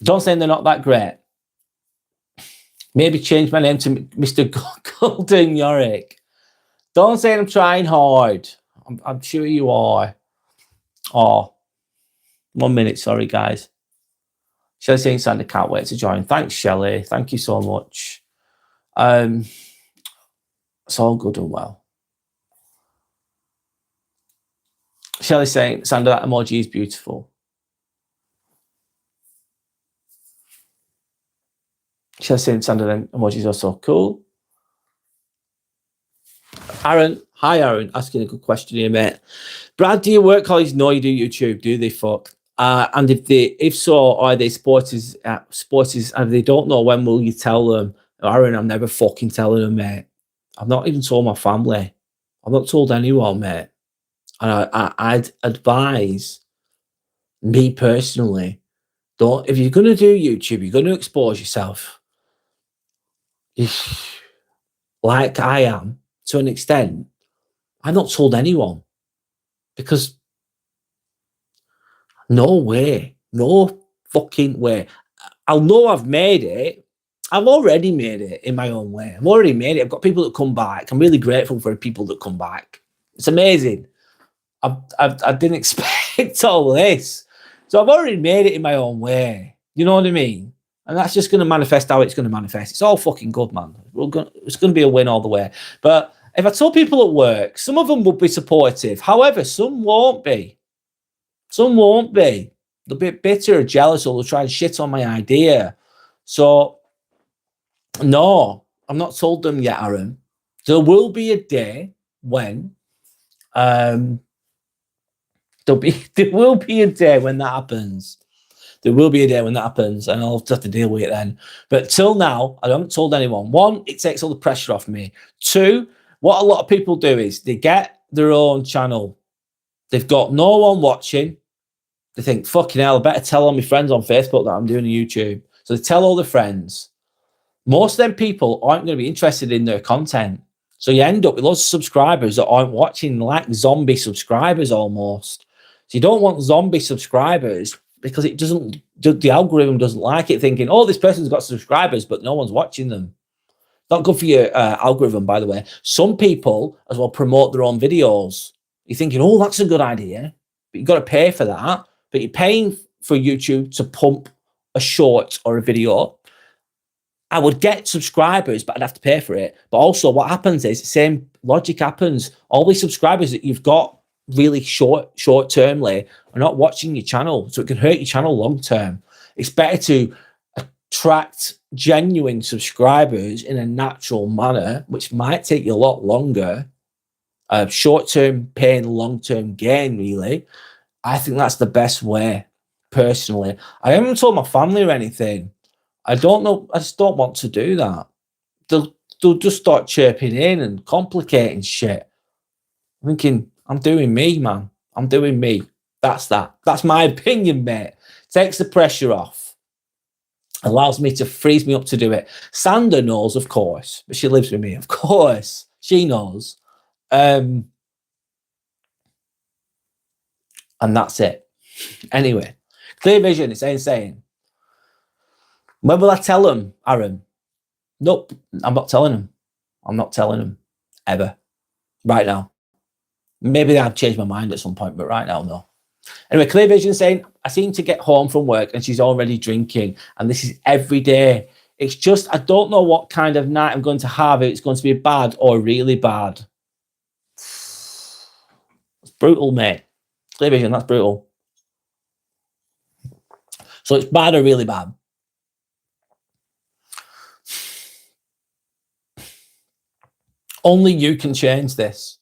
Don't say they're not that great. Maybe change my name to Mr. Golden Yorick. Don't say I'm trying hard. I'm sure you are. Oh, 1 minute. Sorry, guys. Shelley saying, Sandy, can't wait to join. Thanks, Shelley. Thank you so much. It's all good and well. Shelley saying, Sandra, that emoji is beautiful. Shelley saying, Sandra, them emojis are so cool. Aaron, hi Aaron, asking a good question here, mate. Brad, do your work colleagues know you do YouTube? Do they fuck? And if so, are they sporties? And if they don't know, when will you tell them? Aaron, I'm never fucking telling them, mate. I've not even told my family. I've not told anyone, mate. And I'd advise me personally, don't, if you're going to do YouTube, you're going to expose yourself. Like I am, to an extent, I've not told anyone. Because no way, no fucking way. I'll know I've made it. I've already made it in my own way. I've already made it. I've got people that come back. I'm really grateful for the people that come back. It's amazing. I didn't expect all this. So I've already made it in my own way. You know what I mean? And that's just going to manifest how it's going to manifest. It's all fucking good, man. It's going to be a win all the way. But if I told people at work, some of them would be supportive. However, some won't be. Some won't be. They'll be bitter or jealous, or they'll try and shit on my idea. So, no, I'm not told them yet, Aaron. There will be a day when there will be a day when that happens. There will be a day when that happens, and I'll have to deal with it then. But till now, I haven't told anyone. One, it takes all the pressure off me. Two, what a lot of people do is they get their own channel. They've got no one watching. They think, fucking hell, I better tell all my friends on Facebook that I'm doing a YouTube. So they tell all their friends. Most of them people aren't going to be interested in their content. So you end up with lots of subscribers that aren't watching, like zombie subscribers almost. So you don't want zombie subscribers because it doesn't, the algorithm doesn't like it, thinking, oh, this person's got subscribers, but no one's watching them. Not good for your algorithm, by the way. Some people as well promote their own videos. You're thinking, oh, that's a good idea, but you've got to pay for that. But you're paying for YouTube to pump a short or a video. I would get subscribers, but I'd have to pay for it. But also what happens is the same logic happens. All these subscribers that you've got really short-termly are not watching your channel. So it can hurt your channel long-term. It's better to attract genuine subscribers in a natural manner, which might take you a lot longer. Short-term pain, long-term gain, really. I think that's the best way, personally. I haven't told my family or anything. I don't know. I just don't want to do that. They'll just start chirping in and complicating shit. I'm thinking, I'm doing me, man. I'm doing me. That's that. That's my opinion, mate. Takes the pressure off. Allows me to freeze me up to do it. Sandra knows, of course, but she lives with me, of course. She knows. And that's it. Anyway, Clear Vision is saying, when will I tell them, Aaron? Nope, I'm not telling them. I'm not telling them ever. Right now. Maybe I've changed my mind at some point, but right now, no. Anyway, Clear Vision saying, I seem to get home from work and she's already drinking, and this is every day. It's just, I don't know what kind of night I'm going to have. If it's going to be bad or really bad. brutal, mate. Clear vision, that's brutal. So it's bad or really bad. Only you can change this.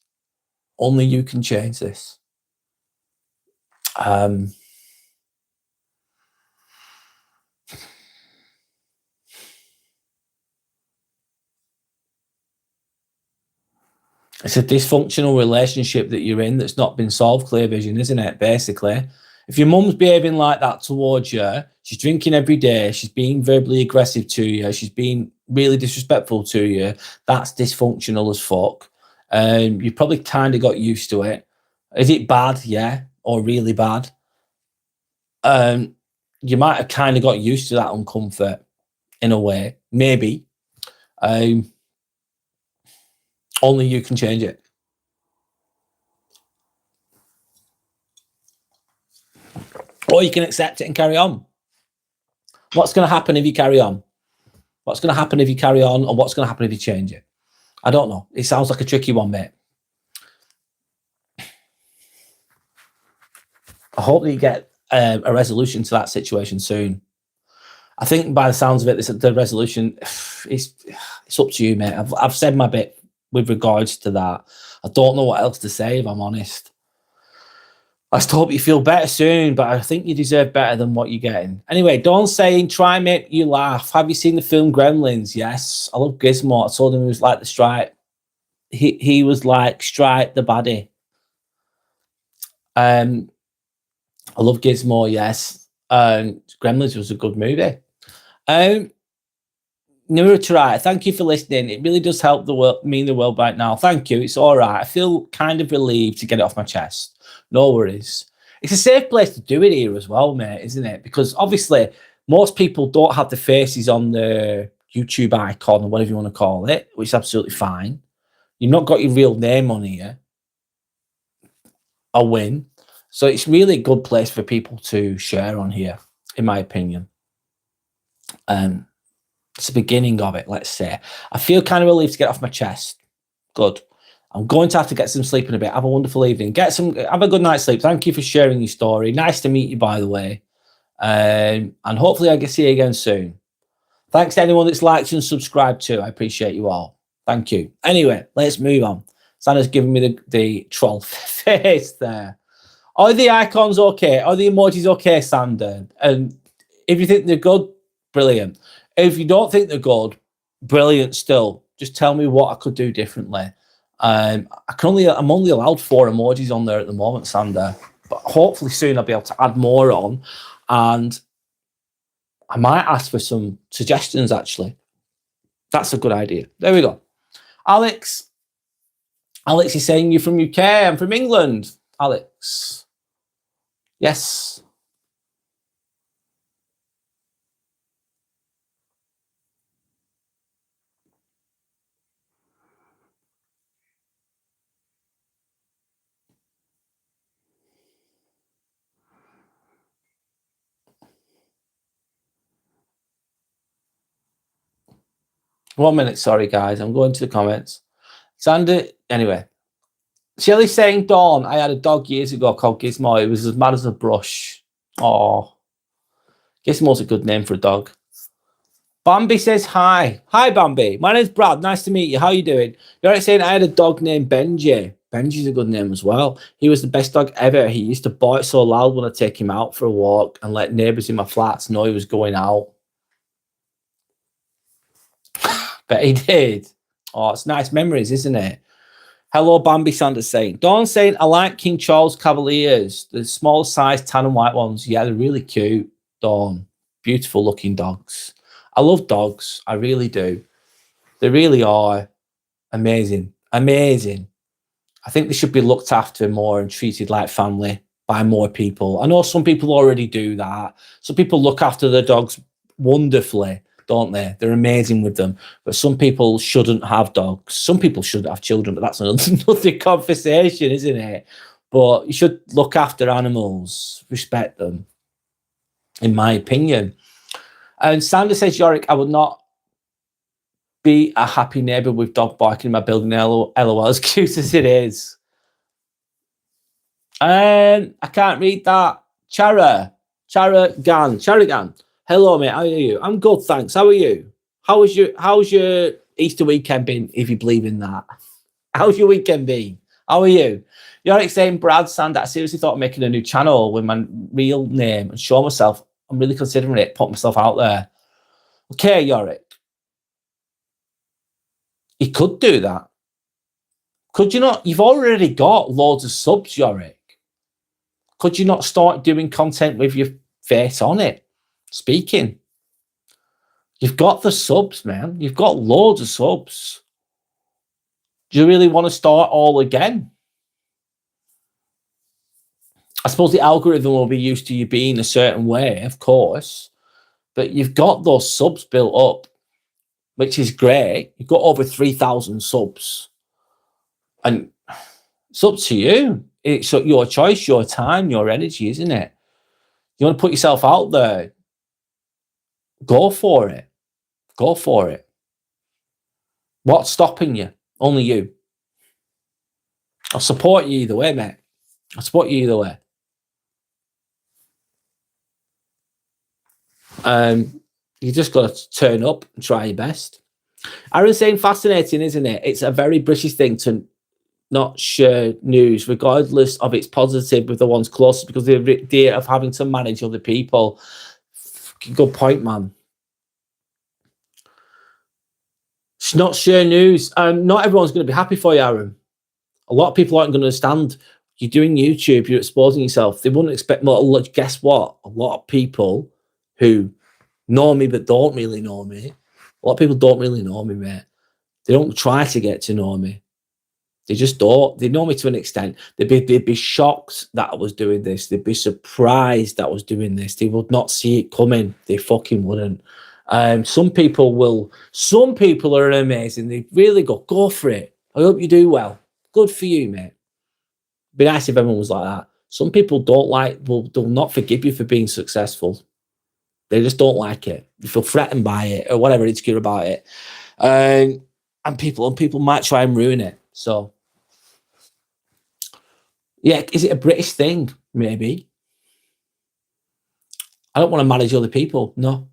Only you can change this. It's a dysfunctional relationship that you're in that's not been solved, clear vision, isn't it? Basically, if your mum's behaving like that towards you, she's drinking every day, she's being verbally aggressive to you, she's being really disrespectful to you, that's dysfunctional as fuck. You probably kind of got used to it. Is it bad? Yeah, or really bad? You might have kind of got used to that uncomfort in a way, maybe. Only you can change it. Or you can accept it and carry on. What's going to happen if you carry on? What's going to happen if you carry on, and what's going to happen if you change it? I don't know. It sounds like a tricky one, mate. I hope that you get a resolution to that situation soon. I think by the sounds of it, the resolution, it's up to you, mate. I've said my bit with regards to that. I don't know what else to say, if I'm honest. I just hope you feel better soon, but I think you deserve better than what you're getting. Anyway, Dawn saying, try and make you laugh. Have you seen the film Gremlins? Yes. I love Gizmo. I told him he was like the Stripe. He was like Stripe the baddie. I love Gizmo, yes. Gremlins was a good movie. Nura, thank you for listening. It really does help the world, mean the world right now. Thank you. It's all right. I feel kind of relieved to get it off my chest. No worries. It's a safe place to do it here as well, mate, isn't it? Because obviously most people don't have the faces on the YouTube icon or whatever you want to call it, which is absolutely fine. You've not got your real name on here. A win. So it's really a good place for people to share on here, in my opinion. It's the beginning of it, let's say. I feel kind of relieved to get off my chest. Good. I'm going to have to get some sleep in a bit. Have a wonderful evening. Have a good night's sleep. Thank you for sharing your story. Nice to meet you, by the way. And hopefully I can see you again soon. Thanks to anyone that's liked and subscribed too. I appreciate you all. Thank you. Anyway, let's move on. Santa's giving me the troll face there. Are the icons okay? Are the emojis okay, Sander? And if you think they're good, brilliant. If you don't think they're good, brilliant still. Just tell me what I could do differently. I'm only allowed 4 emojis on there at the moment, Sander. But hopefully soon I'll be able to add more on. And I might ask for some suggestions, actually. That's a good idea. There we go. Alex is saying you're from UK. I'm from England. Alex. Yes. One minute, sorry guys. I'm going to the comments. Sander, anyway. Shelley's saying, Dawn, I had a dog years ago called Gizmo. It was as mad as a brush. Oh, Gizmo's a good name for a dog. Bambi says hi. Hi, Bambi. My name's Brad. Nice to meet you. How you doing? You're saying I had a dog named Benji. Benji's a good name as well. He was the best dog ever. He used to bark so loud when I take him out for a walk and let neighbours in my flats know he was going out. But he did. Oh, it's nice memories, isn't it? Hello, Bambi Sanders saying. Dawn saying, I like King Charles Cavaliers. The small size tan and white ones. Yeah, they're really cute, Dawn. Beautiful looking dogs. I love dogs. I really do. They really are amazing. Amazing. I think they should be looked after more and treated like family by more people. I know some people already do that. Some people look after their dogs wonderfully, don't they? They're amazing with them. But some people shouldn't have dogs. Some people shouldn't have children, but that's another conversation, isn't it? But you should look after animals, respect them, in my opinion. And Sandra says, Yorick, I would not be a happy neighbour with dog barking in my building. LOL, as cute as it is. I can't read that. Charagan. Hello, mate. How are you? I'm good, thanks. How are you? How's your Easter weekend been, if you believe in that? How's your weekend been? How are you? You're saying Brad Sand, I seriously thought of making a new channel with my real name and show myself. I'm really considering it, put myself out there. Okay, Yorick. You could do that. Could you not? You've already got loads of subs, Yorick. Could you not start doing content with your face on it? Speaking. You've got the subs, man. You've got loads of subs. Do you really want to start all again? I suppose the algorithm will be used to you being a certain way, of course, but you've got those subs built up, which is great. You've got over 3,000 subs, and it's up to you. It's your choice, your time, your energy, isn't it? You want to put yourself out there, go for it. Go for it. What's stopping you? Only you. I'll support you either way, mate. I'll support you either way. You just got to turn up and try your best. Aaron's saying fascinating, isn't it? It's a very British thing to not share news, regardless of its positive, with the ones closest, because the idea of having to manage other people. Good point, man. Not share news. Not everyone's going to be happy for you, Aaron. A lot of people aren't going to understand. You're doing YouTube, you're exposing yourself. They wouldn't expect more. Guess what? A lot of people who know me but don't really know me. A lot of people don't really know me, mate. They don't try to get to know me. They just don't. They know me to an extent. They'd be shocked that I was doing this. They'd be surprised that I was doing this. They would not see it coming. They fucking wouldn't. Some people will. Some people are amazing. They really go for it. I hope you do well. Good for you, mate. Be nice if everyone was like that. Some people will not forgive you for being successful. They just don't like it. You feel threatened by it or whatever, insecure about it. And people might try and ruin it. So, yeah, is it a British thing? Maybe. I don't want to manage other people. No.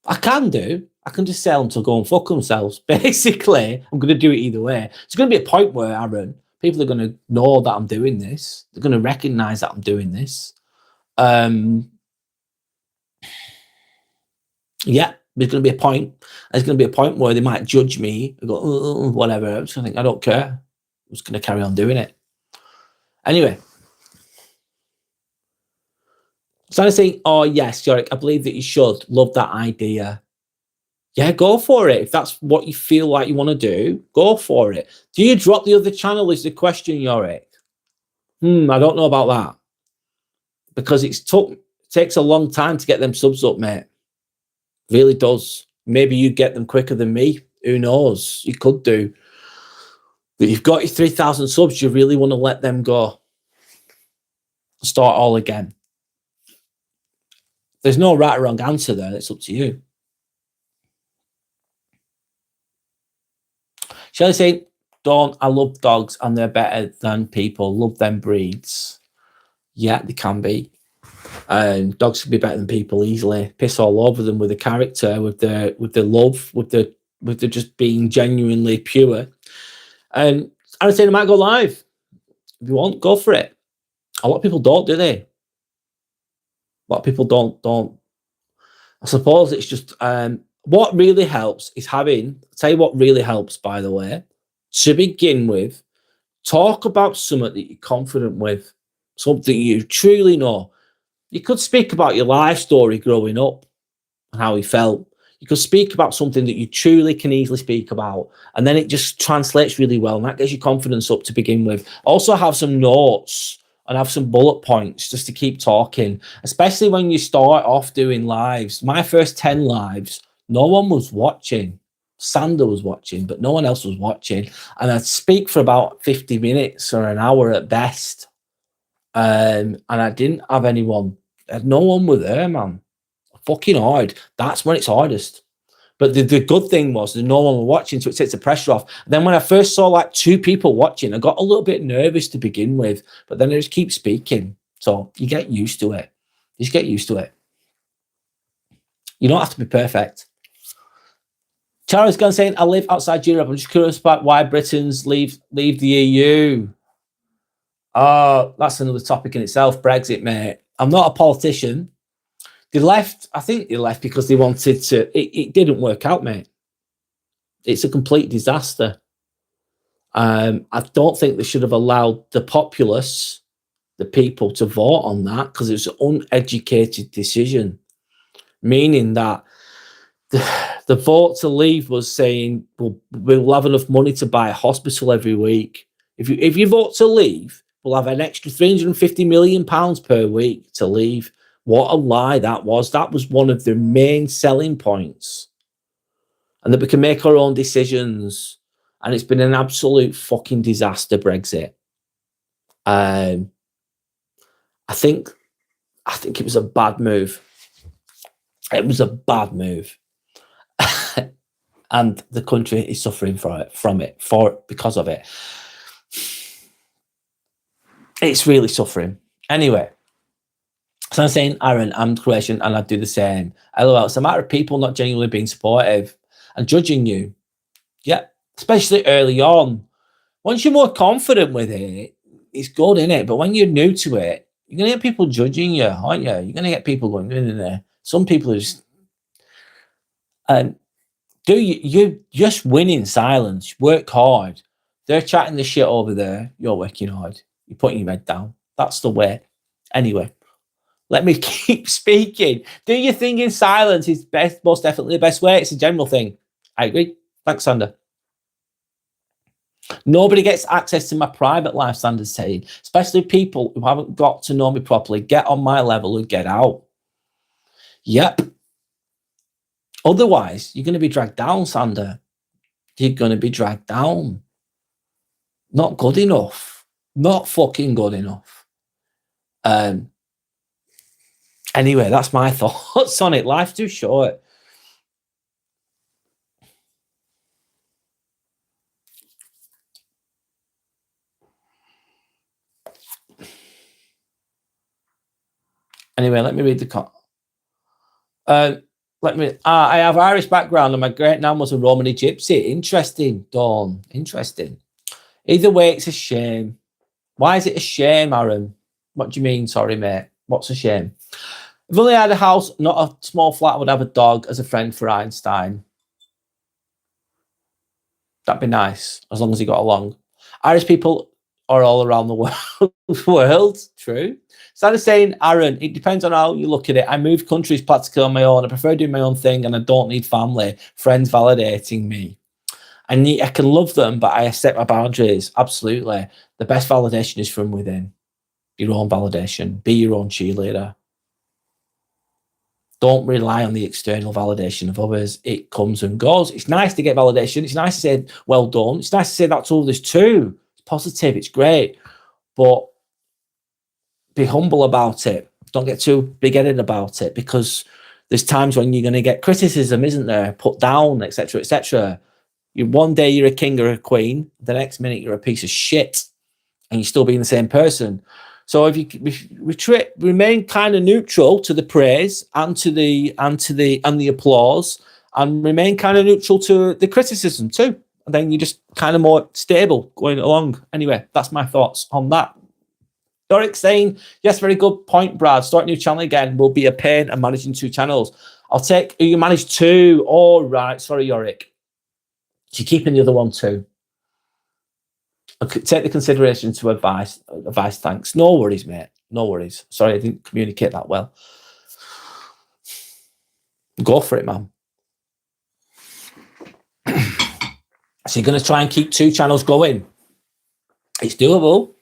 I can do. I can just tell them to go and fuck themselves. Basically, I'm going to do it either way. It's going to be a point where, Aaron, people are going to know that I'm doing this. They're going to recognize that I'm doing this. Yeah, there's going to be a point. There's going to be a point where they might judge me and go, whatever. I'm just going to think, I don't care. I'm just going to carry on doing it. Anyway. So I say, oh, yes, Yorick, I believe that you should. Love that idea. Yeah, go for it. If that's what you feel like you want to do, go for it. Do you drop the other channel is the question, Yorick. I don't know about that. Because it takes a long time to get them subs up, mate. Really does. Maybe you get them quicker than me. Who knows? You could do. But you've got your 3,000 subs. You really want to let them go. Start all again. There's no right or wrong answer there. It's up to you. Shall I say, Dawn, I love dogs and they're better than people. Love them breeds. Yeah, they can be. Dogs can be better than people easily. Piss all over them with the character, with the love, with the just being genuinely pure. And I say I might go live. If you want, go for it. A lot of people don't, do they? A lot of people don't. I suppose it's just what really helps is having. I'll tell you what really helps, by the way. To begin with, talk about something that you're confident with, something you truly know. You could speak about your life story growing up and how you felt. You could speak about something that you truly can easily speak about, and then it just translates really well, and that gets your confidence up to begin with. Also have some notes and have some bullet points just to keep talking, especially when you start off doing lives. My first 10 lives, no one was watching. Sander was watching, but no one else was watching. And I'd speak for about 50 minutes or an hour at best. And I didn't have anyone. No one was there, man. Fucking hard. That's when it's hardest. But the good thing was that no one was watching, so it takes the pressure off. And then when I first saw like 2 people watching, I got a little bit nervous to begin with, but then I just keep speaking. So you get used to it. You just get used to it. You don't have to be perfect. Charlie's gone saying, I live outside Europe. I'm just curious about why Britons leave the EU. Oh, that's another topic in itself, Brexit, mate. I'm not a politician. They left, I think they left because they wanted to, it didn't work out, mate. It's a complete disaster. I don't think they should have allowed the populace, the people, to vote on that because it was an uneducated decision, meaning that the vote to leave was saying, we'll have enough money to buy a hospital every week. If you vote to leave, we'll have an extra £350 million per week to leave. What a lie that was. That was one of the main selling points. And that we can make our own decisions. And it's been an absolute fucking disaster, Brexit. I think it was a bad move. It was a bad move. And the country is suffering because of it. It's really suffering. Anyway, so I'm saying, Aaron, I'm Croatian and I'd do the same. LOL, it's a matter of people not genuinely being supportive and judging you. Yeah, especially early on. Once you're more confident with it, it's good, innit? But when you're new to it, you're going to get people judging you, aren't you? You're going to get people going in there. Some people are just... you just win in silence. Work hard. They're chatting the shit over there. You're working hard. You're putting your head down. That's the way. Anyway, let me keep speaking. Do your thing in silence is most definitely the best way. It's a general thing. I agree. Thanks, Sander. Nobody gets access to my private life, Sander's saying, especially people who haven't got to know me properly. Get on my level and get out. Yep. Otherwise, you're going to be dragged down, Sander. You're going to be dragged down. Not good enough. Not fucking good enough. Anyway, that's my thoughts on it. Life's too short. Anyway, let me read the comment. I have Irish background and my great nan was a Romany gypsy. Interesting, Dawn. Interesting. Either way, it's a shame. Why is it a shame, Aaron? What do you mean? Sorry, mate. What's a shame? If only I had a house, not a small flat, I would have a dog as a friend for Einstein. That'd be nice, as long as he got along. Irish people are all around the world. True. Instead of saying, Aaron, it depends on how you look at it. I moved countries practically on my own. I prefer doing my own thing and I don't need family, friends validating me. I can love them, but I set my boundaries. Absolutely. The best validation is from within. Your own validation. Be your own cheerleader. Don't rely on the external validation of others. It comes and goes. It's nice to get validation. It's nice to say, well done. It's nice to say that to others too. It's positive. It's great. But be humble about it. Don't get too big-headed about it because there's times when you're going to get criticism, isn't there? Put down, etc., etc. One day you're a king or a queen. The next minute you're a piece of shit and you're still being the same person. So if you remain kind of neutral to the praise and to the applause, and remain kind of neutral to the criticism too, and then you're just kind of more stable going along. Anyway, that's my thoughts on that. Doric saying, yes, very good point, Brad. Start a new channel again will be a pain and managing 2 channels. I'll take, you manage 2. All right. Sorry, Yorick. So you're keeping the other one too. I'll take the consideration to advice. Thanks. No worries, mate. No worries. Sorry, I didn't communicate that well. Go for it, man. So you're going to try and keep 2 channels going. It's doable.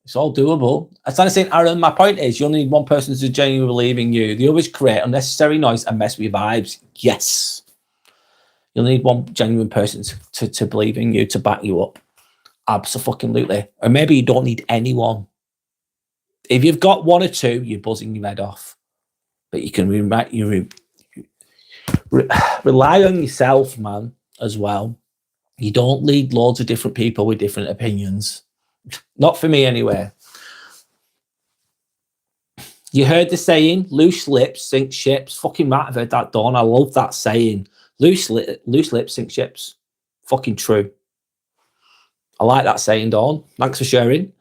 It's all doable. As I'm saying, Aaron, my point is you only need one person to genuinely believe in you. They always create unnecessary noise and mess with your vibes. Yes. You'll need one genuine person to believe in you, to back you up. Absolutely. Or maybe you don't need anyone. If you've got 1 or 2, you're buzzing your head off. But you can Rely on yourself, man, as well. You don't lead loads of different people with different opinions. Not for me, anyway. You heard the saying, loose lips sink ships. Fucking right, I've heard that, Dawn. I love that saying. Loose lips sink ships. Fucking true. I like that saying, Dawn. Thanks for sharing.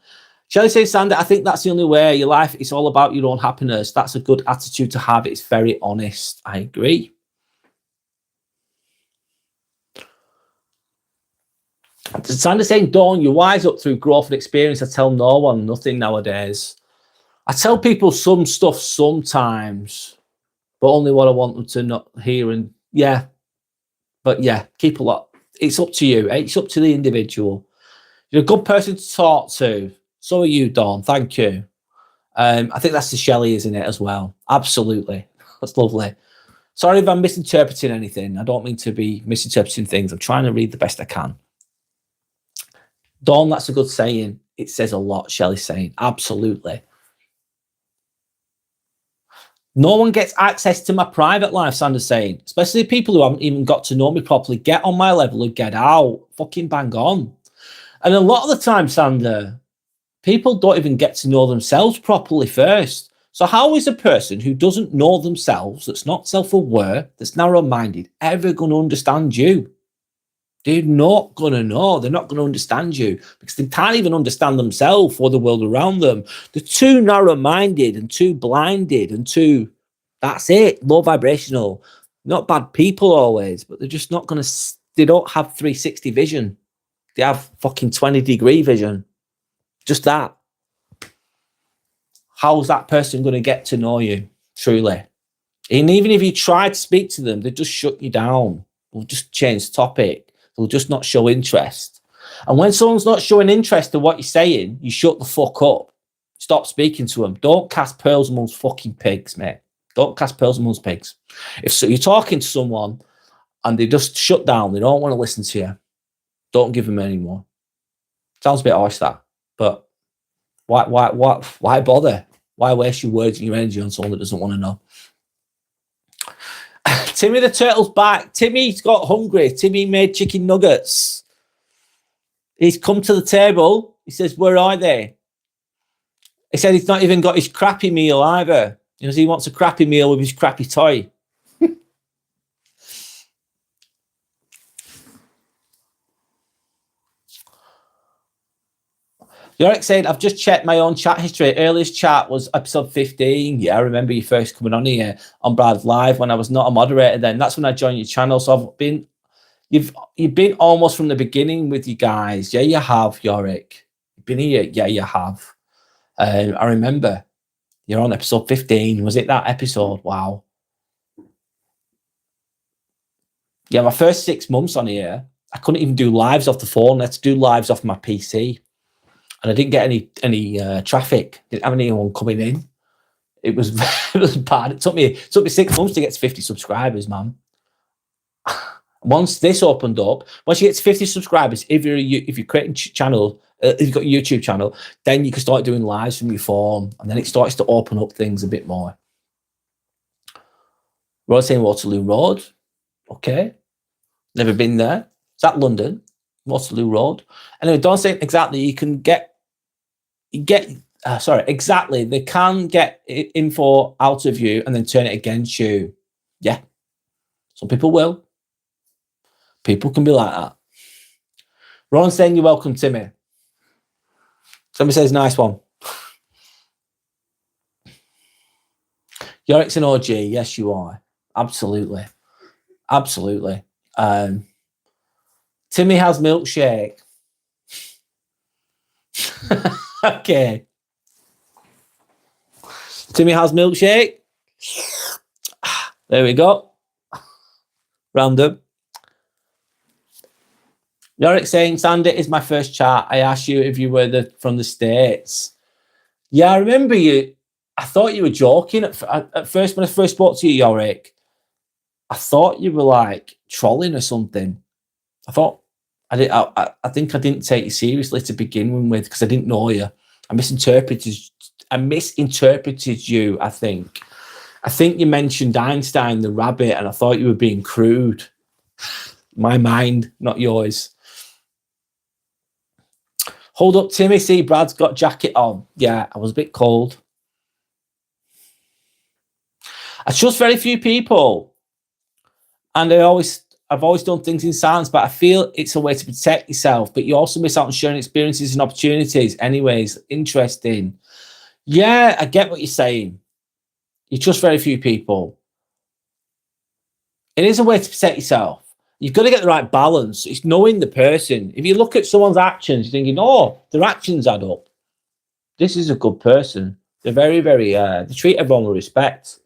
Shelley says, Sander, I think that's the only way. Your life is all about your own happiness. That's a good attitude to have. It's very honest. I agree. Sander saying, Dawn, you're wise up through growth and experience. I tell no one nothing nowadays. I tell people some stuff sometimes, but only what I want them to not hear. And yeah, but yeah, keep a lot. It's up to you. It's up to the individual. You're a good person to talk to. So are you, Dawn. Thank you. I think that's the Shelley, isn't it, as well? Absolutely. That's lovely. Sorry if I'm misinterpreting anything. I don't mean to be misinterpreting things. I'm trying to read the best I can. Dawn, that's a good saying. It says a lot, Shelley's saying. Absolutely. No one gets access to my private life, Sander's saying. Especially people who haven't even got to know me properly. Get on my level and get out. Fucking bang on. And a lot of the time, Sander, people don't even get to know themselves properly first. So how is a person who doesn't know themselves, that's not self-aware, that's narrow-minded, ever going to understand you? They're not going to know. They're not going to understand you because they can't even understand themselves or the world around them. They're too narrow-minded and too blinded and too, that's it, low vibrational. Not bad people always, but they're just not going to, they don't have 360 vision. They have fucking 20-degree vision. Just that. How's that person going to get to know you, truly? And even if you try to speak to them, they just shut you down. They'll just change topic. They'll just not show interest. And when someone's not showing interest in what you're saying, you shut the fuck up. Stop speaking to them. Don't cast pearls amongst fucking pigs, mate. Don't cast pearls amongst pigs. If so, you're talking to someone and they just shut down, they don't want to listen to you, don't give them any more. Sounds a bit harsh, that. But why bother? Why waste your words and your energy on someone that doesn't want to know? Timmy the Turtle's back. Timmy's got hungry. Timmy made chicken nuggets. He's come to the table. He says, where are they? He said he's not even got his crappy meal either. Because he wants a crappy meal with his crappy toy. Yorick said, I've just checked my own chat history. Earliest chat was episode 15. Yeah, I remember you first coming on here on Brad Live when I was not a moderator then. That's when I joined your channel. So I've been, you've been almost from the beginning with you guys. Yeah, you have, Yorick. You've been here. Yeah, you have. I remember you're on episode 15. Was it that episode? Wow. Yeah, my first 6 months on here, I couldn't even do lives off the phone. I had to do lives off my PC. And I didn't get any traffic. Didn't have anyone coming in. It was it was bad. It took me 6 months to get to 50 subscribers, man. Once this opened up, once you get to 50 subscribers, if you're creating channel, if you've got a YouTube channel, then you can start doing lives from your phone, and then it starts to open up things a bit more. We're saying Waterloo Road. Okay, never been there. Is that London? Waterloo Road. Anyway, don't say exactly. You can exactly. They can get info out of you and then turn it against you. Yeah. Some people will. People can be like that. Ron saying you're welcome, Timmy. Somebody says nice one. Yorick's an OG. Yes, you are. Absolutely. Absolutely. Timmy has milkshake. Okay. Timmy has milkshake. There we go. Random. Yorick saying, Sander is my first chat. I asked you if you were from the States. Yeah, I remember you. I thought you were joking at first when I first spoke to you, Yorick. I thought you were like trolling or something. I think I didn't take you seriously to begin with because I didn't know you. I misinterpreted you, I think. I think you mentioned Einstein, the rabbit, and I thought you were being crude. My mind, not yours. Hold up, Timmy. See, Brad's got jacket on. Yeah, I was a bit cold. I trust very few people, and I've always done things in silence, but I feel it's a way to protect yourself. But you also miss out on sharing experiences and opportunities. Anyways, interesting. Yeah, I get what you're saying. You trust very few people. It is a way to protect yourself. You've got to get the right balance. It's knowing the person. If you look at someone's actions, you're thinking, oh, their actions add up. This is a good person. They're very, very, they treat everyone with respect.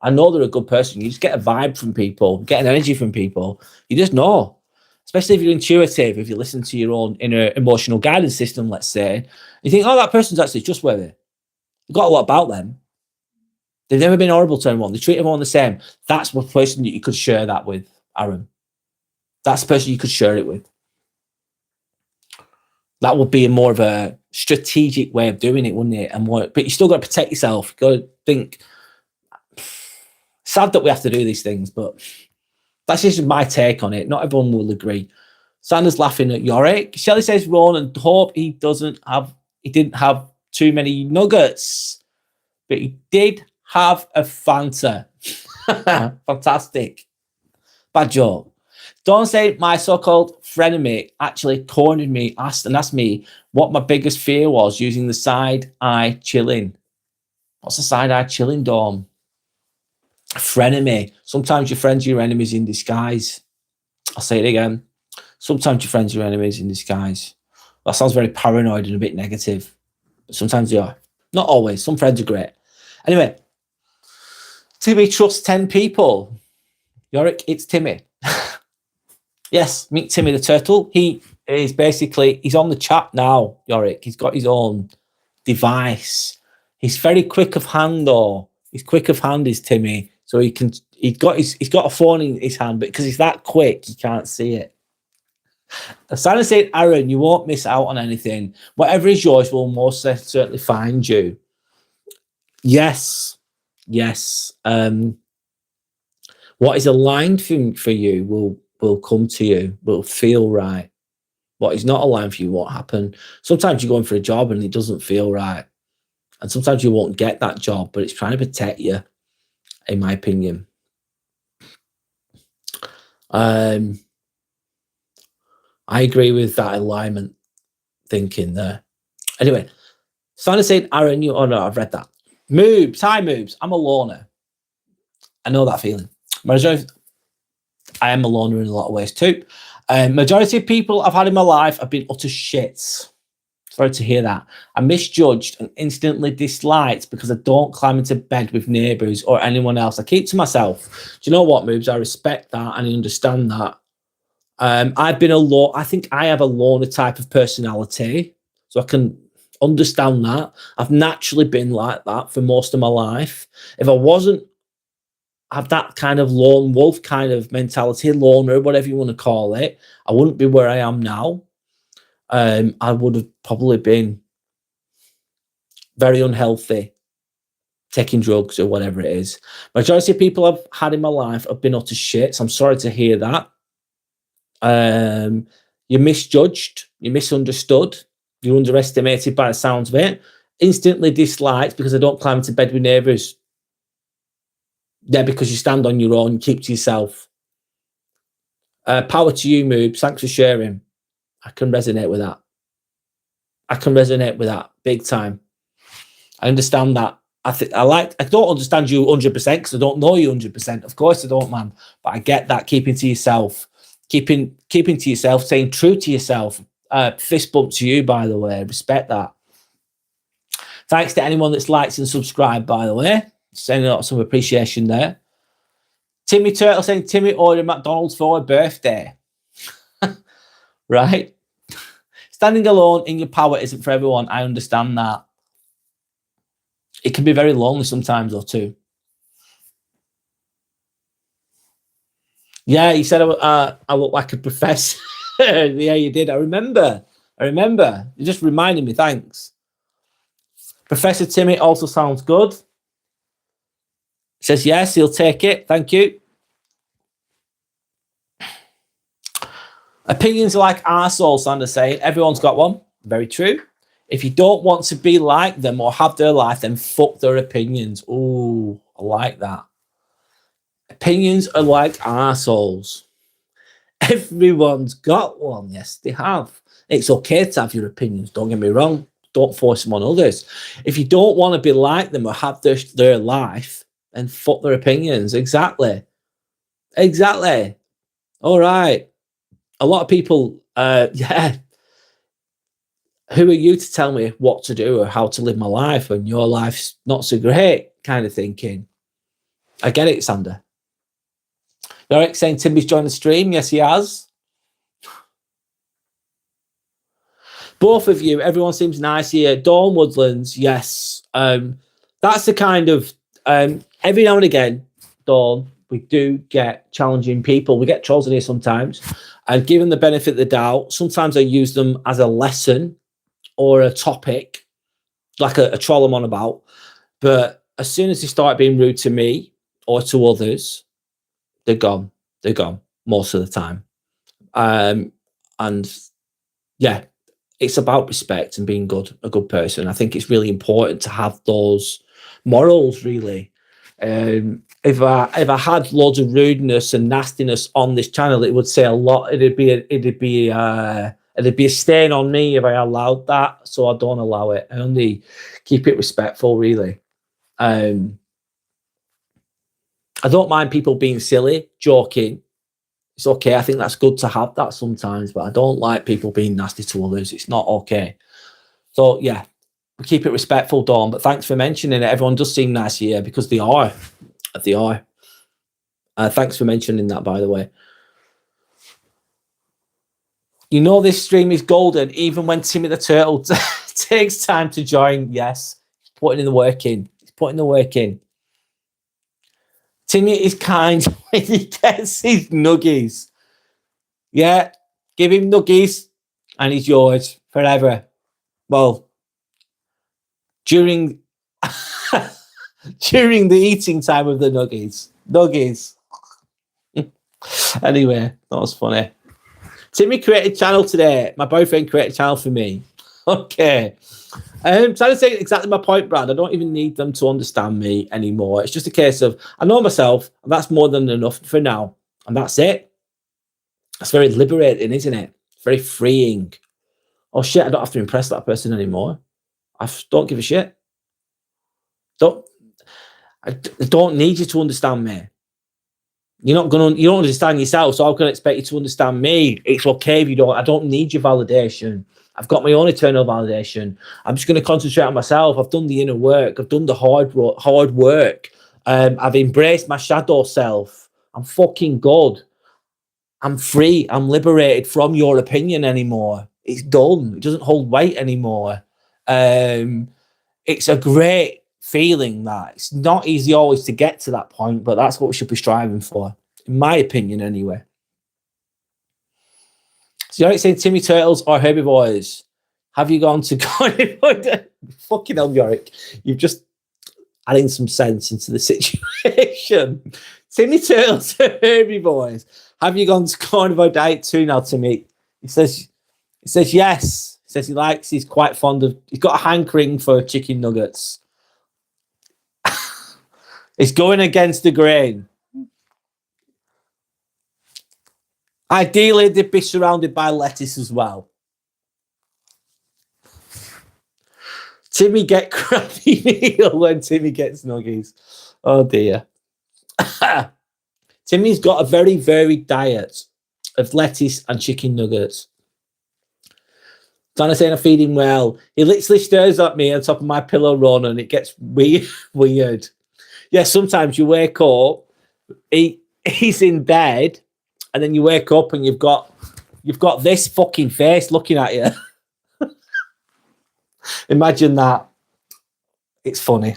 I know they're a good person. You just get a vibe from people, get an energy from people. You just know, especially if you're intuitive, if you listen to your own inner emotional guidance system, let's say, you think, oh, that person's actually trustworthy. You've got a lot about them. They've never been horrible to anyone. They treat everyone the same. That's one person that you could share that with, Aaron. That's the person you could share it with. That would be more of a strategic way of doing it, wouldn't it? And more, but you still got to protect yourself. You've got to think. Sad that we have to do these things, but that's just my take on it. Not everyone will agree. Sanders laughing at Yorick. Shelley says, Ronan, hope he didn't have too many nuggets, but he did have a Fanta. Fantastic. Bad joke. Don't say my so-called frenemy actually cornered me, asked me what my biggest fear was using the side eye chilling. What's the side eye chilling, Dawn? Frenemy. Sometimes your friends are your enemies in disguise. I'll say it again. Sometimes your friends are your enemies in disguise. That sounds very paranoid and a bit negative. But sometimes they are. Not always. Some friends are great. Anyway, Timmy trusts 10 people. Yorick, it's Timmy. Yes, meet Timmy the Turtle. He is basically, he's on the chat now, Yorick. He's got his own device. He's very quick of hand, though. He's quick of hand, is Timmy. So he's got a phone in his hand, but because he's that quick, you can't see it. Simon said, Aaron, you won't miss out on anything. Whatever is yours will most certainly find you. Yes. What is aligned for you will come to you, will feel right. What is not aligned for you won't happen. Sometimes you're going for a job and it doesn't feel right. And sometimes you won't get that job, but it's trying to protect you, in my opinion. I agree with that alignment thinking there. Anyway, Sandra said, Aaron, oh no, I've read that. Moobs, hi Moobs. I'm a loner. I know that feeling. I am a loner in a lot of ways too. Majority of people I've had in my life have been utter shits. Sorry to hear that. I'm misjudged and instantly disliked because I don't climb into bed with neighbours or anyone else. I keep to myself. Do you know what, Moobs? I respect that and I understand that. I've been I think I have a loner type of personality, so I can understand that. I've naturally been like that for most of my life. If I wasn't have that kind of lone wolf kind of mentality, loner, whatever you want to call it, I wouldn't be where I am now. I would have probably been very unhealthy, taking drugs or whatever it is. Majority of people I've had in my life have been utter shit, so I'm sorry to hear that. You're misjudged, you're misunderstood, you're underestimated by the sounds of it. Instantly disliked because I don't climb into bed with neighbours. Yeah, because you stand on your own, you keep to yourself. Power to you, Moob. Thanks for sharing. I can resonate with that. Big time. I understand that. I don't understand you 100% because I don't know you 100%. Of course I don't, man. But I get that, keeping to yourself, keeping to yourself, staying true to yourself. Fist bump to you, by the way. Respect that. Thanks to anyone that's liked and subscribed, by the way. Sending out some appreciation there. Timmy Turtle saying, Timmy ordered McDonald's for her birthday. Right? Standing alone in your power isn't for everyone. I understand that. It can be very lonely sometimes, though, too. Yeah, you said I look like a professor. Yeah, you did. I remember. You just reminded me. Thanks. Professor Timmy also sounds good. Says yes, he'll take it. Thank you. Opinions are like arseholes, Sanders saying. Everyone's got one. Very true. If you don't want to be like them or have their life, then fuck their opinions. Ooh, I like that. Opinions are like arseholes. Everyone's got one. Yes, they have. It's okay to have your opinions. Don't get me wrong. Don't force them on others. If you don't want to be like them or have their life, then fuck their opinions. Exactly. Exactly. All right. A lot of people, yeah. Who are you to tell me what to do or how to live my life when your life's not so great? Kind of thinking. I get it, Sander. Eric saying Timmy's joined the stream. Yes, he has. Both of you, everyone seems nice here. Dawn Woodlands, yes. That's the kind of every now and again, Dawn, we do get challenging people. We get trolls in here sometimes. And given the benefit of the doubt, sometimes I use them as a lesson or a topic, like a troll I'm on about. But as soon as they start being rude to me or to others, they're gone. They're gone most of the time. And yeah, it's about respect and being a good person. I think it's really important to have those morals, really. If I had loads of rudeness and nastiness on this channel, it would say a lot. It'd be a stain on me if I allowed that. So I don't allow it. I only keep it respectful, really. I don't mind people being silly, joking. It's okay. I think that's good to have that sometimes, but I don't like people being nasty to others. It's not okay. So yeah, we keep it respectful, Dawn. But thanks for mentioning it. Everyone does seem nice here because they are. They are. Thanks for mentioning that, by the way. You know this stream is golden, even when Timmy the Turtle takes time to join. Yes, he's putting in the work in. He's putting the work in. Timmy is kind when he gets his nuggies. Yeah, give him nuggies and he's yours forever. Well, during the eating time of the nuggies. Anyway, that was funny. Timmy created a channel today. My boyfriend created a channel for me. Okay. Trying to say exactly my point, Brad. I don't even need them to understand me anymore. It's just a case of I know myself, and that's more than enough for now. And that's it. It's very liberating, isn't it? Very freeing. Oh shit, I don't have to impress that person anymore. I don't give a shit. I don't need you to understand me. You don't understand yourself, so I'm gonna expect you to understand me. It's okay if you don't. I don't need your validation. I've got my own eternal validation. I'm just going to concentrate on myself. I've done the inner work. I've done the hard work. I've embraced my shadow self. I'm fucking good. I'm free. I'm liberated from your opinion anymore. It's done. It doesn't hold weight anymore. It's a great feeling that it's not easy always to get to that point, but that's what we should be striving for, in my opinion, anyway. So you're saying Timmy Turtles or herbivores? Have you gone to fucking hell, Yorick? You've just adding some sense into the situation. Timmy Turtles or herbivores? Have you gone to carnivore diet too now, Timmy? He says yes. He says he's quite fond of, he's got a hankering for chicken nuggets. It's going against the grain. Ideally, they'd be surrounded by lettuce as well. Timmy get crappy meal when Timmy gets nuggies. Oh dear. Timmy's got a very varied diet of lettuce and chicken nuggets. Trying to say I feed him well. He literally stares at me on top of my pillow, Ron, and it gets weird. Yeah, sometimes you wake up, he's in bed, and then you wake up and you've got this fucking face looking at you. Imagine that. It's funny.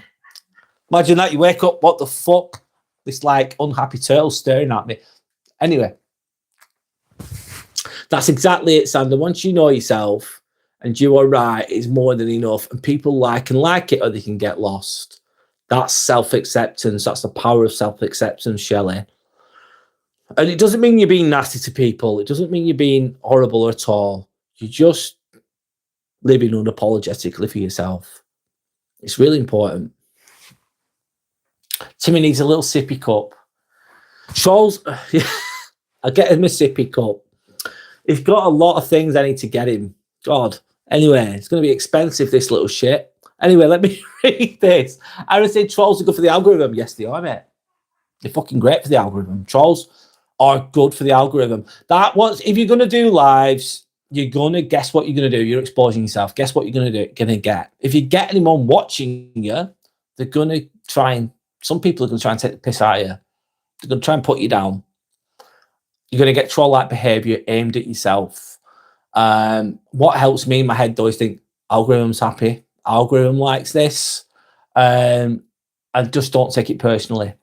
Imagine that you wake up, what the fuck? This like unhappy turtle staring at me. Anyway, that's exactly it, Sander. Once you know yourself and you are right, it's more than enough. And people can like it or they can get lost. That's self-acceptance. That's the power of self-acceptance, Shelley. And it doesn't mean you're being nasty to people. It doesn't mean you're being horrible at all. You're just living unapologetically for yourself. It's really important. Timmy needs a little sippy cup. Trolls, I'll get him a sippy cup. He's got a lot of things I need to get him. God. Anyway, it's going to be expensive, this little shit. Anyway, let me read this. I would say trolls are good for the algorithm. Yes, they are, mate. They're fucking great for the algorithm. Trolls are good for the algorithm. If you're going to do lives, you're going to guess what you're going to do. You're exposing yourself. Guess what you're going to get. If you get anyone watching you, they're going to try and, some people are going to try and take the piss out of you. They're going to try and put you down. You're going to get troll-like behavior aimed at yourself. What helps me in my head, though, is think, algorithm's happy. Algorithm likes this. And just don't take it personally.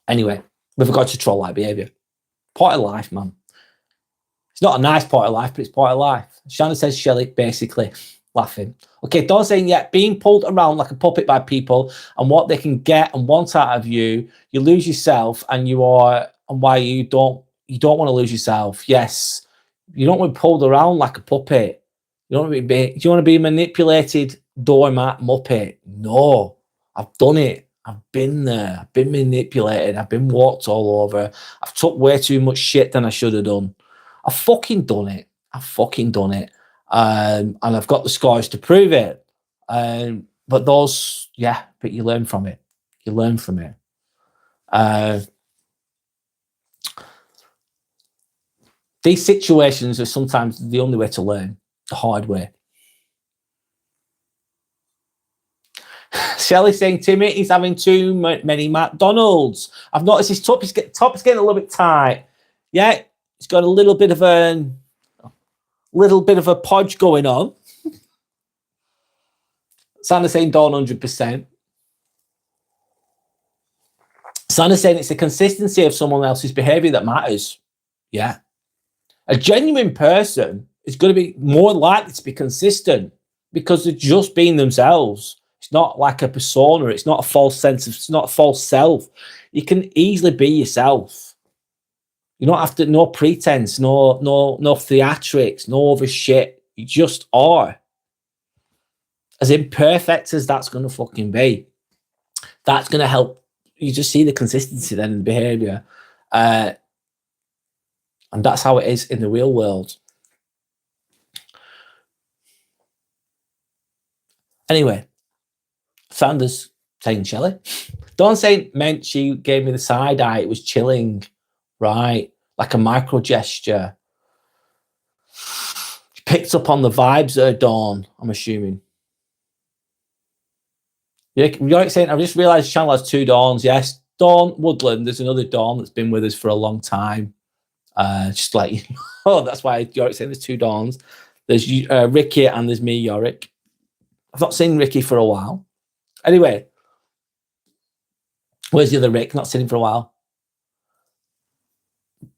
Anyway, with regard to troll-like behavior, part of life, man. It's not a nice part of life, but it's part of life. Shannon says, Shelley, basically, laughing. Okay, Dawn saying, yeah, being pulled around like a puppet by people and what they can get and want out of you, you lose yourself, and why you don't want to lose yourself. Yes, you don't want to be pulled around like a puppet. You don't want to do you want to be a manipulated doormat muppet? No, I've done it. I've been there. I've been manipulated. I've been walked all over. I've took way too much shit than I should have done. I've fucking done it. And I've got the scars to prove it. But you learn from it. You learn from it. These situations are sometimes the only way to learn, the hard way. Shelley saying, Timmy, he's having too many McDonald's. I've noticed his top is getting a little bit tight. Yeah, he's got a little bit of a podge going on. Santa saying Dawn 100%. Santa saying it's the consistency of someone else's behavior that matters. Yeah. A genuine person is going to be more likely to be consistent because they're just being themselves. It's not like a persona. It's not a false sense of, it's not a false self. You can easily be yourself. You don't have to, no pretense, no theatrics, no other shit. You just are. As imperfect as that's going to fucking be, that's going to help you just see the consistency then in the behavior. And that's how it is in the real world. Anyway, Sanders saying Shelley. Dawn saying meant she gave me the side eye. It was chilling. Right. Like a micro gesture. She picked up on the vibes there, Dawn, I'm assuming. You're saying, I've just realised Channel has two Dawns. Yes. Dawn Woodland. There's another Dawn that's been with us for a long time. Just like, you know, that's why Yorick's saying there's two Dawns. There's Ricky and there's me, Yorick. I've not seen Ricky for a while. Anyway, where's the other Rick? Not seen him for a while.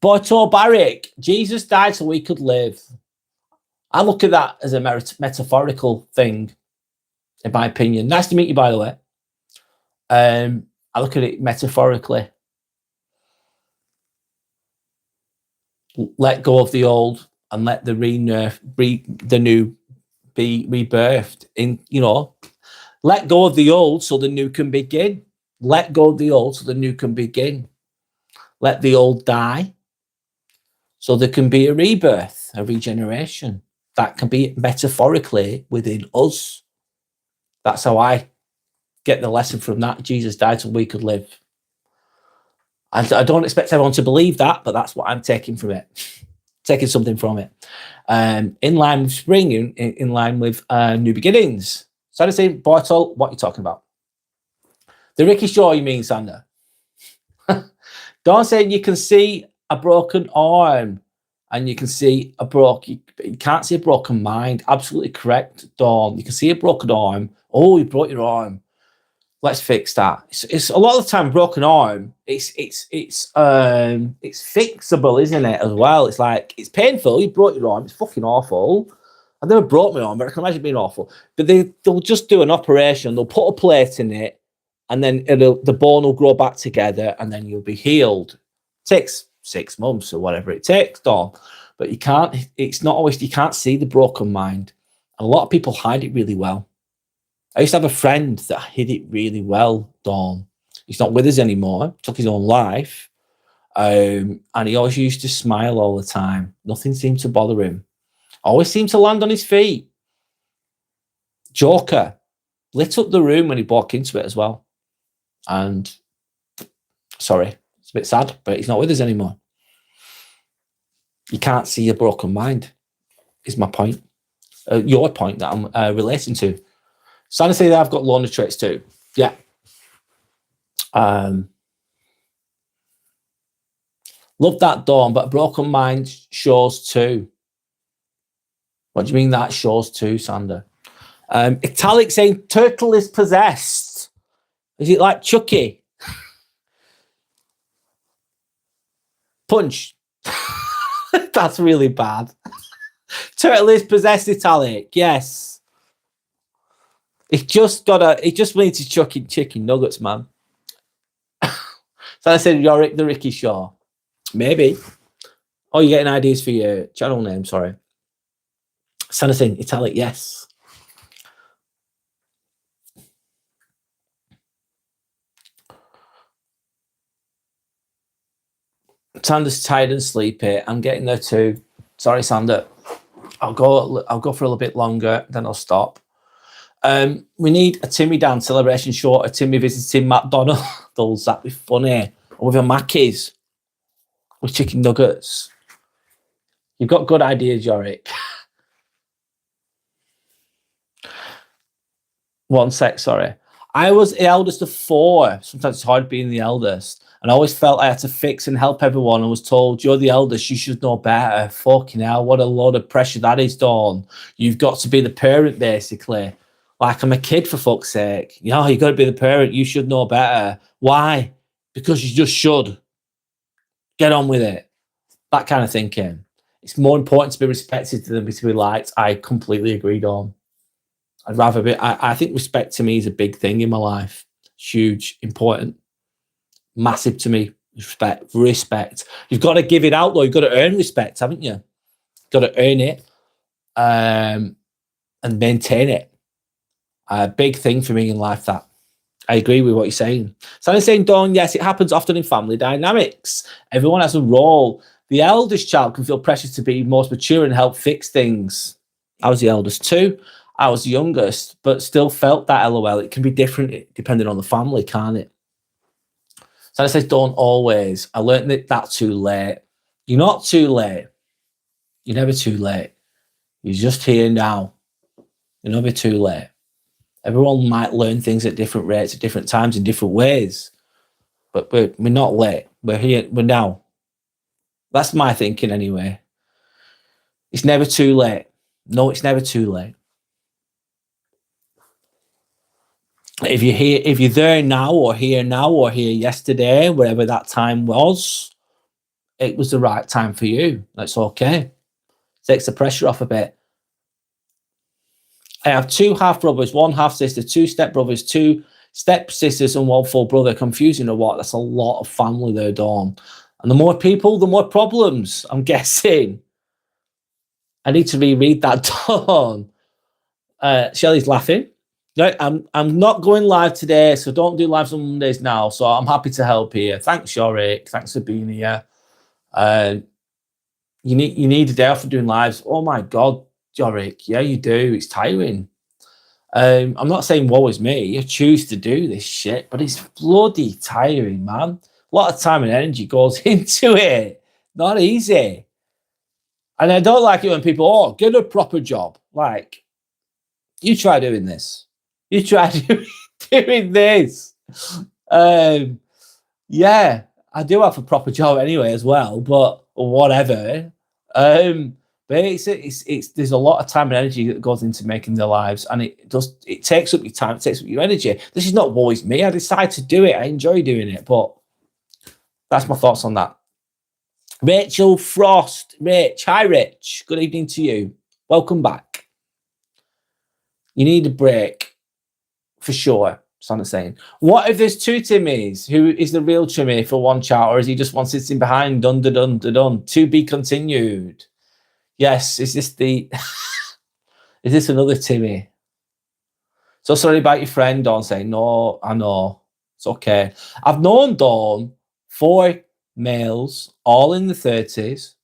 Boito Barrick, Jesus died so we could live. I look at that as a metaphorical thing, in my opinion. Nice to meet you, by the way. I look at it metaphorically. Let go of the old and let the new be rebirthed. In, you know, let go of the old so the new can begin. Let go of the old so the new can begin. Let the old die so there can be a rebirth, a regeneration. That can be metaphorically within us. That's how I get the lesson from that. Jesus died so we could live. I don't expect everyone to believe that, but that's what I'm taking from it. Taking something from it. In line with spring, in line with new beginnings. So I say, Bartol, what are you talking about? The Ricky Shaw, you mean, Sander? Dawn saying you can see a broken arm and you can see you can't see a broken mind. Absolutely correct, Dawn. You can see a broken arm. Oh, you broke your arm. Let's fix that. It's a lot of the time broken arm. It's fixable, isn't it? As well, it's like it's painful. You broke your arm. It's fucking awful. I've never broke my arm, but I can imagine it being awful. But they'll just do an operation. They'll put a plate in it. and then the bone will grow back together, and then you'll be healed. Takes 6 months or whatever it takes, Dawn. But you can't. It's not always. You can't see the broken mind. A lot of people hide it really well. I used to have a friend that hid it really well, Dawn. He's not with us anymore. Took his own life. And he always used to smile all the time. Nothing seemed to bother him. Always seemed to land on his feet. Joker lit up the room when he walked into it as well. And sorry, it's a bit sad, but he's not with us anymore. You can't see a broken mind, is my point. Your point that I'm relating to. Starting to say that I've got loner traits too. Yeah. Love that, Dawn, but a broken mind shows too. What do you mean that shows too, Sander? Italic saying turtle is possessed. Is it like Chucky? Punch. That's really bad. Turtle is possessed, Italic. Yes. It just needs to chuck in chicken nuggets, man. So I said, you're the Ricky Shaw. Maybe. Oh, you're getting ideas for your channel name, sorry. Sanderson, Italic, yes. Sander's tired and sleepy. I'm getting there too. Sorry, Sander. I'll go for a little bit longer, then I'll stop. We need a Timmy Dan celebration short, a Timmy visiting McDonald's. That'd be funny. Or with a Mackey's. With chicken nuggets. You've got good ideas, Yorick. One sec, sorry. I was the eldest of 4. Sometimes it's hard being the eldest. And I always felt I had to fix and help everyone. I was told, you're the eldest, you should know better. Fucking hell, what a load of pressure that is, Dawn. You've got to be the parent, basically. Like, I'm a kid, for fuck's sake. You know, you've got to be the parent. You should know better. Why? Because you just should. Get on with it. That kind of thinking. It's more important to be respected than to be liked. I completely agree, Dawn. I'd rather be... I think respect to me is a big thing in my life. Huge, important. Massive to me. Respect. You've got to give it out, though. You've got to earn respect, haven't you? You've got to earn it and maintain it. A big thing for me in life, that. I agree with what you're saying. So I'm saying, Dawn, yes, it happens often in family dynamics. Everyone has a role. The eldest child can feel pressure to be most mature and help fix things. I was the eldest too. I was the youngest, but still felt that LOL. It can be different depending on the family, can't it? So I says, don't always. I learned that too late. You're not too late. You're never too late. You're just here now. You're never too late. Everyone might learn things at different rates, at different times, in different ways. But we're not late. We're here. We're now. That's my thinking anyway. It's never too late. No, it's never too late. If you're here, if you're there now or here yesterday, wherever that time was, it was the right time for you. That's okay. Takes the pressure off a bit. I have 2 half brothers, 1 half sister, 2 step brothers, 2 step sisters, and 1 full brother. Confusing or what? That's a lot of family there, Dawn. And the more people, the more problems, I'm guessing. I need to reread that, Dawn. Shelley's laughing. No, I'm not going live today, so don't do lives on Mondays now. So I'm happy to help here. Thanks, Yorick. Thanks for being here. You need a day off for doing lives. Oh my God, Yorick. Yeah, you do. It's tiring. I'm not saying woe is me. I choose to do this shit, but it's bloody tiring, man. A lot of time and energy goes into it. Not easy. And I don't like it when people, get a proper job. Like, you try doing this. You try doing this. Yeah, I do have a proper job anyway as well, but whatever. But it's there's a lot of time and energy that goes into making their lives, and it takes up your time, it takes up your energy. This is not always me. I decide to do it. I enjoy doing it, but that's my thoughts on that. Rachel Frost. Rich. Hi, Rich. Good evening to you. Welcome back. You need a break, for sure. Santa saying, what if there's two Timmys? Who is the real Timmy for one chat, or is he just one sitting behind? Dun dun dun dun dun. To be continued. Yes, is this the is this another Timmy? So sorry about your friend, Dawn saying, no, I know. It's okay. I've known Dawn 4 males, all in the 30s.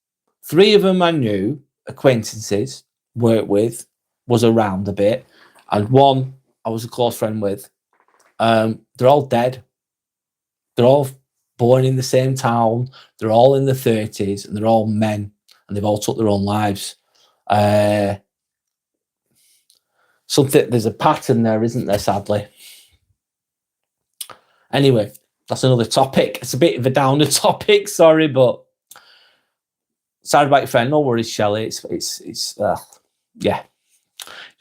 3 of them I knew, acquaintances, worked with, was around a bit, and 1 I was a close friend with. They're all dead. They're all born in the same town. They're all in the 30s, and they're all men, and they've all took their own lives. There's a pattern there, isn't there, sadly? Anyway, that's another topic. It's a bit of a downer topic, sorry, but sorry about your friend. No worries, Shelley. Yeah.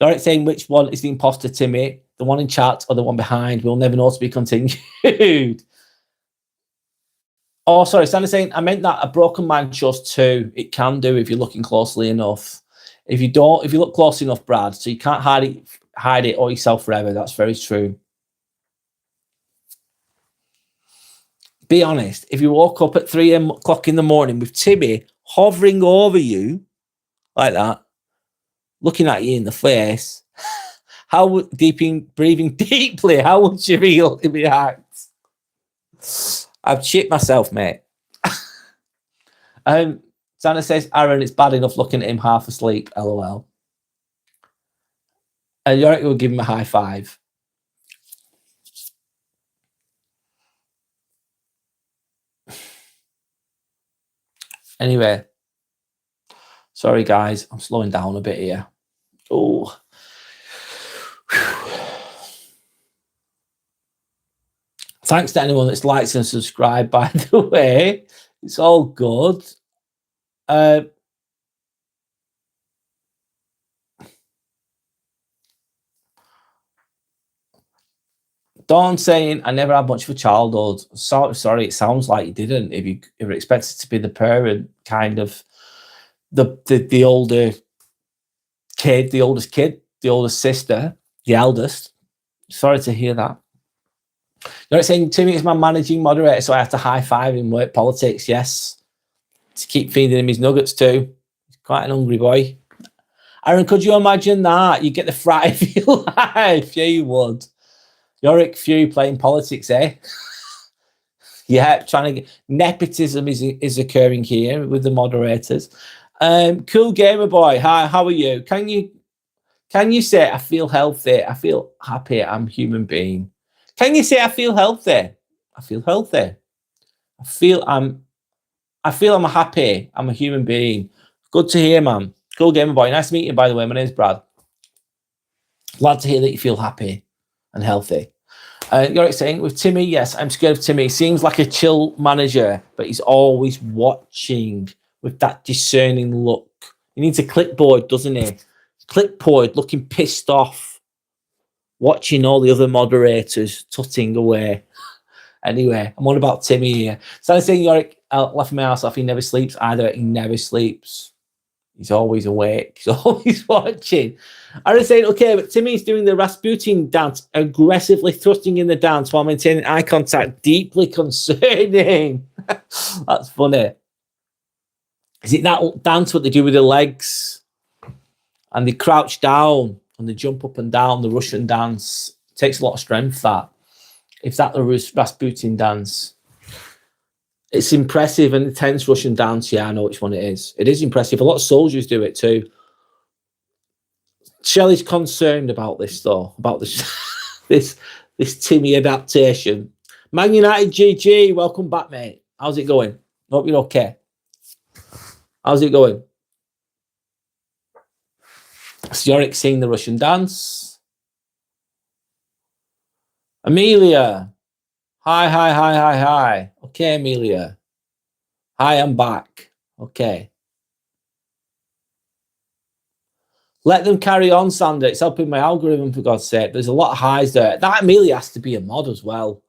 All right, saying which one is the imposter, Timmy? The one in chat or the one behind? We'll never know, to be continued. Oh, sorry, Sandy's saying, I meant that a broken mind shows 2. It can do if you're looking closely enough. If you look close enough, Brad, so you can't hide it or yourself forever. That's very true. Be honest. If you woke up at 3 o'clock in the morning with Timmy hovering over you like that, looking at you in the face, breathing deeply, how would you react? I've shit myself, mate. Santa says, Aaron, it's bad enough looking at him half asleep, LOL. And Yorick will give him a high 5. Anyway, sorry guys, I'm slowing down a bit here. Oh, thanks to anyone that's liked and subscribed, by the way. It's all good. Dawn saying, I never had much of a childhood. Sorry, it sounds like you didn't. If you were expected to be the parent, kind of the older kid, the oldest kid, the oldest sister, the eldest. Sorry to hear that. You're saying Timmy is my managing moderator, so I have to high five in work politics. Yes, to keep feeding him his nuggets too. He's quite an hungry boy. Aaron, could you imagine that? You get the fry of your life. Yeah, you would. Yorick Few playing politics, eh? Yeah, trying to get nepotism is occurring here with the moderators. Cool Gamer Boy, hi, how are you? Can you say I feel healthy? I feel happy. I'm a human being. Can you say I feel healthy? I feel healthy. I feel I'm happy. I'm a human being. Good to hear, man. Cool Gamer Boy. Nice to meet you, by the way. My name's Brad. Glad to hear that you feel happy and healthy. You're saying with Timmy, yes, I'm scared of Timmy. He seems like a chill manager, but he's always watching with that discerning look. He needs a clipboard, doesn't he? Clipboard, looking pissed off, watching all the other moderators tutting away. Anyway, I'm on about Timmy here. So I'm saying Yorick left my house off. He never sleeps either. He never sleeps. He's always awake. He's always watching. I was saying, okay, but Timmy's doing the Rasputin dance, aggressively thrusting in the dance while maintaining eye contact. Deeply concerning. That's funny. Is it that dance what they do with the legs? And they crouch down and they jump up and down, the Russian dance. It takes a lot of strength, that. If that the Rasputin dance. It's impressive and intense Russian dance. Yeah, I know which one it is. It is impressive. A lot of soldiers do it too. Shelley's concerned about this, though, about this Timmy adaptation. Man United GG, welcome back, mate. How's it going? Hope you're okay. How's it going? Yorick seeing the Russian dance. Amelia. Hi. Okay, Amelia. Hi, I'm back. Okay. Let them carry on, Sander. It's helping my algorithm, for God's sake. There's a lot of highs there. That Amelia has to be a mod as well.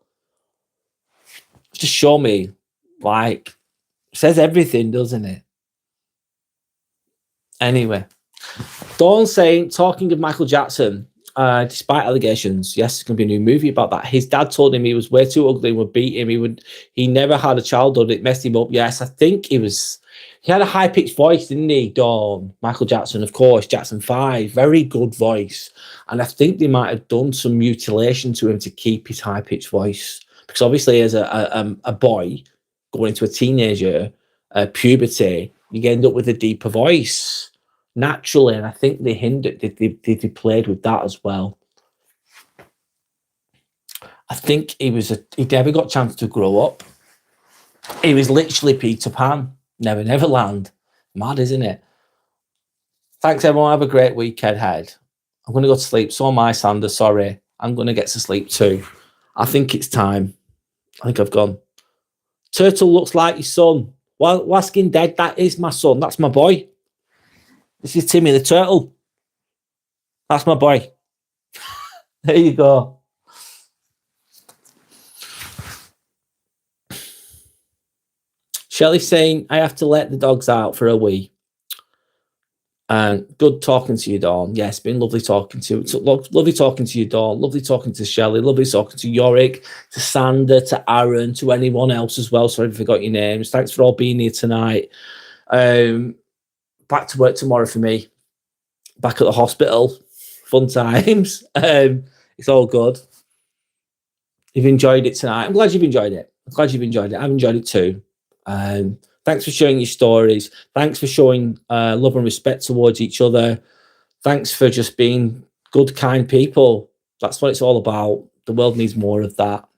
Just show me. Like, it says everything, doesn't it? Anyway. Dawn saying, talking of Michael Jackson, despite allegations. Yes, there's going to be a new movie about that. His dad told him he was way too ugly and would beat him. He never had a childhood. It messed him up. Yes, I think he had a high-pitched voice, didn't he, Dawn? Michael Jackson, of course, Jackson 5. Very good voice. And I think they might have done some mutilation to him to keep his high-pitched voice. Because obviously as a boy going into a teenager, puberty, you end up with a deeper voice naturally, and I think they played with that as well. I think he never got a chance to grow up. He was literally Peter Pan, Never Land. Mad, isn't it? Thanks, everyone. Have a great weekend ahead. I'm going to go to sleep. So am I, Sander. Sorry. I'm going to get to sleep too. I think it's time. I think I've gone. Turtle looks like your son. Well, Wasking Dead, that is my son. That's my boy. This is Timmy the Turtle. That's my boy. There you go. Shelley's saying, I have to let the dogs out for a wee. And good talking to you, Dawn. Yes, been lovely talking to you. Lovely talking to you, Dawn. Lovely talking to Shelley. Lovely talking to Yorick, to Sander, to Aaron, to anyone else as well. Sorry if I forgot your names. Thanks for all being here tonight. Back to work tomorrow for me. Back at the hospital. Fun times. It's all good. You've enjoyed it tonight. I'm glad you've enjoyed it. I've enjoyed it too. Thanks for sharing your stories. Thanks for showing love and respect towards each other. Thanks for just being good, kind people. That's what it's all about. The world needs more of that.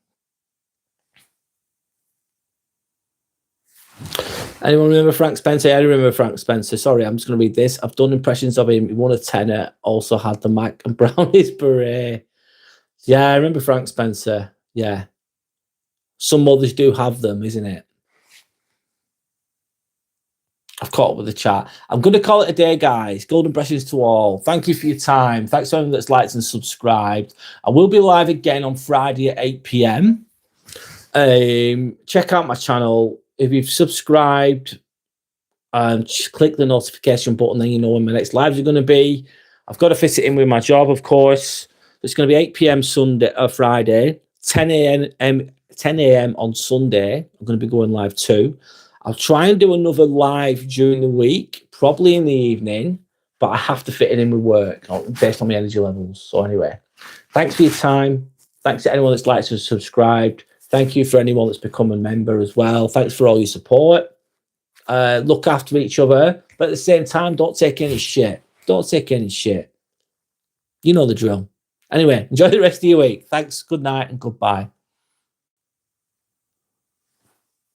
Anyone remember Frank Spencer? I remember Frank Spencer. Sorry, I'm just going to read this. I've done impressions of him. He won a tenner. Also had the Mac and Brownies beret. Yeah, I remember Frank Spencer. Yeah. Some mothers do have them, isn't it? I've caught up with the chat. I'm going to call it a day, guys. Golden blessings to all. Thank you for your time. Thanks to everyone that's liked and subscribed. I will be live again on Friday at 8 p.m. Check out my channel. If you've subscribed, click the notification button, then you know when my next lives are going to be. I've got to fit it in with my job, of course. It's going to be 8 p.m. Friday, 10 a.m. on Sunday. I'm going to be going live too. I'll try and do another live during the week, probably in the evening, but I have to fit it in with work based on my energy levels. So anyway, thanks for your time. Thanks to anyone that's liked and subscribed. Thank you for anyone that's become a member as well. Thanks for all your support. Look after each other, but at the same time, don't take any shit. Don't take any shit. You know the drill. Anyway, enjoy the rest of your week. Thanks, good night, and goodbye.